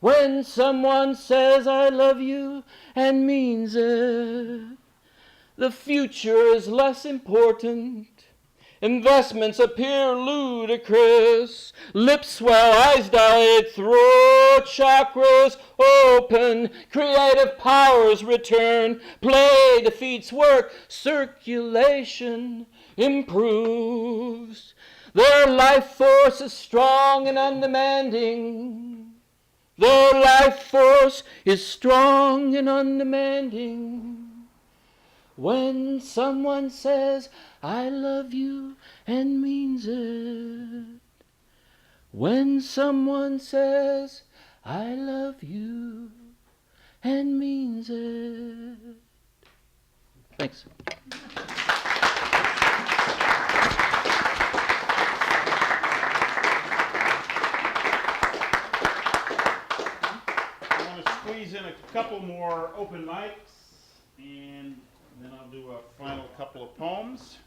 When someone says, I love you and means it. The future is less important. Investments appear ludicrous. Lips swell, eyes dilate, throat chakras open. Creative powers return. Play defeats work. Circulation improves. Their life force is strong and undemanding. Their life force is strong and undemanding. When someone says, I love you and means it. When someone says, I love you and means it. Thanks. I want to squeeze in a couple more open mics, and then I'll do a final couple of poems.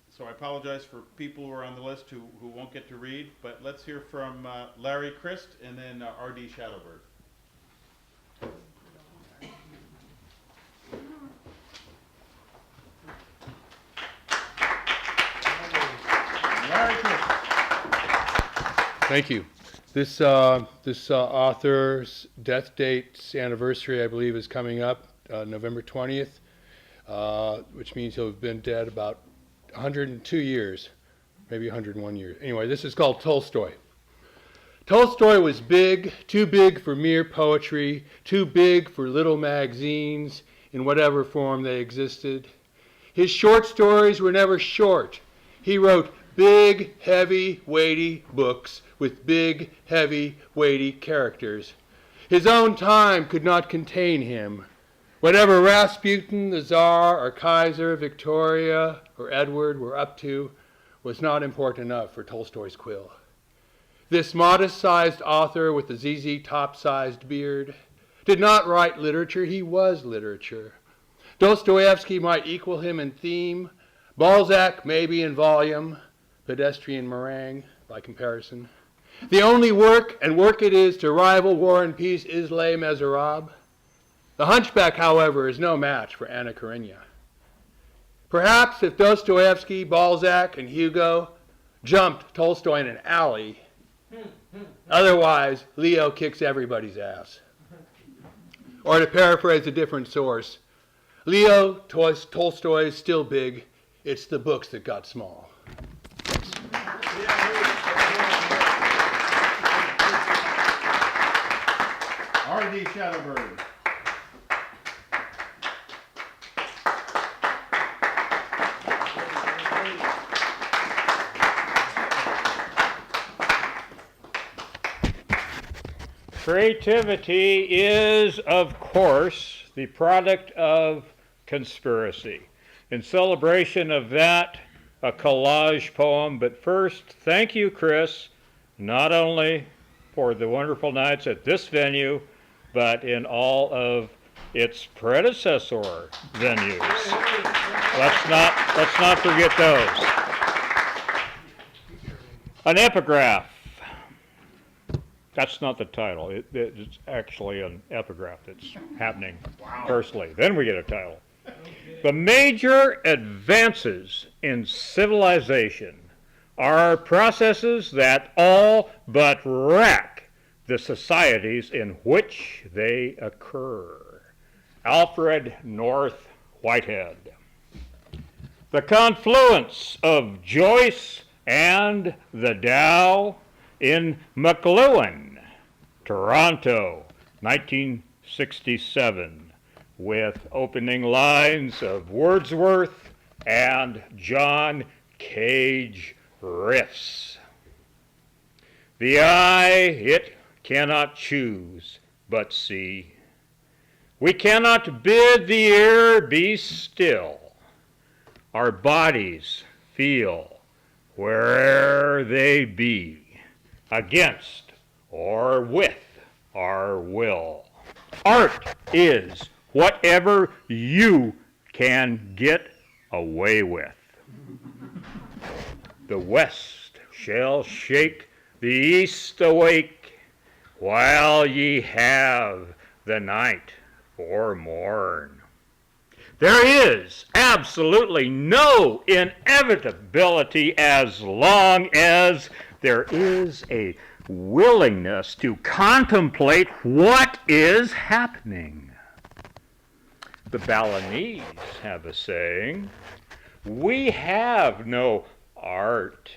So I apologize for people who are on the list who won't get to read, but let's hear from Larry Christ and then R.D. Shadowbird. Thank you. This author's death date's anniversary, I believe, is coming up November 20th, which means he'll have been dead about 102 years, maybe 101 years. Anyway, this is called Tolstoy. Tolstoy was big, too big for mere poetry, too big for little magazines in whatever form they existed. His short stories were never short. He wrote big, heavy, weighty books with big, heavy, weighty characters. His own time could not contain him. Whatever Rasputin, the Tsar, or Kaiser, Victoria, or Edward were up to was not important enough for Tolstoy's quill. This modest-sized author with the ZZ top-sized beard did not write literature, he was literature. Dostoevsky might equal him in theme, Balzac maybe in volume, pedestrian meringue by comparison. The only work, and work it is, to rival War and Peace is Les Miserables. The Hunchback, however, is no match for Anna Karenina. Perhaps if Dostoevsky, Balzac, and Hugo jumped Tolstoy in an alley, otherwise Leo kicks everybody's ass. Or to paraphrase a different source, Leo Tolstoy is still big, it's the books that got small. R.D. Shadowberg. Creativity is, of course, the product of conspiracy. In celebration of that, a collage poem. But first, thank you, Chris, not only for the wonderful nights at this venue, but in all of its predecessor venues. Let's not forget those. An epigraph. That's not the title. It's actually an epigraph that's happening firstly. Then we get a title. The major advances in civilization are processes that all but wreck the societies in which they occur. Alfred North Whitehead. The confluence of Joyce and the Tao in McLuhan, Toronto, 1967, with opening lines of Wordsworth and John Cage riffs. The eye, it cannot choose but see. We cannot bid the ear be still. Our bodies feel where'er they be, against or with our will. Art is whatever you can get away with. The West shall shake the East awake, while ye have the night for morn. There is absolutely no inevitability as long as there is a willingness to contemplate what is happening. The Balinese have a saying, we have no art.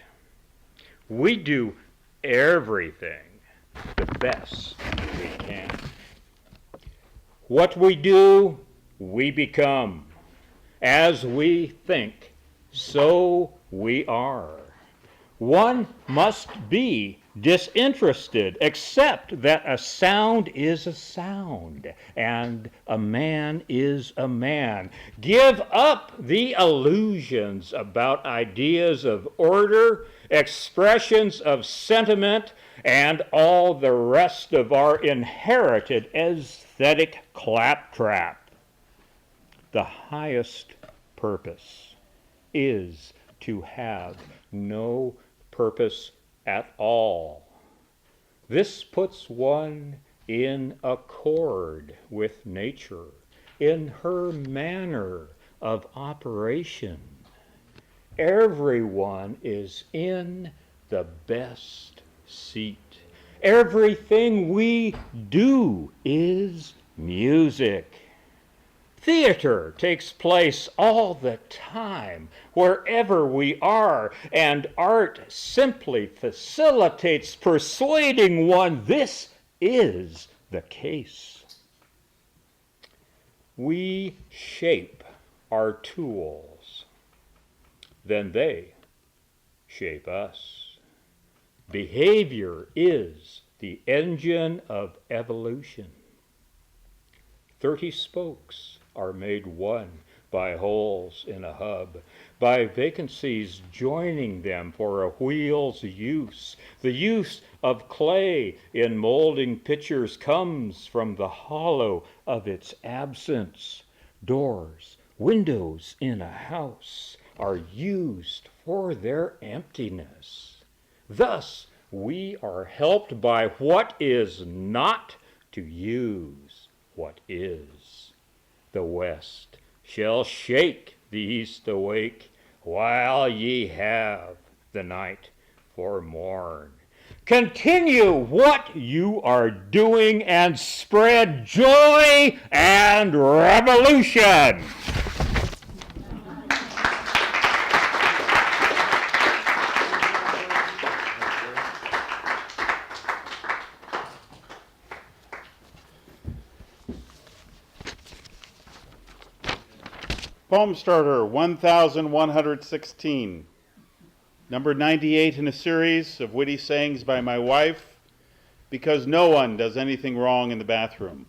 We do everything the best we can. What we do, we become. As we think, so we are. One must be disinterested, except that a sound is a sound, and a man is a man. Give up the illusions about ideas of order, expressions of sentiment, and all the rest of our inherited aesthetic claptrap. The highest purpose is to have no purpose at all. This puts one in accord with nature, in her manner of operation. Everyone is in the best seat. Everything we do is music. Theater takes place all the time, wherever we are, and art simply facilitates persuading one this is the case. We shape our tools, then they shape us. Behavior is the engine of evolution. 30 spokes are made one by holes in a hub, by vacancies joining them for a wheel's use. The use of clay in molding pitchers comes from the hollow of its absence. Doors, windows in a house are used for their emptiness. Thus, we are helped by what is not to use what is. The West shall shake the East awake, while ye have the night for morn. Continue what you are doing and spread joy and revolution. Poem starter 1116. Number 98 in a series of witty sayings by my wife, because no one does anything wrong in the bathroom.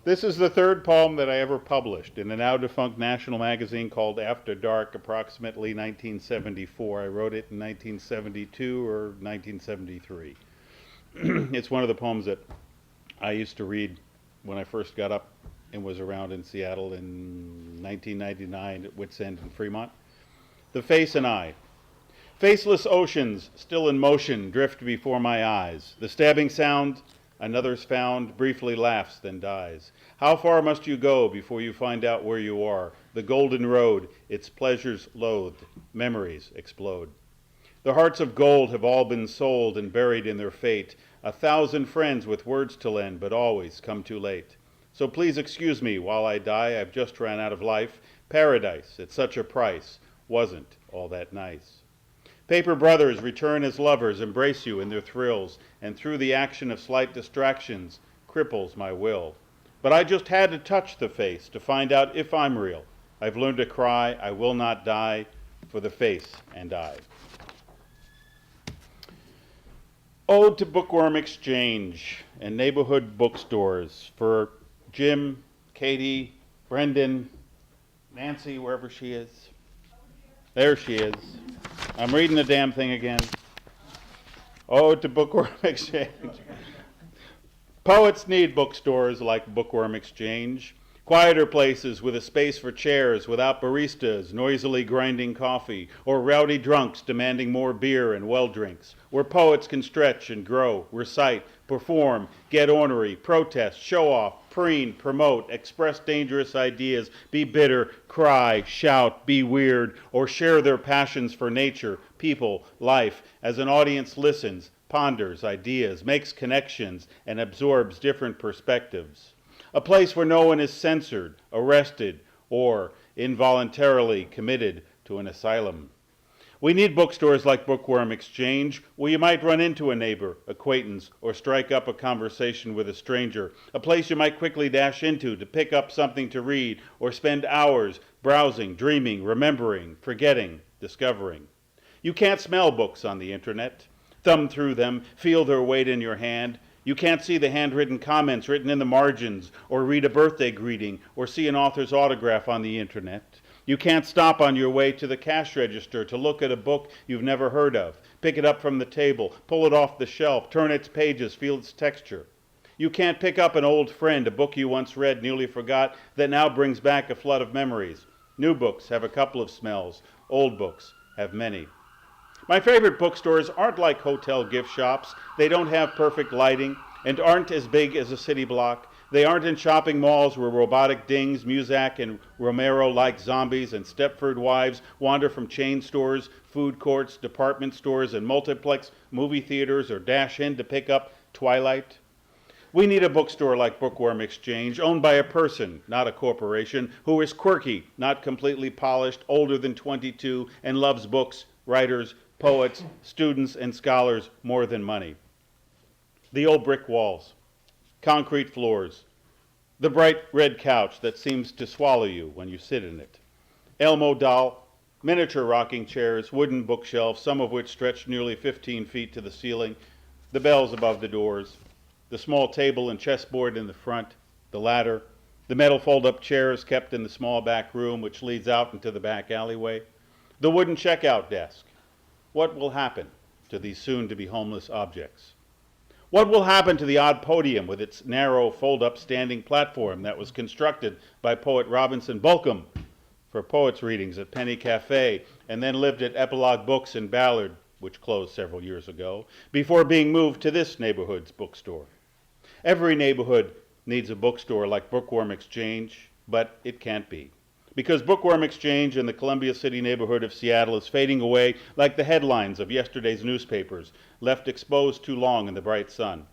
This is the third poem that I ever published in the now defunct national magazine called After Dark, approximately 1974. I wrote it in 1972 or 1973. It's one of the poems that I used to read when I first got up and was around in Seattle in 1999 at Wits End in Fremont. The Face and I. Faceless oceans, still in motion, drift before my eyes. The stabbing sound, another's found, briefly laughs, then dies. How far must you go before you find out where you are? The golden road, its pleasures loathed, memories explode. The hearts of gold have all been sold and buried in their fate. 1,000 friends with words to lend, but always come too late. So please excuse me while I die, I've just ran out of life. Paradise, at such a price, wasn't all that nice. Paper brothers return as lovers, embrace you in their thrills, and through the action of slight distractions, cripples my will. But I just had to touch the face to find out if I'm real. I've learned to cry, I will not die, for the face and I. Ode to Bookworm Exchange and neighborhood bookstores for Jim, Katie, Brendan, Nancy, wherever she is. There she is. I'm reading the damn thing again. Ode to Bookworm Exchange. Poets need bookstores like Bookworm Exchange. Quieter places with a space for chairs without baristas noisily grinding coffee, or rowdy drunks demanding more beer and well drinks, where poets can stretch and grow, recite, perform, get ornery, protest, show off, preen, promote, express dangerous ideas, be bitter, cry, shout, be weird, or share their passions for nature, people, life, as an audience listens, ponders ideas, makes connections, and absorbs different perspectives. A place where no one is censored, arrested, or involuntarily committed to an asylum. We need bookstores like Bookworm Exchange, where you might run into a neighbor, acquaintance, or strike up a conversation with a stranger. A place you might quickly dash into to pick up something to read, or spend hours browsing, dreaming, remembering, forgetting, discovering. You can't smell books on the internet. Thumb through them, feel their weight in your hand. You can't see the handwritten comments written in the margins, or read a birthday greeting, or see an author's autograph on the internet. You can't stop on your way to the cash register to look at a book you've never heard of, pick it up from the table, pull it off the shelf, turn its pages, feel its texture. You can't pick up an old friend, a book you once read, nearly forgot, that now brings back a flood of memories. New books have a couple of smells. Old books have many. My favorite bookstores aren't like hotel gift shops. They don't have perfect lighting and aren't as big as a city block. They aren't in shopping malls where robotic dings, Muzak, and Romero-like zombies and Stepford wives wander from chain stores, food courts, department stores, and multiplex movie theaters or dash in to pick up Twilight. We need a bookstore like Bookworm Exchange, owned by a person, not a corporation, who is quirky, not completely polished, older than 22, and loves books, writers, poets, students, and scholars more than money. The old brick walls, concrete floors, the bright red couch that seems to swallow you when you sit in it, Elmo doll, miniature rocking chairs, wooden bookshelves, some of which stretch nearly 15 feet to the ceiling, the bells above the doors, the small table and chessboard in the front, the ladder, the metal fold-up chairs kept in the small back room which leads out into the back alleyway, the wooden checkout desk. What will happen to these soon-to-be homeless objects? What will happen to the odd podium with its narrow fold-up standing platform that was constructed by poet Robinson Bulcum for poets' readings at Penny Cafe and then lived at Epilogue Books in Ballard, which closed several years ago, before being moved to this neighborhood's bookstore? Every neighborhood needs a bookstore like Bookworm Exchange, but it can't be, because Bookworm Exchange in the Columbia City neighborhood of Seattle is fading away like the headlines of yesterday's newspapers, left exposed too long in the bright sun.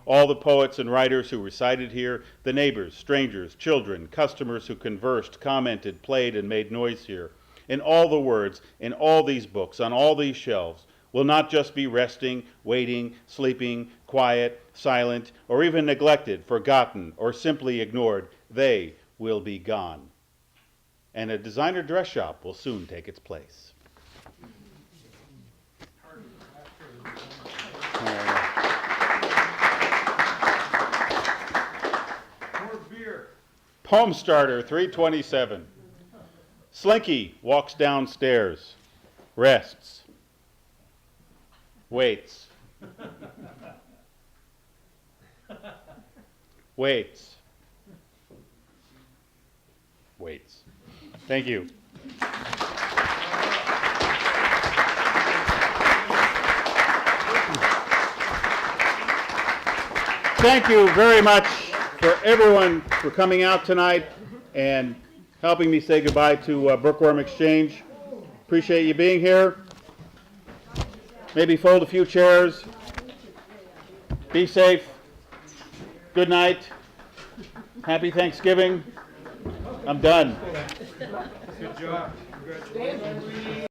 All the poets and writers who resided here, the neighbors, strangers, children, customers who conversed, commented, played, and made noise here, and all the words in all these books, on all these shelves, will not just be resting, waiting, sleeping, quiet, silent, or even neglected, forgotten, or simply ignored. They will be gone. And a designer dress shop will soon take its place. Poem starter 327. Slinky walks downstairs, rests, waits, waits, waits. Thank you. Thank you very much for everyone for coming out tonight and helping me say goodbye to Bookworm Exchange. Appreciate you being here. Maybe fold a few chairs. Be safe. Good night. Happy Thanksgiving. I'm done. Good job. Congratulations.